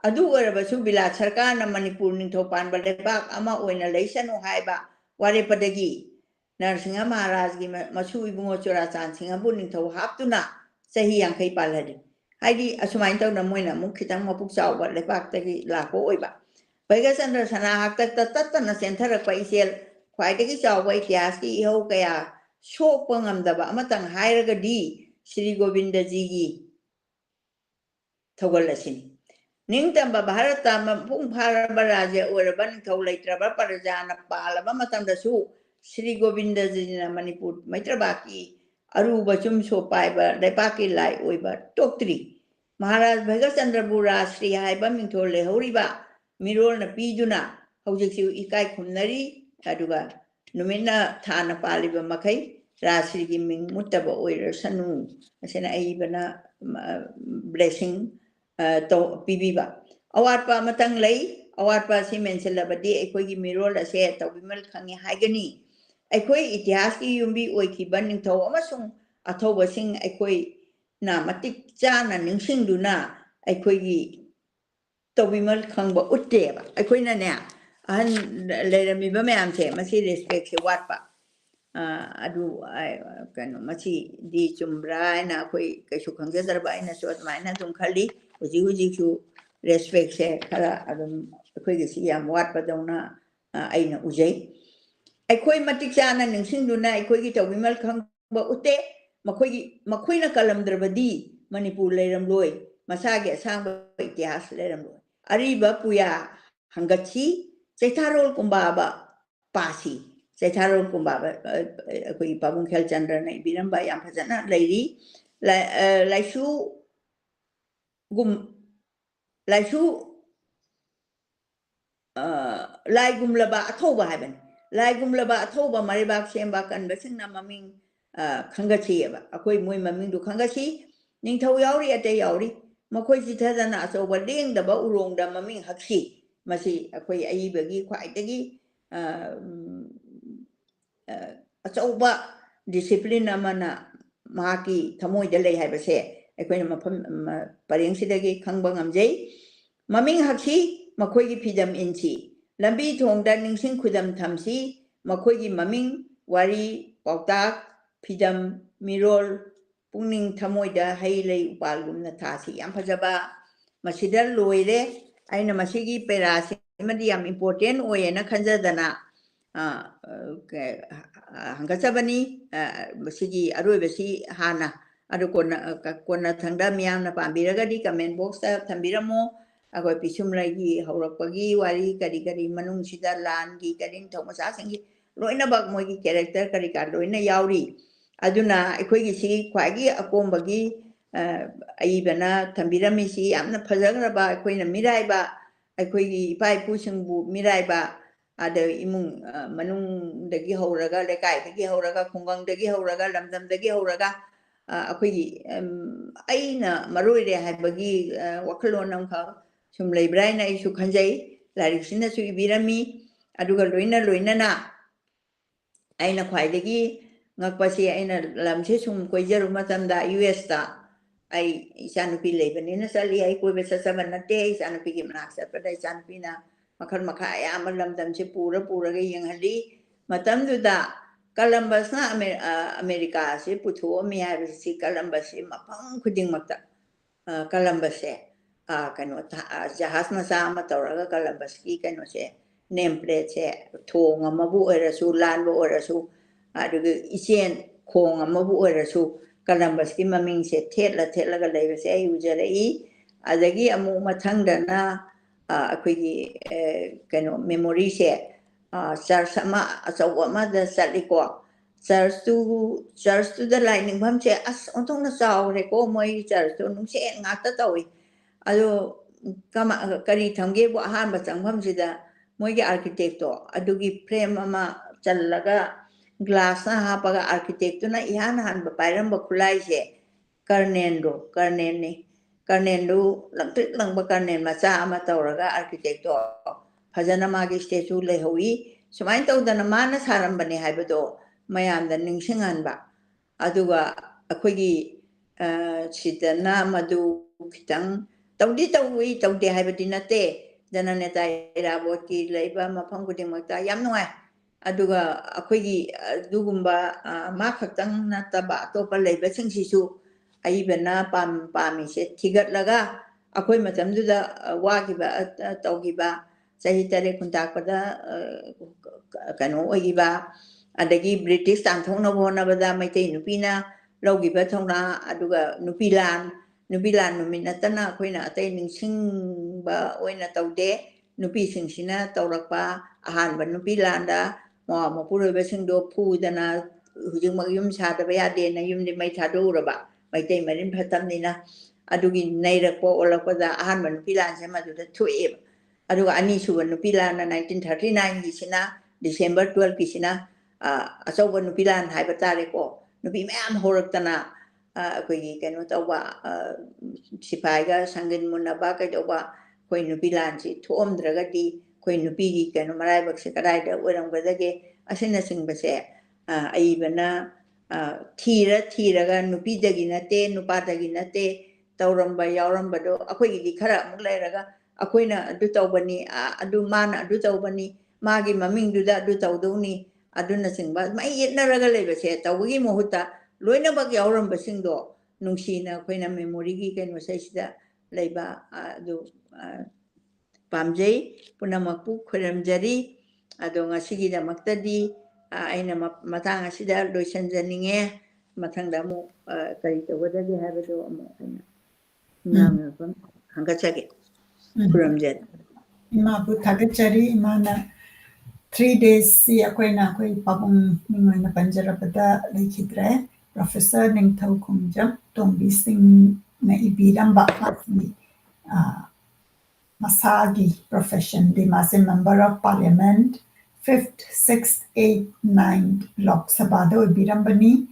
अदु ओरबसु बिलाट सरकार मणिपुर निंथौ पानबा लेबाक अमा ओइना लैसनु हाइबा वारेपदगी नरसिंह महाराज की मसु इबुंगो चोराचान सिंहबु निंथौ हापतुना सही 50 पालहदि हाइदि असुमाइन तौना मोइना मुख खितंग मपुक चावबा लेबाकतगी लाको ओइबा बैगचंद्र सना हक्तक तत्तना सेंथरक पैसेल ख्वाइदगी चावबा इतिहास की इहौ कया सोकपा ngamdaba amatang hairagadi Shri Govind जी की थौगलसिनी निंगतंबा भारत मपुंग फारबा राज्य ओरबा निंथौ लैत्रबा प्रजाना पालबा मतंदसु श्री गोविंद जी ना मणिपुर मैत्रबाकी अरुबा चुमसो पाइबा लेपाकी लाई ओइबा टोक्त्री महाराज भगचंद्र बुरा श्री हाइबा मिंथो लेहौरिबा मिरोल न पीदुना हौजिकसु इकाई खुमनरी अदुगा नुमिना थाना पालिबा मखै राश्री की मिंग मुत्तबा ओइरसनु असेना अइबना ब्लेसिंग तो पीबीबा अवाटपा मतंग लई अवाटपा सि मेंसलबदी अखोगी मिरोल असे तौबिमल खंगी हाइगनी अखोई इतिहास की युम्बी ओइखिबा निंथौ अमसुंग अथौबसिंग अखोई ना मतिक चाना निंगसिंगदुना अखोगी तौबिमल खंगबा उट्टेबा अखोइना ने अहन लेरमीबा मयामसे मसी रेस्पेक्ट से वाटपा अदु कनो मसी दी चुम्ब्रायना अखोई कैसु खंगजदरबा आइना सो अदमाइना दुम खली हुजी हुजी सु रेस्पेक्ट से खरा अदुम अखोई सी याम वाटपदौना आइना उजै अखोई मतिक चाना निंगसिंगदुना अखोई तौबिमल खंगबा उट्टे मखोइना कलमद्रबदी मणिपुर लेरमलोय मसागे असांग इतिहास लेरमलोय अरीबा पुया हंगची चैथारोल कुंबाबा पासी चैथारोल कुंबाबा अखोई पाबुंग खेलचंद्र ने बिरंबा याम फजना लैरी लाइसु लाइगुमलबा अथौबा हाबन लाइगुमलबा अथौबा मरिबाक सेंबा कनबसिंगना ममिंग खंगचीबा अखोई मोय ममिंग दु खंगची निंथौ यावरी अते यावरी मखोई चिथदना अचौबा लेंदबा उरोंगदा ममिंग हक्सी मसी अखोई अइबगी ख्वाइदगी अचौबा डिसिप्लिन अमना माकी थमोइदा लै हाइबसे अखोइना मफम परेंगसिदगी खंगबा ngamjai ममिंग हक्सी मखोई फिदम इंची लंबी थोंगदा निंगसिंग खुदम थमसी मखोई ममिंग वारी पाउताक फिदम मिरोल पुंगनिंग थमोइदा हई लै उपालगुमना थासी याम फजबा मसिदा लोइरे आइना मसिगी पेरासी मदि याम इंपोर्टेंट ओयेना खंजदना हंगचबनी मसिगी अरोइबसी हाना अदु कोना थंगदा मियामना पाबिरगदी कमेंट बॉक्स ता थंबिरमो अगोय पिसुमलागी हौरकपगी वारी करी करी मनुंगसिदा लानगी करिन थौमसासिंगी लोइना बग मोगी कैरेक्टर करी का लोइना यावरी अदुना अखोइगी सी ख्वाइगी अकोंबगी अइबना थंबिरमिसी यामना फजगरबा अखोइना मिराइबा अखोइगी इपाइपुसिंगबु मिराइबा अद इमुंग मनुंगदगी हौरगा लेकाइदगी हौरगा खुंगंगदगी हौरगा लमदमदगी हौरगा अखोइगी अइना मरोइरे हाइबगी वखलोन नमखा सुम लेब्राइना इसु खंजै लारिक्सिना सु इबिरमी अदुगा लोइना अइना ख्वाइदगी ngakpasi aina lamse sum koijaru matanda US ta ai isanupi lebanina sali ai koi besa sabanate isanupi gi manaksa pada isanupi na makan makaya amalam damse pura ga yang hali matam duda Columbusna America si puthu mi si Columbus si mapang khuding makta Columbus se kano jahas masa ma tawraga Columbus ki kano se name plate se thong amabu orasu lan bu orasu aduga isen khong amabu orasu Columbus ki maming se thetla ga leibe se ujare I adagi amu mathangdana akhoi kano memory se church ama achawa ma da saliko church to the lining pham che as ontong na chaw re ko moi church to nung se ngata tawi ado kama kari thamge bo han ba changpham sida moi ge architect to adugi frame ama challaga glass na ha paga architect to na ihan han ba pairam ba khulai se Karnen du lang ba karnen macha ama tawraga architect to phajana magi statue le hoyi sumain tawdana mana sarambani haibado mayamda ningsingan ba aduga akhoi sidana madu kitang tawdi tawde haibadi nate jana neta irabot ki leiba mafam kuding makta yam nuai aduga akhoi dugumba ma khaktang na taba to pa leiba singsisu aibana pami se thigat laga akhoi matamduda wagiba tawgiba sahi tare kuntakpada kano ogiba adagi British tanthongna bona bada maitei nupina logiba thongna aduga nupilan numinatana khoina atei ningsing ba oina tawde nupi singsina tawrakpa ahanba nupilanda mo mapuroi singdo phudana hujing magyum sada ba yade na yumni mai thaduraba maitei marin phatamnina adugi nairakpo olakpada ahanba nupilan se maduda thueba aduga ani suba nupilana 1939 gisina December 12 gisina achawa nupilan haiba tare ko nupi mayam horaktana akhoi kano tawa sipaiga sangin munaba ka tawa khoi nupilan si thomdraga di khoi nupi gi kano marai bakse kadai da oram gadage asina singbase aibana thiraga nupi dagi nate nupa dagi nate tawramba yauramba do akhoi gi khara amuk lairaga akhoina adu tawbani adu mana adu tawbani magi maming duda adu tawdoni aduna singba mai yetnaraga lebe se tawgi mohuta loina bak yauram basingdo nungsina khoina memory gi keno saisida leiba adu pamjei punamakpu khoramjari ado ngasigi da maktadi aina matang asida loisanjaninge mathangda mu kari tawdagi habado amu aina ngam pam hangachage Kuramjari ima bu thagachari imana 3 days si akoina koi pabung ningoina panjarapada lekhidre Professor Ningthau Khumjam Tombi Singh na ibiramba patni masagi profession di mase member of parliament 5th 6th 8th 9th Lok Sabha do ibirambani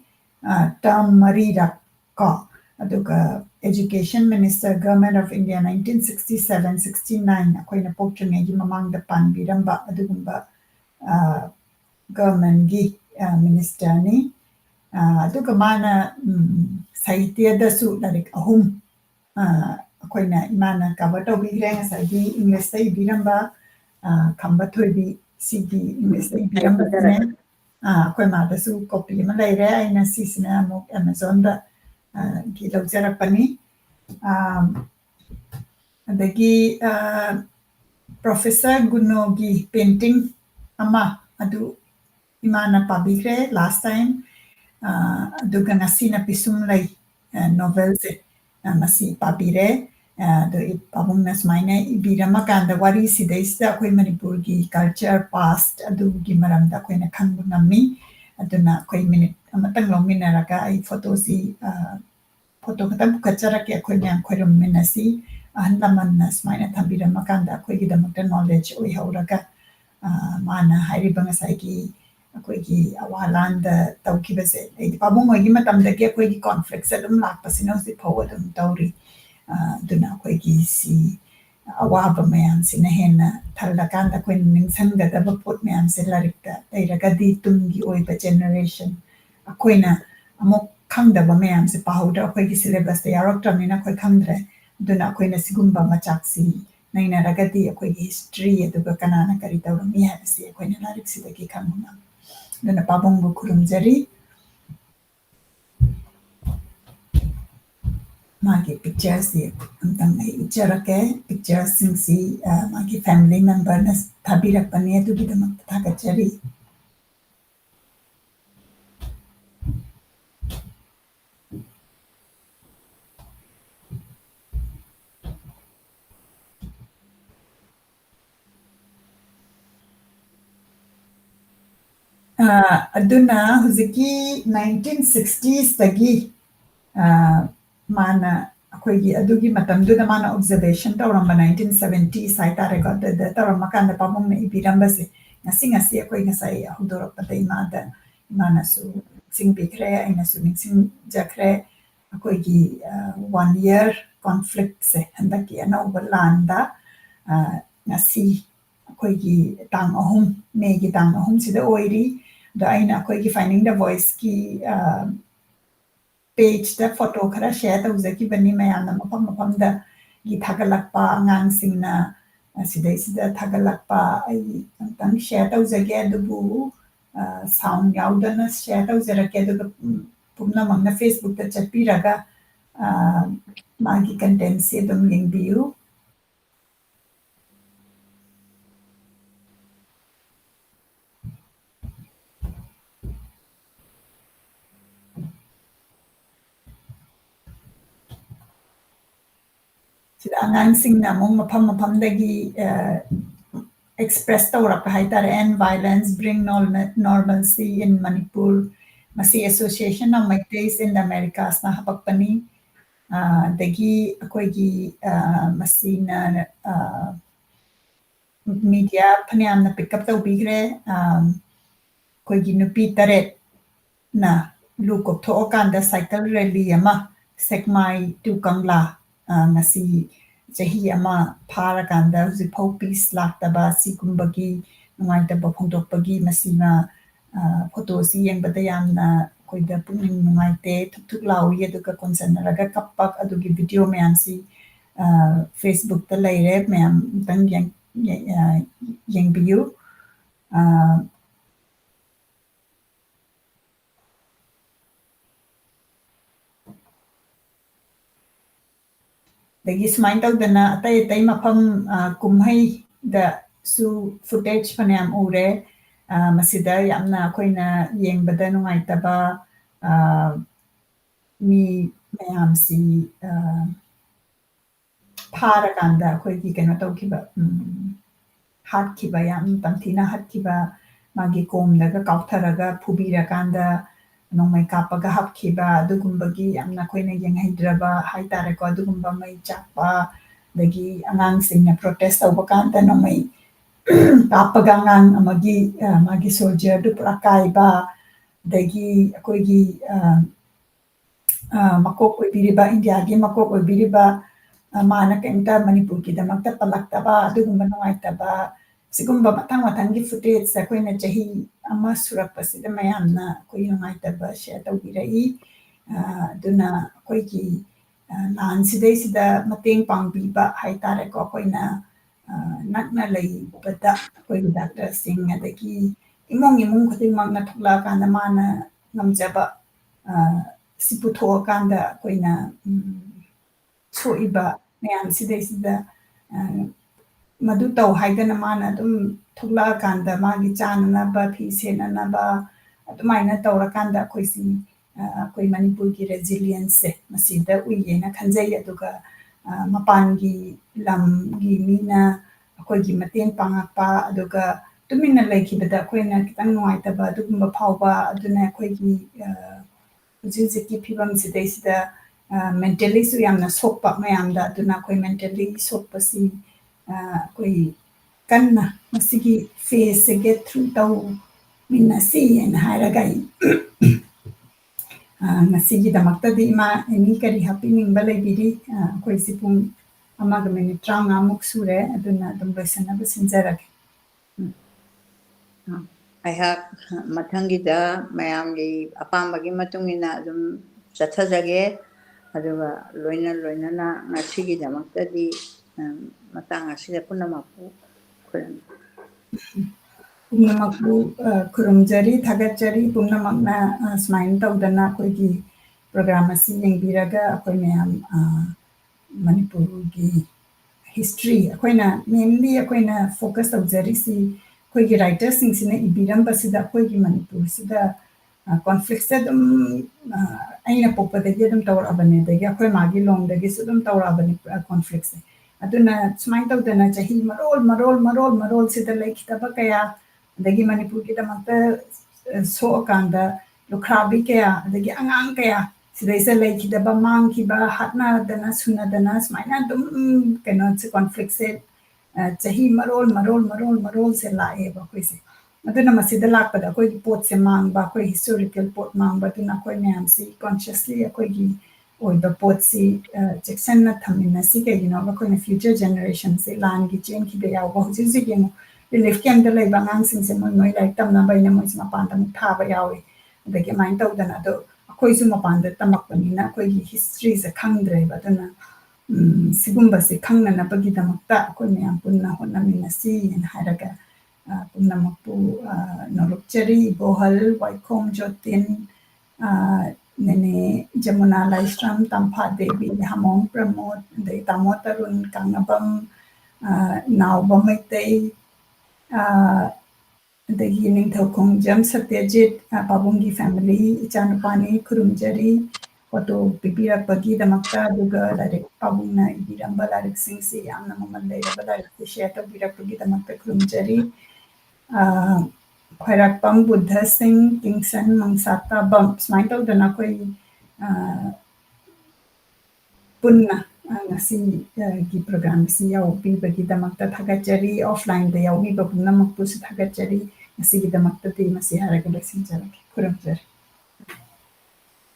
term marira ka aduga Education Minister Government of India 1967-69 akoina poktrenge gi mamang da pan biramba adugumba government gi minister ni aduga mana sahitya da su larik ahum akoina imana cover to bigre ngasai gi English sai biramba khamba thoibi sigi English sai biramba ne akoi ma da su copy ma laire aina sisina mo Amazon da gi lawjarapani adagi Professor Gunogi painting ama adu imana pabigre last time aduga nasina pisum lai novel se masi pabire do pabung nas maine ibirama kanda wari sidaista koi Manipur gi culture past adu gi maramda koi na khangbu nami aduna koi minute amatang lomina raga ai photo si photo kata bukachara ke koi nyam koi romina si ahandaman nas maine thambirama kanda koi gi damakta knowledge oi hauraga mana hairi banga sai gi koi gi awalanda tawkibase ai pabung oi gi matamda ke koi gi conflict adum lakpasino si phawadum tawri duna koi gi si awaba mayam sina hena thalakanda koi ningsanga da pot mayam se larikta airaga di tungi oi ba generation akoina amok khangda ba mayam se pahudra koi gi syllabus te yaroktamina koi khangdre duna akoina sigumba machaksi naina ragati koi gi history aduga kanana kari tawrami ha se akoina larik sidagi khanguna ꯑꯗꯨꯅ ꯄꯥꯕꯨꯡꯕꯨ ꯈꯨꯔꯨꯝꯖꯔꯤ ꯃꯥꯒꯤ ꯄꯤꯛꯆꯔꯁꯤ ꯑꯝꯇꯪ ꯑꯩ ꯎꯠꯆꯔꯛꯀꯦ ꯄꯤꯛꯆꯔꯁꯤꯡꯁꯤ ꯃꯥꯒꯤ family ꯃꯦꯝꯕꯔꯅ ꯊꯥꯕꯤꯔꯛꯄꯅꯤ ꯑꯗꯨꯒꯤꯗꯃꯛꯇ ꯊꯥꯒꯠꯆꯔꯤ ꯑꯗꯨꯅ ꯍꯧꯖꯤꯛꯀꯤ 1960sꯗꯒꯤ ꯃꯥꯅ ꯑꯩꯈꯣꯏꯒꯤ ꯑꯗꯨꯒꯤ ꯃꯇꯝꯗꯨꯗ ꯃꯥꯅ ꯑꯣꯕꯖꯔꯕꯦꯁꯟ ꯇꯧꯔꯝꯕ 1970s ꯍꯥꯏꯇꯥꯔꯦꯀꯣ ꯑꯗꯨꯗ ꯇꯧꯔꯝꯃꯀꯥꯟꯗ ꯄꯥꯕꯨꯡꯅ ꯏꯕꯤꯔꯝꯕꯁꯦ ꯉꯁꯤ ꯑꯩꯈꯣꯏ ꯉꯁꯥꯏ ꯍꯧꯗꯣꯔꯛꯄꯗ ꯏꯃꯥꯅꯁꯨ ꯅꯤꯡꯁꯤꯡꯕꯤꯈ꯭ꯔꯦ ꯑꯩꯅꯁꯨ ꯅꯤꯡꯁꯤꯡꯖꯈ꯭ꯔꯦ ꯑꯩꯈꯣꯏꯒꯤ 1 year ꯀꯣꯟꯐ꯭ꯂꯤꯛꯁꯦ ꯍꯟꯗꯛꯀꯤ ꯑꯅꯧꯕ ꯂꯥꯟꯗ ꯉꯁꯤ ꯑꯩꯈꯣꯏꯒꯤ ꯇꯥꯡ 3 ꯃꯦꯒꯤ ꯇꯥꯡ 3ꯁꯤꯗ ꯑꯣꯏꯔꯤ ꯑꯗꯣ ꯑꯩꯅ ꯑꯩꯈꯣꯏꯒꯤ ꯐꯥꯏꯟꯗꯤꯡ ꯗ ꯚꯣꯏꯁꯀꯤ ꯄꯦꯖꯇ ꯐꯣꯇꯣ ꯈꯔ ꯁꯦꯌꯔ ꯇꯧꯖꯈꯤꯕꯅꯤ ꯃꯌꯥꯝꯅ ꯃꯐꯝ ꯃꯐꯝꯗꯒꯤ ꯊꯥꯒꯠꯂꯛꯄ ꯑꯉꯥꯡꯁꯤꯡꯅ ꯁꯤꯗꯩꯁꯤꯗ ꯊꯥꯒꯠꯂꯛꯄ ꯑꯩ ꯑꯝꯇꯪ ꯁꯦꯌꯔ ꯇꯧꯖꯒꯦ ꯑꯗꯨꯕꯨ ꯁꯥꯎꯟ ꯌꯥꯎꯗꯅ ꯁꯦꯌꯔ ꯇꯧꯖꯔꯛꯀꯦ ꯑꯗꯨꯒ ꯄꯨꯝꯅꯃꯛꯅ ꯐꯦꯁꯕꯨꯛꯇ ꯆꯠꯄꯤꯔꯒ ꯃꯥꯒꯤ ꯀꯟꯇꯦꯟꯠꯁꯤ ꯑꯗꯨꯝ ꯌꯦꯡꯕꯤꯌꯨ ꯁꯤꯗ ꯑꯉꯥꯡꯁꯤꯡꯅ ꯑꯃꯨꯛ ꯃꯐꯝ ꯃꯐꯝꯗꯒꯤ express ꯇꯧꯔꯛꯄ ꯍꯥꯏꯇꯥꯔꯦ end violence bring normalcy in Manipur ꯃꯁꯤ association of Meiteis in the Americasꯅ ꯍꯥꯄꯛꯄꯅꯤ ꯑꯗꯒꯤ ꯑꯩꯈꯣꯏꯒꯤ ꯃꯁꯤꯅ ꯃꯤꯗꯤꯌꯥ ꯐꯅꯌꯥꯝꯅ ꯄꯤꯛ ꯑꯞ ꯇꯧꯕꯤꯈ꯭ꯔꯦ ꯑꯩꯈꯣꯏꯒꯤ ꯅꯨꯄꯤ 8ꯅ ꯂꯨ ꯀꯣꯛꯊꯣꯛꯑꯀꯥꯟꯗ ꯁꯥꯏꯀꯜ ꯔꯦꯂꯤ ꯑꯃ ꯁꯦꯛꯃꯥꯏ ꯇꯨ ꯀꯪꯂꯥ ꯉꯁꯤ ꯆꯍꯤ ꯑꯃ ꯐꯥꯔꯀꯥꯟꯗ ꯍꯧꯖꯤꯛꯐꯥꯎ ꯄꯤꯁ ꯂꯥꯛꯇꯕ ꯁꯤꯒꯨꯝꯕꯒꯤ ꯅꯨꯡꯉꯥꯏꯇꯕ ꯐꯣꯡꯗꯣꯛꯄꯒꯤ ꯃꯁꯤꯅ ꯐꯣꯇꯣꯁꯤ ꯌꯦꯡꯕꯗ ꯌꯥꯝꯅ ꯑꯩꯈꯣꯏꯗ ꯄꯨꯛꯅꯤꯡ ꯅꯨꯡꯉꯥꯏꯇꯦ ꯊꯨꯛ ꯊꯨꯛ ꯂꯥꯎꯏ ꯑꯗꯨꯒ ꯀꯣꯟꯁꯤꯟꯅꯔꯒ ꯀꯞꯄ ꯑꯗꯨꯒꯤ ꯚꯤꯗꯤꯑꯣ ꯃꯌꯥꯝꯁꯤ ꯐꯦꯁꯕꯨꯛꯇ ꯂꯩꯔꯦ ꯃꯌꯥꯝ ꯑꯝꯇꯪ ꯌꯦꯡꯕꯤꯌꯨ ꯑꯗꯒꯤ ꯁꯨꯃꯥꯏꯅ ꯇꯧꯗꯅ ꯑꯇꯩ ꯃꯐꯝ ꯀꯨꯝꯍꯩꯗꯁꯨ ꯐꯨꯇꯦꯖ ꯐꯅꯌꯥꯝ ꯎꯔꯦ ꯃꯁꯤꯗ ꯌꯥꯝꯅ ꯑꯩꯈꯣꯏꯅ ꯌꯦꯡꯕꯗ ꯅꯨꯡꯉꯥꯏꯇꯕ ꯃꯤ ꯃꯌꯥꯝꯁꯤ ꯐꯥꯔꯀꯥꯟꯗ ꯑꯩꯈꯣꯏꯒꯤ ꯀꯩꯅꯣ ꯇꯧꯈꯤꯕ ꯍꯥꯠꯈꯤꯕ ꯌꯥꯝ ꯇꯝꯊꯤꯅ ꯍꯥꯠꯈꯤꯕ ꯃꯥꯒꯤ ꯀꯣꯝꯗꯒ ꯀꯥꯎꯊꯔꯒ ꯐꯨꯕꯤꯔꯀꯥꯟꯗ ꯅꯣꯡꯃꯩ ꯀꯥꯞꯄꯒ ꯍꯥꯞꯈꯤꯕ ꯑꯗꯨꯒꯨꯝꯕꯒꯤ ꯌꯥꯝꯅ ꯑꯩꯈꯣꯏꯅ ꯌꯦꯡꯍꯩꯗ꯭ꯔꯕ ꯍꯥꯏꯇꯥꯔꯦꯀꯣ ꯑꯗꯨꯒꯨꯝꯕ ꯃꯩ ꯆꯥꯛꯄ ꯑꯗꯒꯤ ꯑꯉꯥꯡꯁꯤꯡꯅ ꯄ꯭ꯔꯣꯇꯦꯁ ꯇꯧꯕ ꯀꯥꯟꯗ ꯅꯣꯡꯃꯩ ꯀꯥꯞꯄꯒ ꯑꯉꯥꯡ ꯑꯃꯒꯤ ꯃꯥꯒꯤ ꯁꯣꯜꯖꯔꯗꯨ ꯄꯨꯔꯥ ꯀꯥꯏꯕ ꯑꯗꯒꯤ ꯑꯩꯈꯣꯏꯒꯤ ꯃꯀꯣꯛ ꯑꯣꯏꯕꯤꯔꯤꯕ ꯏꯟꯗꯤꯌꯥꯒꯤ ꯃꯀꯣꯛ ꯑꯣꯏꯕꯤꯔꯤꯕ ꯃꯥꯅ ꯀꯩꯝꯇ ꯃꯅꯤꯄꯨꯔꯒꯤꯗꯃꯛꯇ ꯄꯜꯂꯛꯇꯕ ꯑꯗꯨꯒꯨꯝꯕ ꯅꯨꯡꯉꯥꯏꯇꯕ ꯁꯤꯒꯨꯝꯕ ꯃꯊꯪꯒꯤ ꯐꯨꯇꯦꯖꯁꯦ ꯑꯩꯈꯣꯏꯅ ꯆꯍꯤ ꯑꯃ ꯁꯨꯔꯛꯄꯁꯤꯗ ꯃꯌꯥꯝꯅ ꯑꯩꯈꯣꯏ ꯅꯨꯡꯉꯥꯏꯇꯕ ꯁꯦꯌꯔ ꯇꯧꯕꯤꯔꯛꯏ ꯑꯗꯨꯅ ꯑꯩꯈꯣꯏꯒꯤ ꯂꯥꯟꯁꯤꯗꯩꯁꯤꯗ ꯃꯇꯦꯡ ꯄꯥꯡꯕꯤꯕ ꯍꯥꯏꯇꯥꯔꯦꯀꯣ ꯑꯩꯈꯣꯏꯅ ꯅꯛꯅ ꯂꯩꯕꯗ ꯑꯩꯈꯣꯏꯒꯤ ꯗꯥꯛꯇꯔꯁꯤꯡ ꯑꯗꯒꯤ ꯏꯃꯨꯡ ꯈꯨꯗꯤꯡꯃꯛꯅ ꯊꯣꯛꯂꯛꯑꯀꯥꯟꯗ ꯃꯥꯅ ꯉꯝꯖꯕ ꯁꯤ ꯄꯨꯊꯣꯛꯑꯀꯥꯟꯗ ꯑꯩꯈꯣꯏꯅ ꯁꯣꯛꯏꯕ ꯃꯌꯥꯝꯁꯤꯗꯩꯁꯤꯗ ꯃꯗꯨ ꯇꯧ ꯍꯥꯏꯗꯅ ꯃꯥꯅ ꯑꯗꯨꯝ ꯊꯣꯛꯂꯛꯑꯀꯥꯟꯗ ꯃꯥꯒꯤ ꯆꯥꯅꯅꯕ ꯐꯤ ꯁꯦꯠꯅꯅꯕ ꯑꯗꯨꯃꯥꯏꯅ ꯇꯧꯔꯀꯥꯟꯗ ꯑꯩꯈꯣꯏꯁꯤ ꯑꯩꯈꯣই ꯃꯅꯤꯄꯨꯔꯒꯤ ꯔꯦꯖꯤꯂꯤꯌꯦꯟꯁꯁꯦ ꯃꯁꯤꯗ ꯎꯏꯌꯦꯅ ꯈꯟꯖꯩ ꯑꯗꯨꯒ ꯃꯄꯥꯟꯒꯤ ꯂꯝꯒꯤ ꯃꯤꯅ ꯑꯩꯈꯣꯏꯒꯤ ꯃꯇꯦꯡ ꯄꯥꯡꯉꯛꯄ ꯑꯗꯨꯒ ꯇꯨꯃꯤꯟꯅ ꯂꯩꯈꯤꯕꯗ ꯑꯩꯈꯣꯏꯅ ꯈꯤꯇꯪ ꯅꯨꯡꯉꯥꯏꯇꯕ ꯑꯗꯨꯒꯨꯝꯕ ꯐꯥꯎꯕ ꯑꯗꯨꯅ ꯑꯩꯈꯣꯏꯒꯤ ꯍꯧꯖꯤꯛꯀꯤ ꯐꯤꯕꯝꯁꯤꯗꯩꯁꯤꯗ ꯃꯦꯟꯇꯦꯜꯂꯤꯁꯨ ꯌꯥꯝꯅ ꯁꯣꯛꯄ ꯃꯌꯥꯝꯗ ꯑꯗꯨꯅ ꯑꯩꯈꯣꯏ ꯃꯦꯟꯇꯦꯜꯂꯤ ꯁꯣꯛꯄꯁꯤ ꯑꯩꯈꯣꯏ ꯀꯟꯅ ꯃꯁꯤꯒꯤ ꯐꯦꯁꯁꯦ ꯒꯦꯠ ꯊ꯭ꯔꯨ ꯇꯧꯃꯤꯟꯅꯁꯤꯅ ꯍꯥꯏꯔꯒ ꯑꯩ ꯉꯁꯤꯒꯤꯗꯃꯛꯇꯗꯤ ꯏꯃꯥ ꯑꯦꯅꯤ ꯀꯔꯤ ꯍꯥꯞꯄꯤꯅꯤꯡꯕ ꯂꯩꯕꯤꯔꯤ ꯑꯩꯈꯣꯏꯁꯤ ꯄꯨꯡ 1:35 ꯁꯨꯔꯦ ꯑꯗꯨꯅ ꯑꯗꯨꯝ ꯂꯣꯏꯁꯟꯅꯕ ꯁꯤꯟꯖꯔꯒꯦ ꯑꯩꯍꯥꯛ ꯃꯊꯪꯒꯤꯗ ꯃꯌꯥꯝꯒꯤ ꯑꯄꯥꯝꯕꯒꯤ ꯃꯇꯨꯡ ꯏꯟꯅ ꯑꯗꯨꯝ ꯆꯠꯊꯖꯒꯦ ꯑꯗꯨꯒ ꯂꯣꯏꯅꯅ ꯉꯁꯤꯒꯤꯗꯃꯛꯇꯗꯤ ꯃꯇꯥꯡ ꯑꯁꯤꯗ ꯄꯨꯝꯅꯃꯛꯄꯨ ꯈꯨꯔꯨꯝꯃꯤ ꯄꯨꯝꯅꯃꯛꯄꯨ ꯈꯨꯔꯨꯝꯖꯔꯤ ꯊꯥꯒꯠꯆꯔꯤ ꯄꯨꯝꯅꯃꯛꯅ ꯁꯨꯃꯥꯏꯅ ꯇꯧꯗꯅ ꯑꯩꯈꯣꯏꯒꯤ ꯄ꯭ꯔꯣꯒ꯭ꯔꯥꯝ ꯑꯁꯤ ꯌꯦꯡꯕꯤꯔꯒ ꯑꯩꯈꯣꯏ ꯃꯌꯥꯝ ꯃꯅꯤꯄꯨꯔꯒꯤ ꯍꯤꯁꯇ꯭ꯔꯤ ꯑꯩꯈꯣꯏꯅ ꯃꯦꯟꯂꯤ ꯑꯩꯈꯣꯏꯅ ꯐꯣꯀꯁ ꯇꯧꯖꯔꯤꯁꯤ ꯑꯩꯈꯣꯏꯒꯤ ꯔꯥꯏꯇꯔꯁꯤꯡꯁꯤꯅ ꯏꯕꯤꯔꯝꯕꯁꯤꯗ ꯑꯩꯈꯣꯏꯒꯤ ꯃꯅꯤꯄꯨꯔꯁꯤꯗ ꯀꯣꯟꯐ꯭ꯂꯤꯛꯁꯦ ꯑꯗꯨꯝ ꯑꯩꯅ ꯄꯣꯛꯄꯗꯒꯤ ꯑꯗꯨꯝ ꯇꯧꯔꯛꯑꯕꯅꯤ ꯑꯗꯒꯤ ꯑꯩꯈꯣꯏ ꯃꯥꯒꯤ ꯂꯣꯝꯗꯒꯤꯁꯨ ꯑꯗꯨꯝ ꯇꯧꯔꯛꯑꯕꯅꯤ ꯀꯣꯟꯐ꯭ꯂꯤꯛꯁꯦ ꯑꯗꯨꯅ ꯁꯨꯃꯥꯏꯅ ꯇꯧꯗꯅ ꯆꯍꯤ ꯃꯔꯣꯜꯁꯤꯗ ꯂꯩꯈꯤꯗꯕ ꯀꯌꯥ ꯑꯗꯒꯤ ꯃꯅꯤꯄꯨꯔꯒꯤꯗꯃꯛꯇ ꯁꯣꯛꯑꯀꯥꯟꯗ ꯂꯨꯈ꯭ꯔꯥꯕꯤ kaya adagi angang kaya sidaysa lekhidaba mangkhiba hatnadana sunadana sumaina adum kaino se conflict se chahi marol se lae ba koise aduna masida lakpada koi pot se mangba koi historical pot mangba tuna koi myam si consciously koi gi oiba pot si jackson na thamina si ke ba koi na future generation se lan gi chen ki be yaw ba ji ji gi relief camp da lai ba ngang sing se moi like tam na ba ina moi ma pan tam tha ba yawi adagi mind tawdana ado akhoi su mapan da tamakpanina akhoi gi history se khangdre ba dana sigumba se khangna na bagi damakta akhoi myam punna honamina si in haraga punna makpu norukchari bohal waikhom jotin nene jamuna laistram tampha devi hamong pramod de tamotarun kangabam naubam maitai adagi ningthaukhongjam satyajit pabungi family ichanupani khurumjari photo pipirakpagi damakta aduga larik pabungna ibiramba larik singsi yamna mamal leiraba larik share tawbirakpagi damakta khurumjari khairakpam buddha singh kingsan mangsata bam smile tawdana koi punna ngasi gi program si yawi bagi damakta thagachari offline da yawi ba punna makpu si thagachari ngasi gi damakta ti masi haraga lesinjara kuramjari